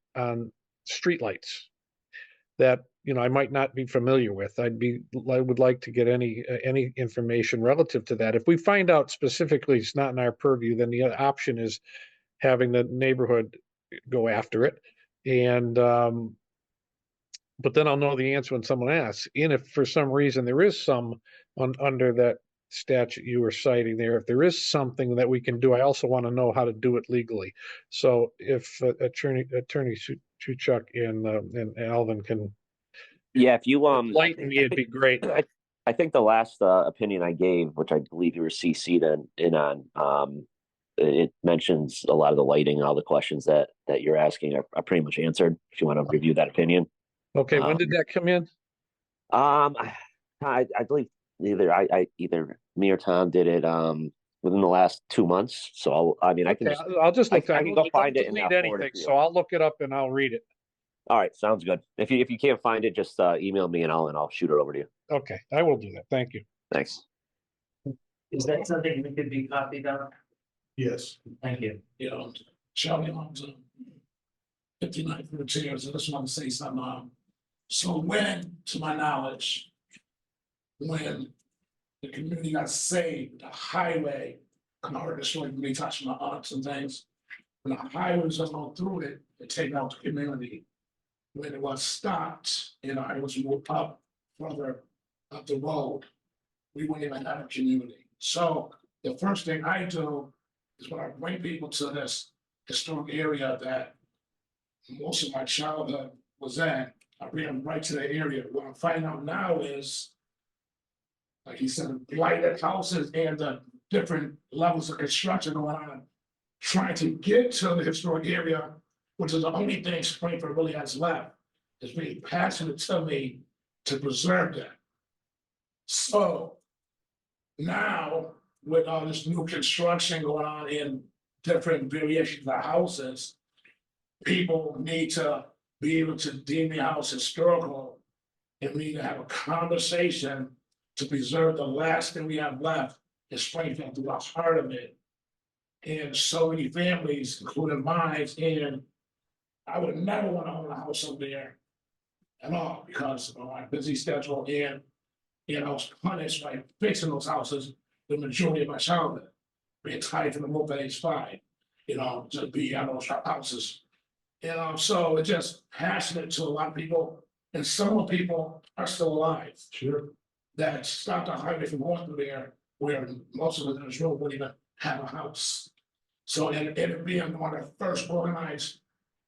streetlights that I might not be familiar with. I would like to get any information relative to that. If we find out specifically it's not in our purview, then the other option is having the neighborhood go after it. And but then I'll know the answer when someone asks. And if for some reason there is some under that statute you were citing there, if there is something that we can do, I also want to know how to do it legally. So if Attorney Shuchuk and Alvin can,
Yeah, if you
enlighten me, it'd be great.
I think the last opinion I gave, which I believe you were CC'd in on, it mentions a lot of the lighting and all the questions that you're asking are pretty much answered. If you want to review that opinion.
Okay, when did that come in?
I believe either me or Tom did it within the last 2 months. So I can
I'll just look.
I can go find it and
need
I'll forward
anything,
it to you.
so I'll look it up and I'll read it.
All right, sounds good. If you can't find it, just email me and I'll shoot it over to you.
Okay, I will do that. Thank you.
Thanks.
Is that something that could be copied on?
Yes.
Thank you.
Charlie owns 59 for the chairs. I just want to say something. So when, to my knowledge, when the community got saved, the highway, I heard the story when they touched my aunts and things. When the highway was going through it, it taken out the community. When it was stopped, it was moved up further up the road. We wouldn't even have a community. So the first thing I do is when I bring people to this historic area that most of my childhood was in, I bring them right to the area. What I'm finding out now is, like he said, blighted houses and the different levels of construction going on, trying to get to the historic area, which is the only thing Springfield really has left, is being passionate to me to preserve that. So now, with all this new construction going on in different variations of houses, people need to be able to deem the house historical, and we need to have a conversation to preserve the last thing we have left in Springfield, through the heart of it. And so many families, including mine, and I would never want to own a house up there at all because of my busy schedule, and I was punished by fixing those houses the majority of my childhood, being tied to the move at age 5, to be out of those houses. So it's just passionate to a lot of people, and some of the people are still alive.
Sure.
That stopped the highway from going through there, where most of the road wouldn't even have a house. So it being one of the first organized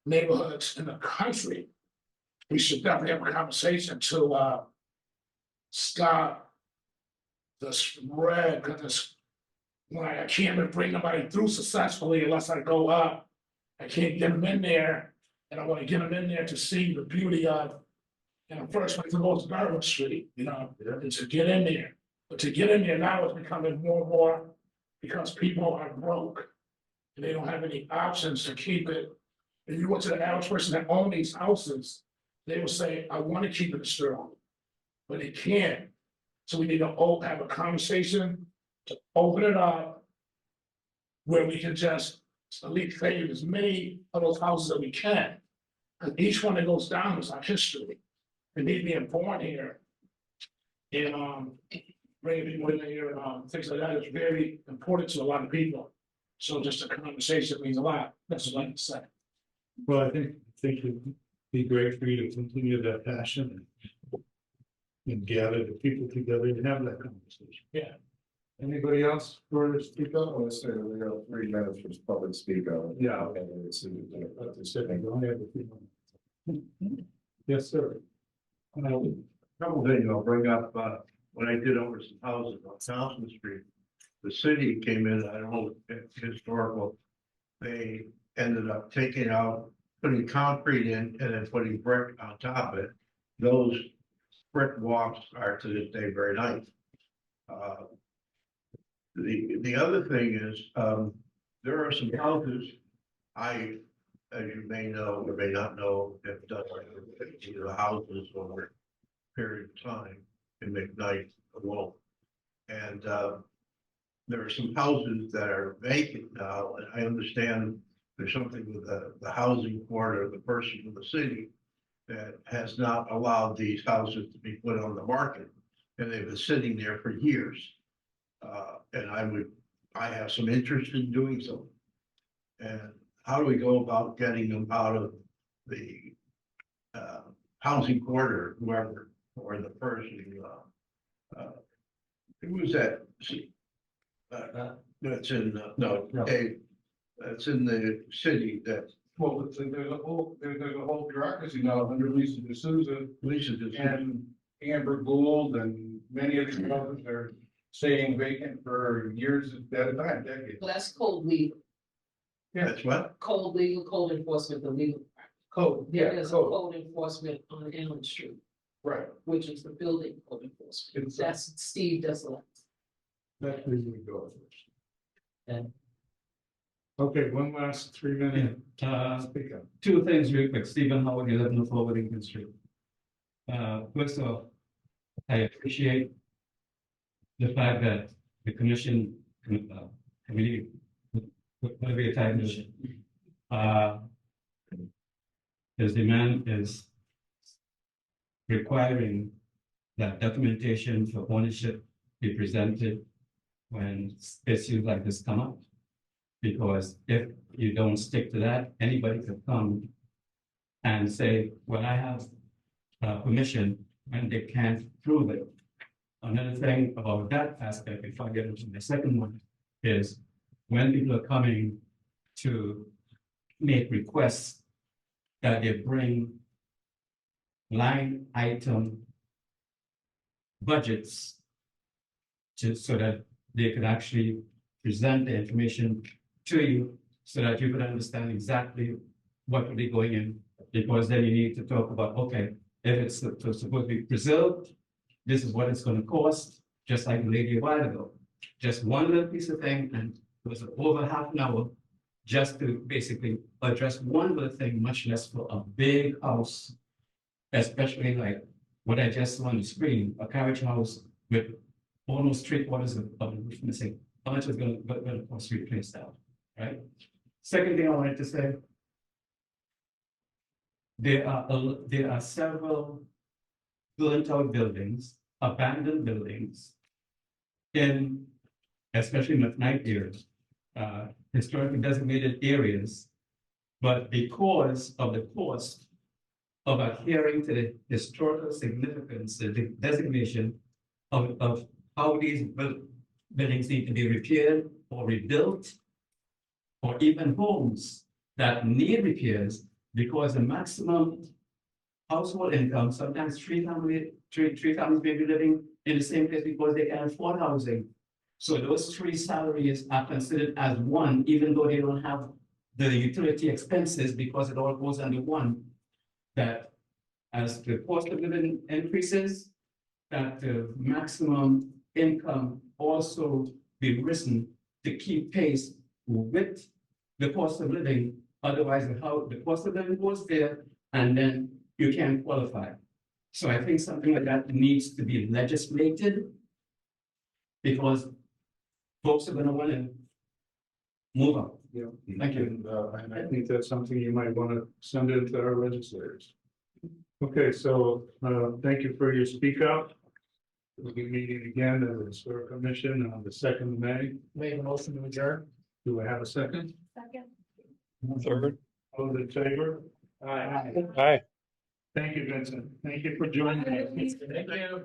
neighborhoods in the country, we should definitely have a conversation to stop the spread, because when I can't even bring nobody through successfully unless I go up. I can't get them in there, and I want to get them in there to see the beauty of, first way to go to Garland Street, and to get in there. But to get in there now is becoming more and more, because people are broke and they don't have any options to keep it. And you go to the average person that owns these houses, they will say, I want to keep it strong, but they can't. So we need to have a conversation to open it up where we can just at least save as many of those houses that we can. And each one that goes down is our history. And me being born here and bringing people in here and things like that is very important to a lot of people. So just a conversation means a lot. That's what I like to say.
Well, I think be great for you to continue that passion and gather the people together and have that conversation. Yeah. Anybody else for to speak up?
Let's say we got 3 minutes for public speak on.
Yeah.
Okay,
Go ahead. Yes, sir.
Couple things I'll bring up, when I did over some houses on Thompson Street. The city came in, I don't know, if it's historical. They ended up taking out, putting concrete in and then putting brick on top of it. Those brick walks are to this day very nice. The other thing is, there are some houses, as you may know or may not know, have done the houses over a period of time in McKnight alone. And there are some houses that are vacant now, and I understand there's something with the housing board or the person in the city that has not allowed these houses to be put on the market, and they've been sitting there for years. And I have some interest in doing so. And how do we go about getting them out of the housing corridor, whoever, or the person, who was that? That's in, Dave, that's in the city that.
Well, there's a whole bureaucracy now under Lisa D'Souza and Amber Gould and many of these others are staying vacant for years at a time, decades.
Well, that's code legal.
That's what?
Code legal, code enforcement, the legal.
Code,
There is a code enforcement on Allen Street,
Right.
which is the building code enforcement. That's Steve Desolate.
That's where we go.
And
Okay, one last 3 minute. Speak up.
Two things real quick. Stephen Howard, 11 of Lincoln Street. First off, I appreciate the fact that the commission, committee, whatever your title is, his demand is requiring that documentation for ownership be presented when issues like this come up. Because if you don't stick to that, anybody could come and say, well, I have permission, when they can't prove it. Another thing about that aspect, before I get into the second one, is when people are coming to make requests, that they bring line item budgets so that they could actually present the information to you so that you could understand exactly what will be going in, because then you need to talk about, okay, if it's supposed to be preserved, this is what it's going to cost, just like the lady a while ago. Just one little piece of thing, and it was over half an hour just to basically address one little thing, much less for a big house, especially like what I just saw on the screen, a carriage house with almost 3/4 of the roof missing. How much is going to cost to replace that, right? Second thing I wanted to say, there are several burnt out buildings, abandoned buildings in, especially McKnight areas, historically designated areas, but because of the cost of adhering to the historical significance, the designation of how these buildings need to be repaired or rebuilt, or even homes that need repairs, because the maximum household income, sometimes three families may be living in the same place because they can afford housing. So those three salaries are considered as one, even though they don't have the utility expenses, because it all goes under one. That as the cost of living increases, that the maximum income also be risen to keep pace with the cost of living. Otherwise, the cost of living goes there, and then you can't qualify. So I think something like that needs to be legislated, because folks are going to want to move up.
Yeah.
Thank you.
And I think that's something you might want to send it to our legislators. Okay, so thank you for your speak up. We'll be meeting again at the Historic Commission on the 2nd of May.
Made a motion to adjourn.
Do I have a second?
Second.
Third.
All in favor?
Aye.
Aye.
Thank you, Vincent. Thank you for joining us.
Thank you.